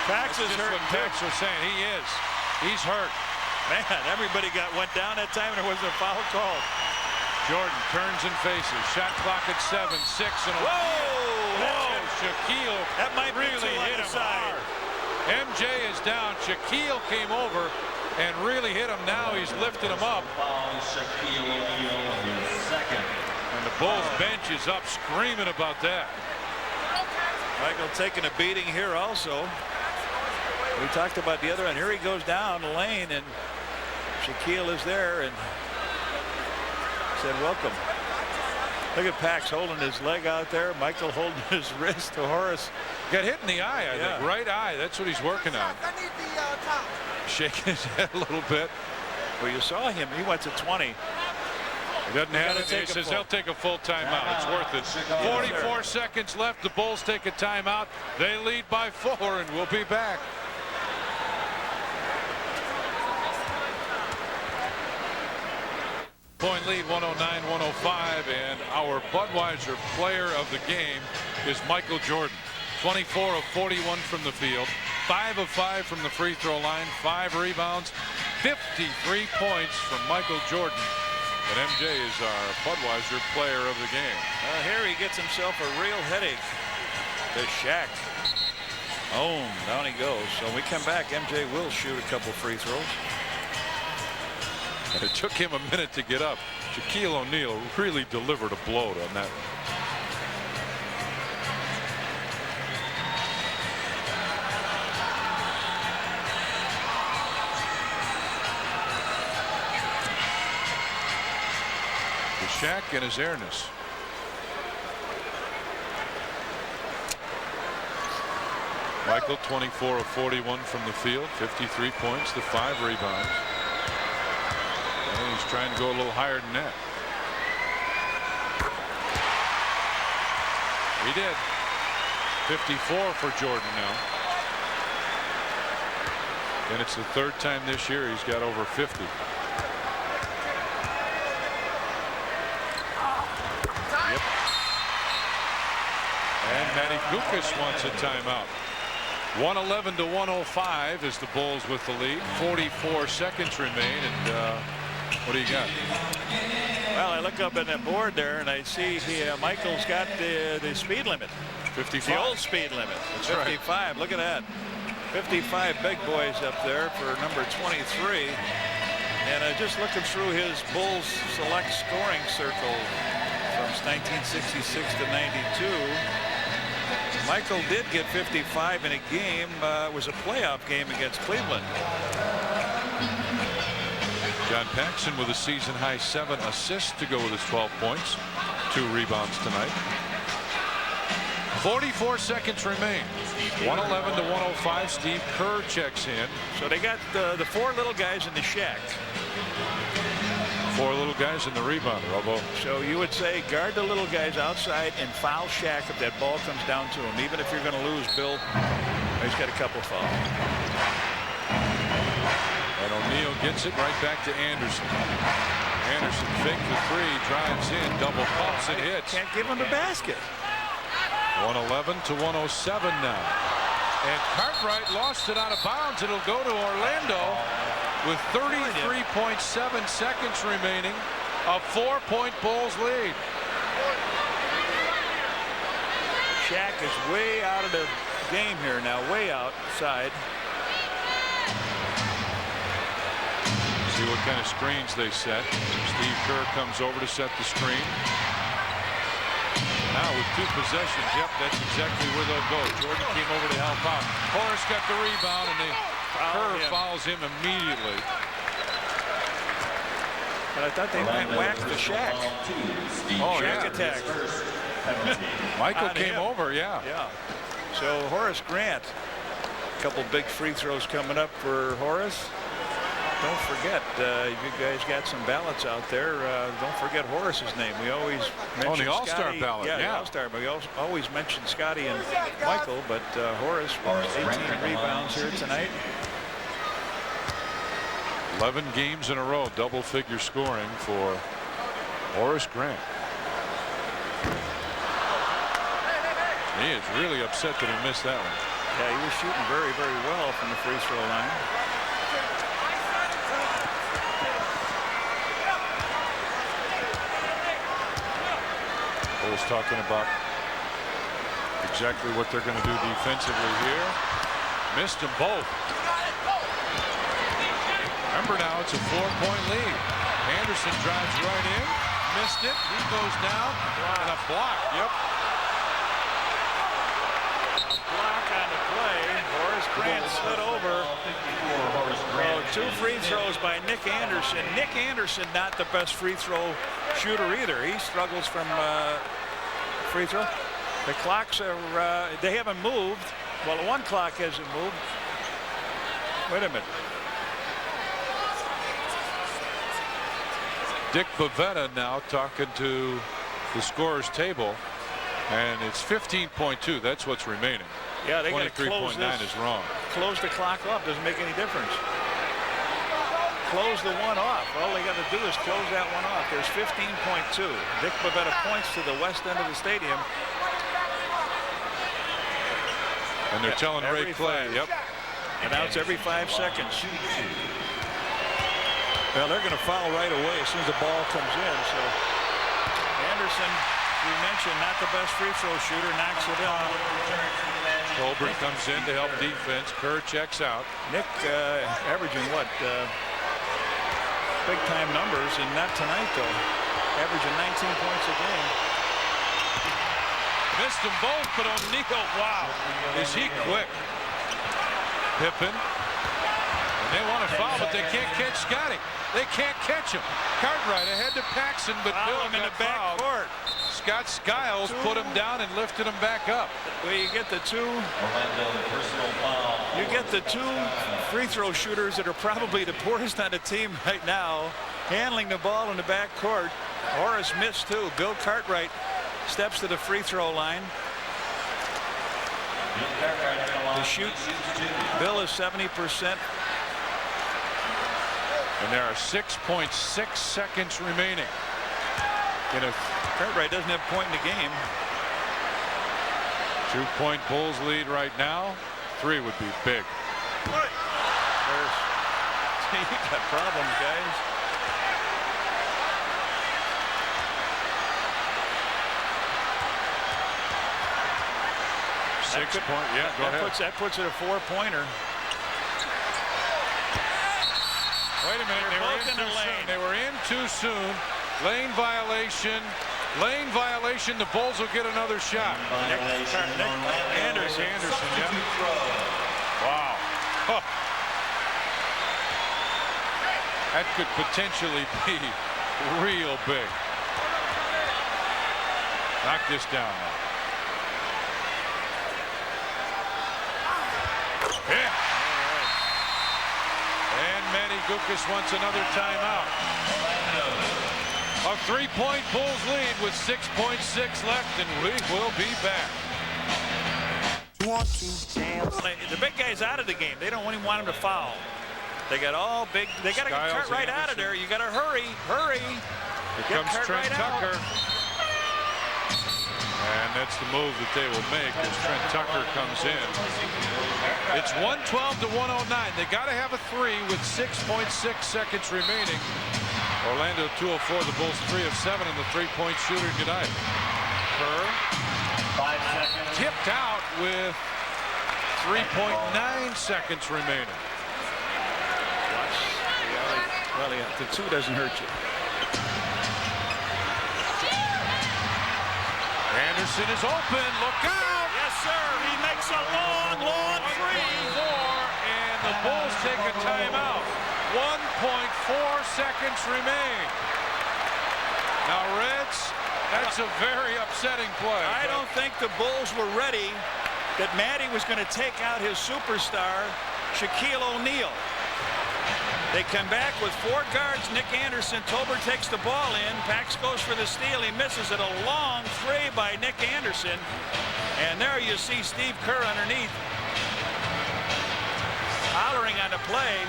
Pax is hurting. What Pax was saying. He is. He's hurt. Man, everybody went down that time, and there wasn't a foul call. Jordan turns and faces. Shot clock at 7, 6, and a... Whoa! Shaquille that might really hit him hard. MJ is down. Shaquille came over and really hit him. Now he's lifting him up. And the Bulls bench is up screaming about that. Michael taking a beating here also. We talked about the other end. Here he goes down the lane, and Shaquille is there and said, welcome. Look at Pax holding his leg out there. Michael holding his wrist to Horace. Got hit in the eye, I think. Right eye. That's what he's working on. Shaking his head a little bit. Well, you saw him. He went to 20. He doesn't have it. He says they'll take a full timeout. It's worth it. 44 seconds left. The Bulls take a timeout. They lead by 4, and we'll be back. Point lead, 109-105, and our Budweiser player of the game is Michael Jordan. 24 of 41 from the field, 5 of 5 from the free throw line, 5 rebounds, 53 points from Michael Jordan. And MJ is our Budweiser player of the game. Here he gets himself a real headache. The Shaq. Boom, down he goes. So when we come back, MJ will shoot a couple free throws. And it took him a minute to get up. Shaquille O'Neal really delivered a blow on that one. Shaq and his airness. Michael 24 of 41 from the field, 53 points to 5 rebounds. And he's trying to go a little higher than that. He did. 54 for Jordan now. And it's the 3rd time this year he's got over 50. And Matty Gukas wants a timeout. 111-105 is the Bulls with the lead. 44 seconds remain. And what do you got? Well, I look up at that board there and I see Michael's got the speed limit. 55. The old speed limit. That's 55. Right. Look at that. 55 big boys up there for number 23. And just looking through his Bulls select scoring circle from 1966 to 92. Michael did get 55 in a game. It was a playoff game against Cleveland. John Paxson with a season high 7 assists to go with his 12 points. 2 rebounds tonight. 44 seconds remain. 111-105. Steve Kerr checks in. So they got the 4 little guys in the Shaq. 4 little guys in the rebounder, Robo. So you would say guard the little guys outside and foul Shaq if that ball comes down to him. Even if you're going to lose, Bill, he's got a couple fouls. And O'Neal gets it right back to Anderson. Anderson fakes the 3, drives in, double pumps and hits. Can't give him the basket. 111-107 now. And Cartwright lost it out of bounds. It'll go to Orlando with 33.7 seconds remaining. A 4-point Bulls lead. Shaq is way out of the game here now, way outside. See what kind of screens they set. Steve Kerr comes over to set the screen. Now with 2 possessions, yep, that's exactly where they'll go. Jordan came over to help out. Horace got the rebound, and Kerr fouls him immediately. But I thought they might whack the Shaq. Shaq attack. Michael came over, yeah. So Horace Grant, a couple big free throws coming up for Horace. Don't forget, you guys got some ballots out there. Don't forget Horace's name. We always mention the All-Star ballot. Yeah, the All-Star. But we always mention Scotty and Michael. But Horace with 18 rebounds here tonight. 11 games in a row, double-figure scoring for Horace Grant. He is really upset that he missed that one. Yeah, he was shooting very, very well from the free throw line. Bulls talking about exactly what they're going to do defensively here. Missed them both. Remember now, it's a 4-point lead. Anderson drives right in. Missed it. He goes down. And a block. Yep. Block on the play. Horace Grant slid over. So 2 free throws by Nick Anderson. Nick Anderson not the best free throw shooter either. He struggles from free throw. The clocks are, they haven't moved. Well, the one clock hasn't moved. Wait a minute. Dick Bavetta now talking to the scorer's table, and it's 15.2. That's what's remaining. Yeah, they got to close 23.9 is wrong. Close the clock off. Doesn't make any difference. Close the one off. All they got to do is close that one off. There's 15.2. Dick Bavetta points to the west end of the stadium. And they're telling Ray Clay, yep. Announce every 5 seconds. Well, they're going to foul right away as soon as the ball comes in. So Anderson, we mentioned, not the best free throw shooter, knocks it in. Colbert comes in to help defense. Kerr checks out. Nick averaging what? Big time numbers, and not tonight though. Averaging 19 points a game. Missed them both, but O'Neal, wow, is he quick. Pippen. And they want to foul, but they can't catch Scotty. They can't catch him. Cartwright ahead to Paxson, but Bill him in the back court. Scott Skiles put him down and lifted him back up. Well, you get the two free throw shooters that are probably the poorest on the team right now, handling the ball in the back court. Horace missed too. Bill Cartwright steps to the free throw line to shoot. Bill is 70%. And there are 6.6 seconds remaining. Cartwright doesn't have a point in the game. 2-point Bulls lead right now. 3 would be big. You got problems, guys. Yeah, go ahead. That puts it a 4-pointer. Wait a minute, they were in too soon. Lane violation. Lane violation. The Bulls will get another shot. Nick Anderson. Yeah. Wow. Huh. That could potentially be real big. Knock this down now. Yeah. And Manny Gukas wants another timeout. A 3-point Bulls lead with 6.6 left, and we will be back. The big guy's out of the game. They don't even want him to foul. They got all big. They got to get Cartwright out of there. You got to hurry. Here comes Trent Tucker. And that's the move that they will make as Trent Tucker comes in. It's 112 to 109. They got to have a 3 with 6.6 seconds remaining. Orlando 204. The Bulls 3 of 7 in the 3-point shooter tonight. Kerr tipped out with 3.9 seconds remaining. Well, the 2 doesn't hurt you. Anderson is open. Look out! Yes, sir. He makes a long three. And the Bulls take a timeout. 1.4 seconds remain. Now, Reds, that's a very upsetting play. I don't think the Bulls were ready that Matty was going to take out his superstar, Shaquille O'Neal. They come back with 4 guards. Nick Anderson. Tolbert takes the ball in. Pax goes for the steal. He misses it. A long 3 by Nick Anderson. And there you see Steve Kerr underneath, hollering on the play.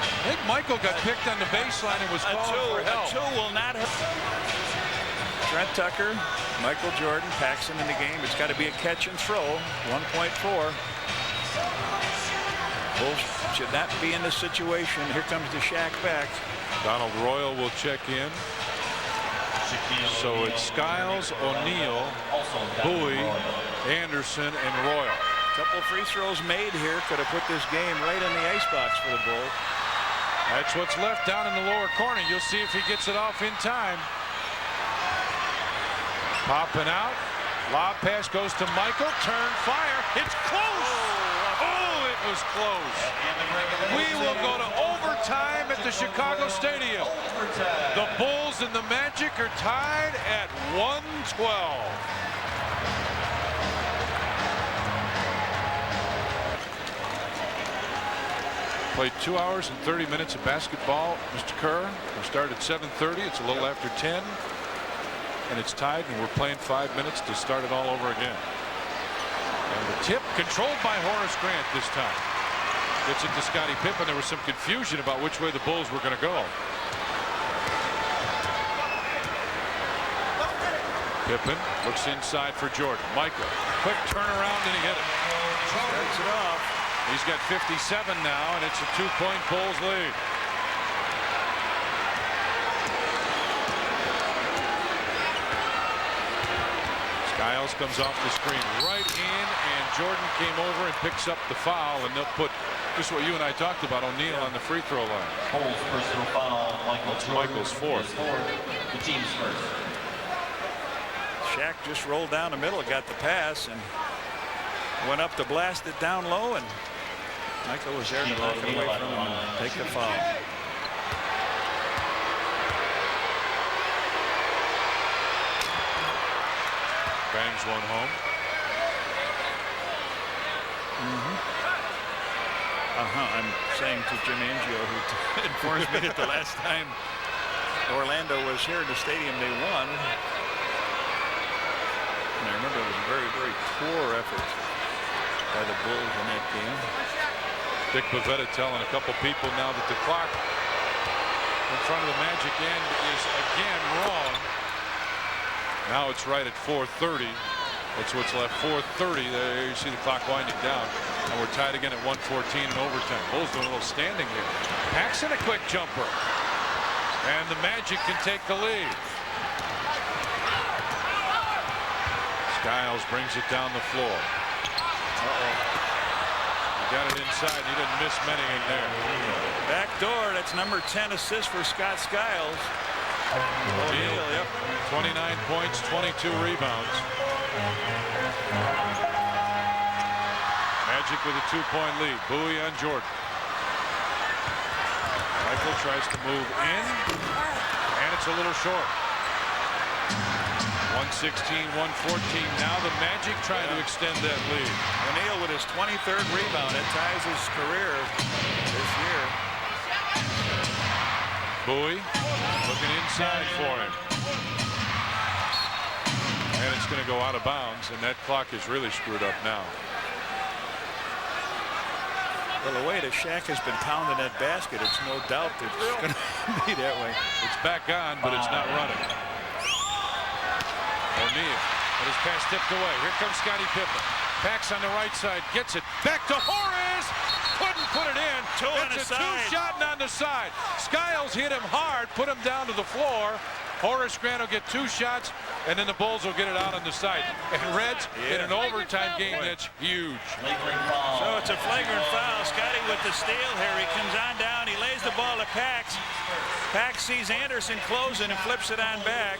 I think Michael got picked on the baseline and was calling for help. A 2 will not hurt. Trent Tucker, Michael Jordan, Paxson in the game. It's got to be a catch and throw. 1.4. Bulls should not be in this situation. Here comes the Shaq back. Donald Royal will check in. So it's Skiles, O'Neal, Bowie, Anderson, and Royal. Couple free throws made here could have put this game right in the icebox for the Bulls. That's what's left down in the lower corner. You'll see if he gets it off in time. Popping out. Lob pass goes to Michael. Turn, fire. It's close. Oh, it was close. We will go to overtime at the Chicago Stadium. The Bulls and the Magic are tied at 112. Played 2 hours and 30 minutes of basketball, Mr. Kerr. We started at 7:30. It's a little after 10. And it's tied, and we're playing 5 minutes to start it all over again. And the tip controlled by Horace Grant this time. Gets it to Scottie Pippen. There was some confusion about which way the Bulls were going to go. Pippen looks inside for Jordan. Michael, quick turnaround, and he hit it. Starts it off. He's got 57 now, and it's a 2-point Bulls lead. Skiles comes off the screen right in, and Jordan came over and picks up the foul, and they'll put just what you and I talked about, O'Neal on the free throw line. Bulls personal foul. Michael's fourth. The team's first. Shaq just rolled down the middle, got the pass, and went up to blast it down low, and Michael was there to knock it away from him and take the foul. Bangs one home. I'm saying to Jim Angio, who informs me that the last time Orlando was here in the stadium, they won. And I remember it was a very, very poor effort by the Bulls in that game. Dick Bavetta telling a couple people now that the clock in front of the Magic end is again wrong. Now it's right at 4:30. That's what's left. 4:30. There you see the clock winding down, and we're tied again at 1:14 in overtime. Bulls doing a little standing here. Paxson a quick jumper, and the Magic can take the lead. Skiles brings it down the floor. He got it inside. He didn't miss many in there. Back door. That's number 10 assist for Scott Skiles. O'Neal, yep. 29 points, 22 rebounds. Magic with a 2-point lead. Bowie on Jordan. Michael tries to move in, and it's a little short. 116-114. Now the Magic trying to extend that lead. O'Neal with his 23rd rebound. It ties his career this year. Bowie looking inside for him. And it's going to go out of bounds, and that clock is really screwed up now. Well, the way that Shaq has been pounding that basket, it's no doubt that it's going to be that way. It's back on, but it's not running. O'Neal, and his pass tipped away. Here comes Scottie Pippen. Packs on the right side, gets it back to Horace. Couldn't put it in. It's a two-shot on the side. Skiles hit him hard, put him down to the floor. Horace Grant will get 2 shots, and then the Bulls will get it out on the side. And Reds, in an overtime game, that's huge. So it's a flagrant foul. Scotty with the steal here. He comes on down. He lays the ball to Pax. Pax sees Anderson closing and flips it on back.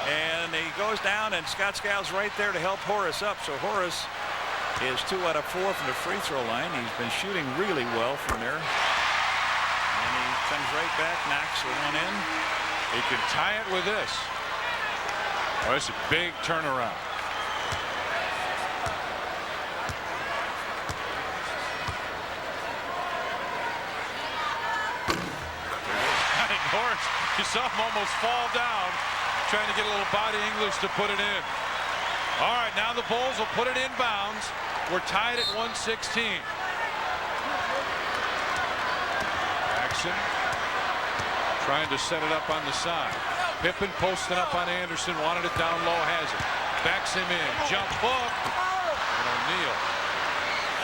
And he goes down, and Scott Skiles right there to help Horace up. So Horace is 2 out of 4 from the free throw line. He's been shooting really well from there. And he comes right back, knocks the one in. He can tie it with this. Oh, that's a big turnaround. Horace, you saw him almost fall down, trying to get a little body English to put it in. All right, now the Bulls will put it in bounds. We're tied at 116. Jackson trying to set it up on the side. Pippen posting up on Anderson, wanted it down low, has it. Backs him in, jump hook. And O'Neal,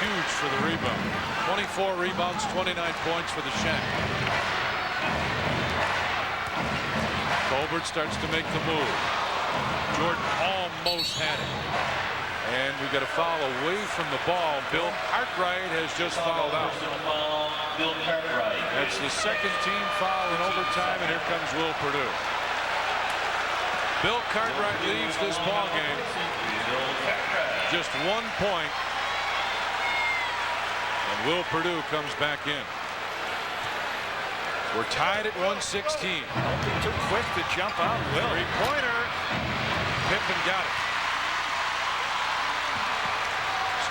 huge for the rebound. 24 rebounds, 29 points for the Shaq. Colbert starts to make the move. Jordan almost had it. And we've got a foul away from the ball. Bill Cartwright has just fouled out. Bill Cartwright. That's the second team foul in overtime, and here comes Will Perdue. Bill Cartwright leaves this ball game. Just 1 point. And Will Perdue comes back in. We're tied at 116. Too quick to jump out. Will. Three-pointer. Pippen got it.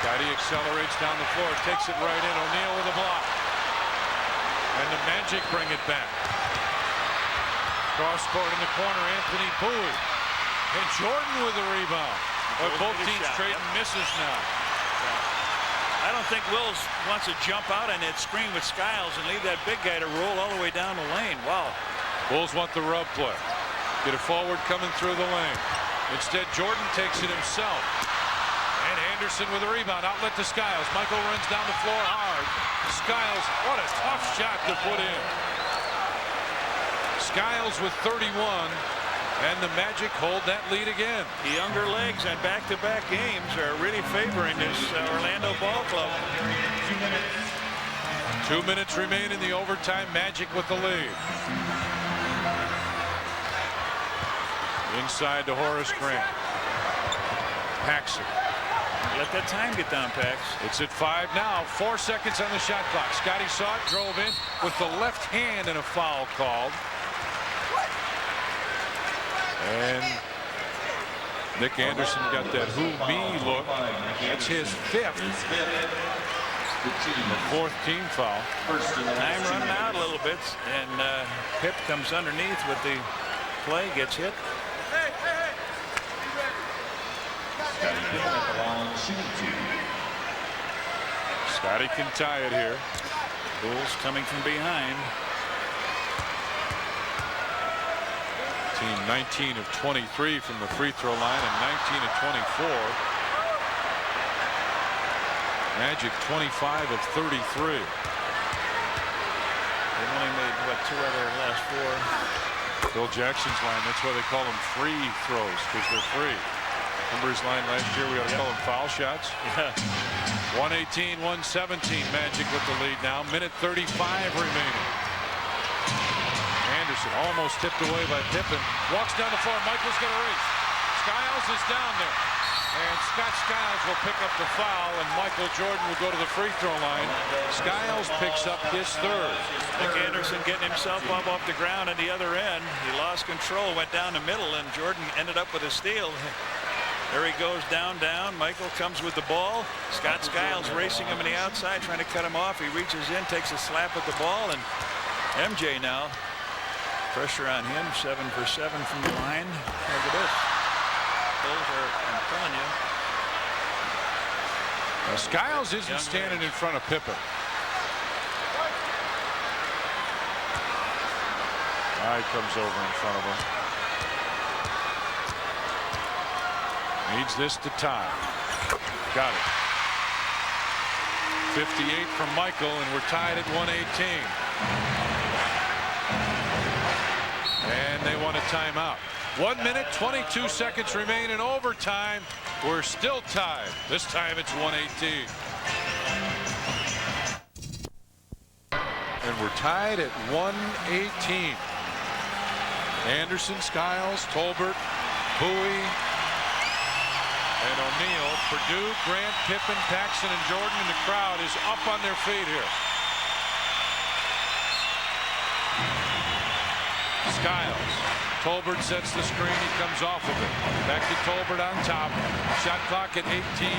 Scotty accelerates down the floor, takes it right in. O'Neal with a block. And the Magic bring it back. Cross court in the corner, Anthony Bowie. And Jordan with the rebound. But both teams trading misses now. I don't think Wills wants to jump out on that screen with Skiles and leave that big guy to roll all the way down the lane. Wow. Bulls want the rub play. Get a forward coming through the lane. Instead, Jordan takes it himself. And Anderson with a rebound. Outlet to Skiles. Michael runs down the floor hard. Skiles, what a tough shot to put in. Skiles with 31. And the Magic hold that lead again. The younger legs on back-to-back games are really favoring this Orlando ball club. 2 minutes remain in the overtime. Magic with the lead. Inside to Horace Grant. Paxson. Let that time get down, Pax. It's at 5 now. 4 seconds on the shot clock. Scotty saw it, drove in with the left hand and a foul called. And Nick Anderson got that who me look. That's his fifth. The fourth team foul. Time running out a little bit, and Pip comes underneath with the play, gets hit. Scotty can tie it here. Bulls coming from behind. Team 19 of 23 from the free throw line and 19 of 24. Magic 25 of 33. They've only made what 2 out of their last 4. Phil Jackson's line, that's why they call them free throws, because they're free. Remember his line last year, we ought to call them foul shots? Yeah. 118, 117, Magic with the lead now. Minute 35 remaining. Anderson almost tipped away by Pippen. Walks down the floor. Michael's going to race. Skiles is down there. And Scott Skiles will pick up the foul, and Michael Jordan will go to the free throw line. Skiles picks up his third. Nick Anderson getting himself up off the ground at the other end. He lost control, went down the middle, and Jordan ended up with a steal. There he goes down. Michael comes with the ball. Scott Skiles racing him on the outside, trying to cut him off. He reaches in, takes a slap at the ball, and MJ now. Pressure on him, 7 for 7 from the line. Look at this. Those are, I'm telling you. Now, Skiles isn't standing in front of Pippen. He comes over in front of him. Needs this to tie. Got it. 58 from Michael, and we're tied at 118. And they want a timeout. 1 minute, 22 seconds remain in overtime. We're still tied. This time it's 118. And we're tied at 118. Anderson, Skiles, Tolbert, Bowie, and O'Neal. Perdue, Grant, Pippen, Paxson, and Jordan, and the crowd is up on their feet here. Skiles. Tolbert sets the screen. He comes off of it. Back to Tolbert on top. Shot clock at 18,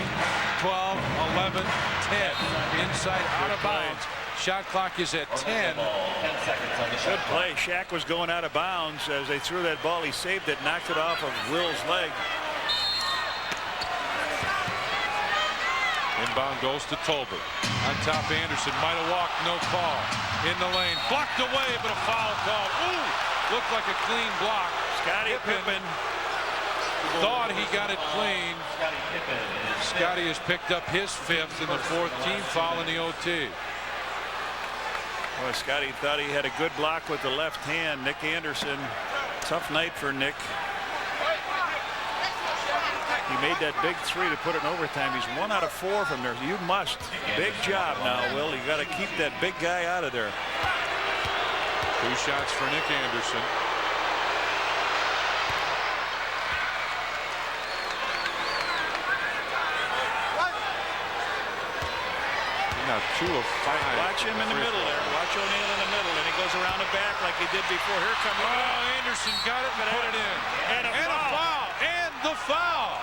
12, 11, 10. Inside, out of bounds. Shot clock is at 10. Good play. Shaq was going out of bounds as they threw that ball. He saved it, knocked it off of Will's leg. Inbound goes to Tolbert. On top, Anderson might have walked, no call. In the lane, blocked away, but a foul call. Ooh, looked like a clean block. Scotty Pippen thought he got it clean. Scotty has picked up his 5th and the 4th team foul in the OT. Well, Scotty thought he had a good block with the left hand. Nick Anderson, tough night for Nick. He made that big three to put it in overtime. He's 1 out of 4 from there. You must. Big job now, Will. You got to keep that big guy out of there. 2 shots for Nick Anderson. Now 2 of 5. Watch him in the middle there. Watch O'Neal in the middle, and he goes around the back like he did before. Here comes. Oh, Anderson got it and put it in. And a foul. And the foul.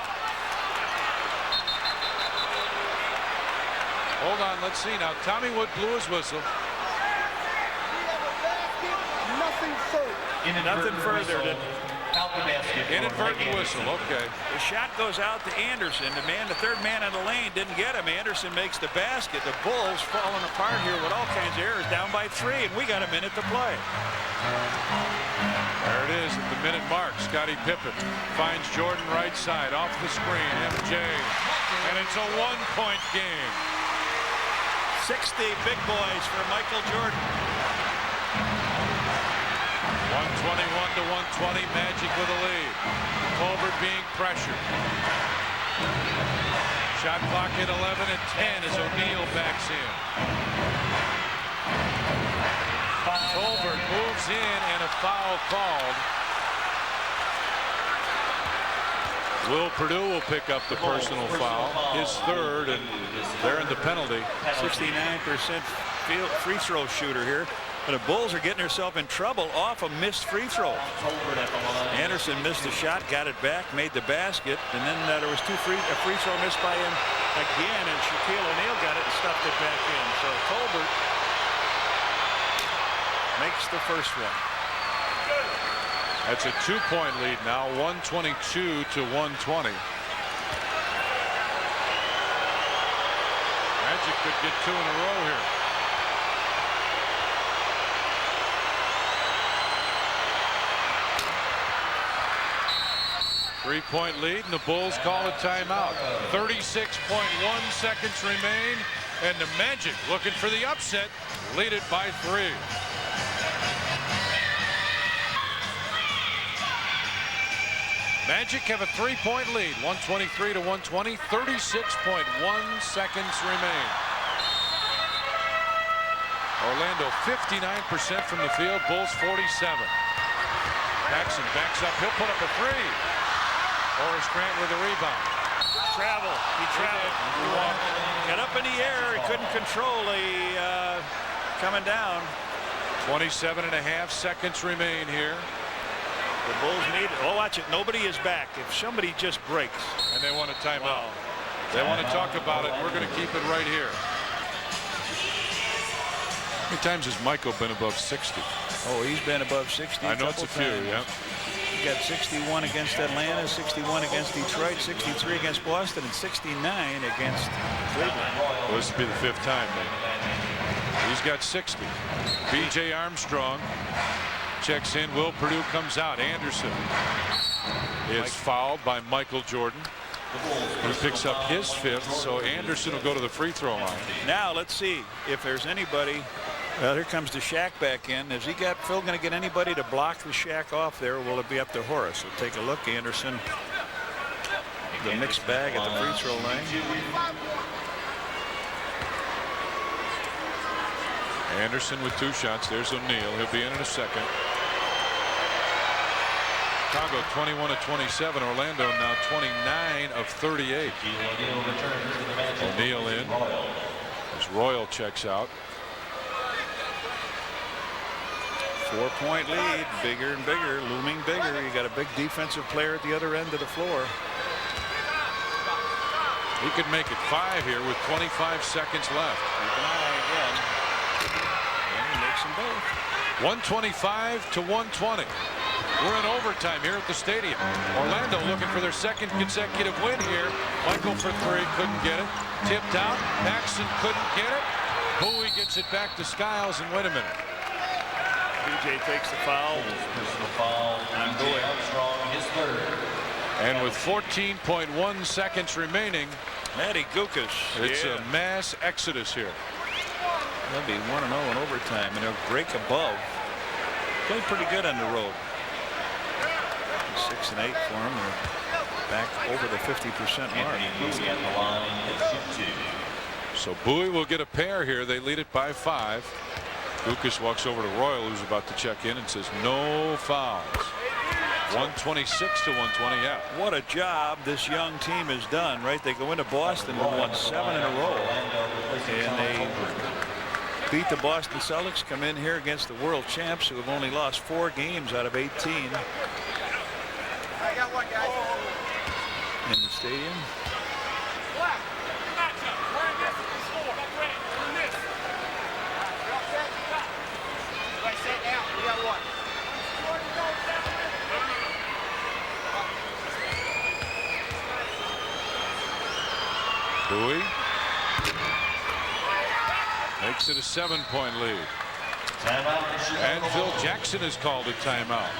Hold on, let's see now. Tommy Wood blew his whistle. Nothing further. Nothing further. Inadvertent whistle. Okay. The shot goes out to Anderson. The third man in the lane didn't get him. Anderson makes the basket. The Bulls falling apart here with all kinds of errors, down by 3, and we got a minute to play. There it is at the minute mark. Scottie Pippen finds Jordan right side off the screen. MJ. And it's a 1-point game. 60 big boys for Michael Jordan. 121 to 120. Magic with a lead. Colbert being pressured. Shot clock at 11 and 10 as O'Neal backs in. Colbert moves in and a foul called. Will Perdue will pick up the personal foul, his third, and they're in the penalty. 69% free throw shooter here. But the Bulls are getting themselves in trouble off a missed free throw. Anderson missed the shot, got it back, made the basket, and then there was a free throw missed by him again, and Shaquille O'Neal got it and stuffed it back in. So Colbert makes the first one. That's a 2-point lead now, 122 to 120. Magic could get 2 in a row here. Three-point lead, and the Bulls call a timeout. 36.1 seconds remain, and the Magic looking for the upset, lead it by 3. Magic have a 3-point lead, 123 to 120, 36.1 seconds remain. Orlando 59% from the field, Bulls 47. Paxson backs up, he'll put up a 3. Horace Grant with a rebound. Travel. He traveled. Got up in the air. He couldn't control the coming down. 27.5 seconds remain here. The Bulls need it. Oh, watch it. Nobody is back. If somebody just breaks. And they want a timeout. They want to talk about it. We're going to keep it right here. How many times has Michael been above 60? Oh, he's been above 60. I know it's a few, yeah. He got 61 against Atlanta, 61 against Detroit, 63 against Boston, and 69 against Cleveland. Well, this will be the 5th time, then. He's got 60. B.J. Armstrong checks in. Will Perdue comes out. Anderson is fouled by Michael Jordan. He picks up his 5th, so Anderson will go to the free throw line. Now let's see if there's anybody. Well, here comes the Shaq back in. Has he got Phil going to get anybody to block the Shaq off there? Or will it be up to Horace? We'll take a look. Anderson, the mixed bag at the free throw line. Anderson with 2 shots. There's O'Neal. He'll be in a second. Chicago 21 of 27. Orlando now 29 of 38. O'Neal in as Royal checks out. 4-point lead, bigger and bigger, looming bigger. You got a big defensive player at the other end of the floor. He could make it 5 here with 25 seconds left. Keep an eye again. And he makes them both. 125 to 120. We're in overtime here at the stadium. Orlando looking for their 2nd consecutive win here. Michael for 3, couldn't get it. Tipped out. Paxson couldn't get it. Bowie gets it back to Skiles, and wait a minute. BJ takes the foul. I'm going. Armstrong, his 3rd. And with 14.1 seconds remaining, Matty Gukas. It's a mass exodus here. They'll be 1-0 in overtime, and they'll break above. Played pretty good on the road. 6 and 8 for him. back over the 50% mark. So Bowie will get a pair here. They lead it by 5. Lucas walks over to Royal, who's about to check in, and says no fouls. 126 to 120. Yeah. What a job this young team has done, right? They go into Boston and won 7 in a row. And they beat the Boston Celtics, come in here against the world champs who have only lost 4 games out of 18 in the stadium. Bowie makes it a 7-point lead. And Phil Jackson has called a timeout.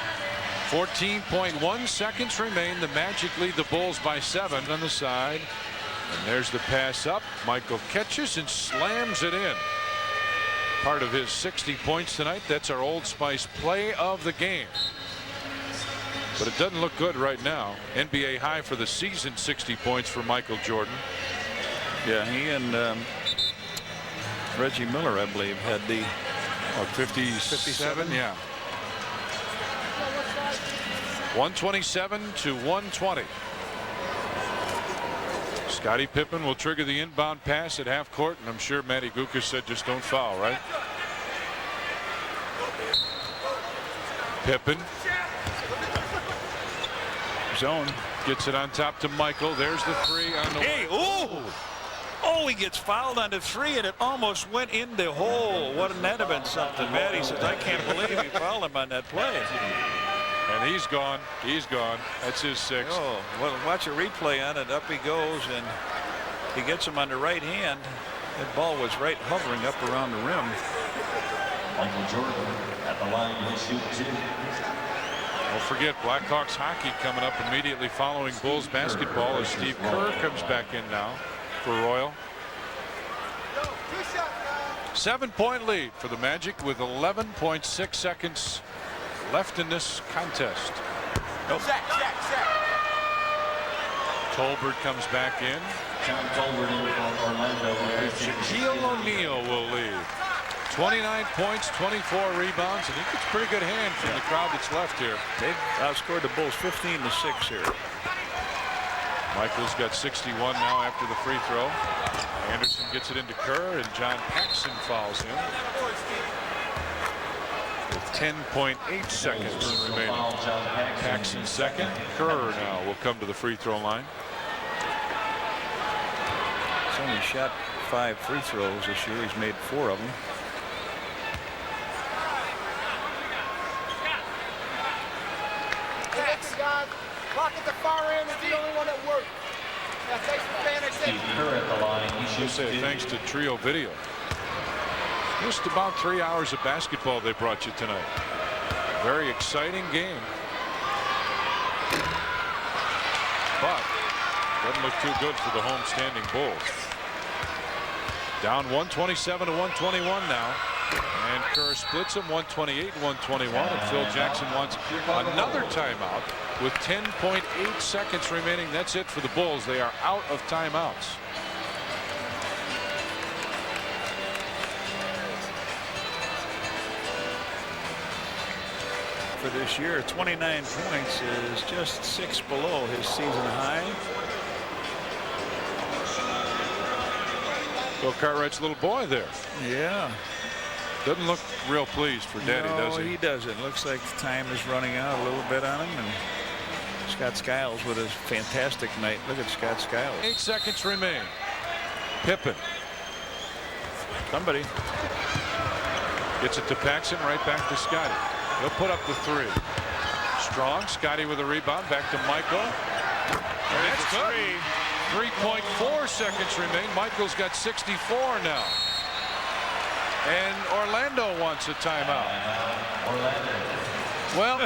14.1 seconds remain. The Magic lead the Bulls by 7 on the side. And there's the pass up. Michael catches and slams it in. Part of his 60 points tonight. That's our Old Spice play of the game. But it doesn't look good right now. NBA high for the season, 60 points for Michael Jordan. Yeah, he and Reggie Miller, I believe, had the 57. Yeah. 127 to 120. Scottie Pippen will trigger the inbound pass at half court, and I'm sure Matty Gukas said just don't foul, right? Pippen. Zone. Gets it on top to Michael. There's the 3 on the way. Oh, he gets fouled on the 3, and it almost went in the hole. Wouldn't that have been something? Matty says, I can't believe he fouled him on that play. And he's gone. He's gone. That's his 6th. Oh, well, watch a replay on it. Up he goes, and he gets him on the right hand. That ball was right hovering up around the rim. Michael Jordan at the line will shoot 2. Don't forget Blackhawks hockey coming up immediately following Bulls basketball as Steve Kerr comes back in now for Royal. 7-point lead for the Magic with 11.6 seconds left in this contest. Nope. Tolbert comes back in. John Tolbert in for Orlando. Shaquille O'Neal will lead. 29 points, 24 rebounds, and he gets a pretty good hand from the crowd that's left here. They've outscored the Bulls 15-6 here. Michael's got 61 now after the free throw. Anderson gets it into Kerr, and John Paxson fouls him. With 10.8 seconds remaining. Paxson second. Kerr now will come to the free throw line. He's only shot 5 free throws this year. He's made 4 of them. Clock at the far end is the only one that works. Now take the advantage. Steve Kerr at the line. He should say thanks to Trio Video. Just about 3 hours of basketball they brought you tonight. Very exciting game. But doesn't look too good for the home-standing Bulls. Down 127 to 121 now. And Kerr splits them 128-121. And Phil Jackson wants another timeout with 10.8 seconds remaining. That's it for the Bulls. They are out of timeouts. For this year, 29 points is just 6 below his season high. Bill Cartwright's little boy there. Yeah. Doesn't look real pleased for Daddy, does he? No, he doesn't. Looks like time is running out a little bit on him. And Scott Skiles with his fantastic night. Look at Scott Skiles. 8 seconds remain. Pippen. Somebody gets it to Paxson, right back to Scotty. He'll put up the 3. Strong. Scotty with a rebound. Back to Michael. That's good. 3.4 seconds remain. Michael's got 64 now. And Orlando wants a timeout. Well,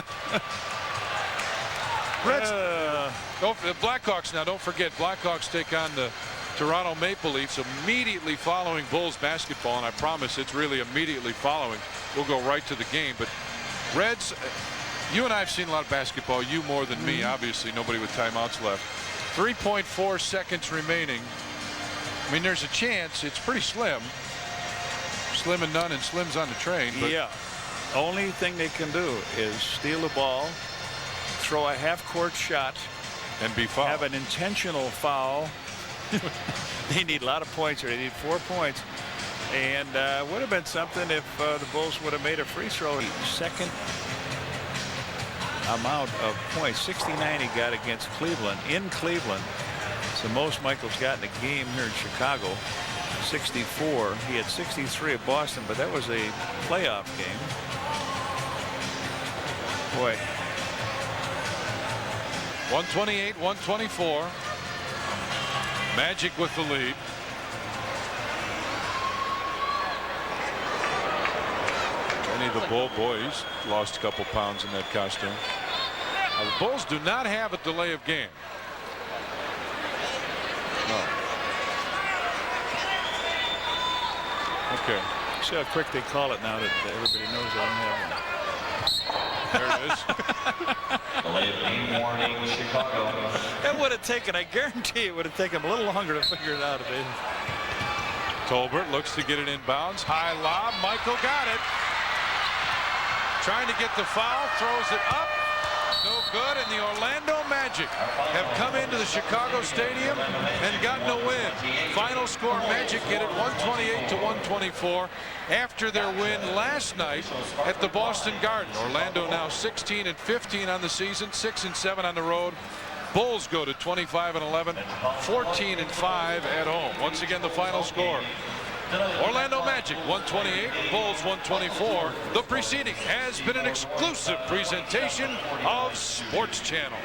the Blackhawks now. Don't forget, Blackhawks take on the Toronto Maple Leafs immediately following Bulls basketball, and I promise it's really immediately following. We'll go right to the game, but Reds You and I have seen a lot of basketball. You more than me, obviously. Nobody with timeouts left. 3.4 seconds remaining. I mean, there's a chance. It's pretty slim. Slim and none, and Slim's on the train. But yeah. Only thing they can do is steal the ball, throw a half-court shot, and be fouled. Have an intentional foul. They need a lot of points here. They need 4 points. And would have been something if the Bulls would have made a free throw. Second amount of points, 69 he got against Cleveland in Cleveland. It's the most Michael's got in a game here in Chicago. 64. He had 63 at Boston, but that was a playoff game. Boy. 128-124. Magic with the lead. Any of the Bull boys lost a couple pounds in that costume. Now, the Bulls do not have a delay of game. No. Okay. See how quick they call it now that everybody knows I don't have one. There it is. Delay of game warning, Chicago. That would have taken, I guarantee it would have taken a little longer to figure it out if they. Tolbert looks to get it inbounds. High lob. Michael got it. Trying to get the foul. Throws it up. No good. And the Orlando Magic have come into the Chicago Stadium and gotten a win. Final score, Magic get it 128-124 after their win last night at the Boston Garden. Orlando now 16-15 on the season, 6-7 on the road. Bulls go to 25-11, 14-5 at home. Once again, the final score. Orlando Magic 128, Bulls 124. The preceding has been an exclusive presentation of Sports Channel.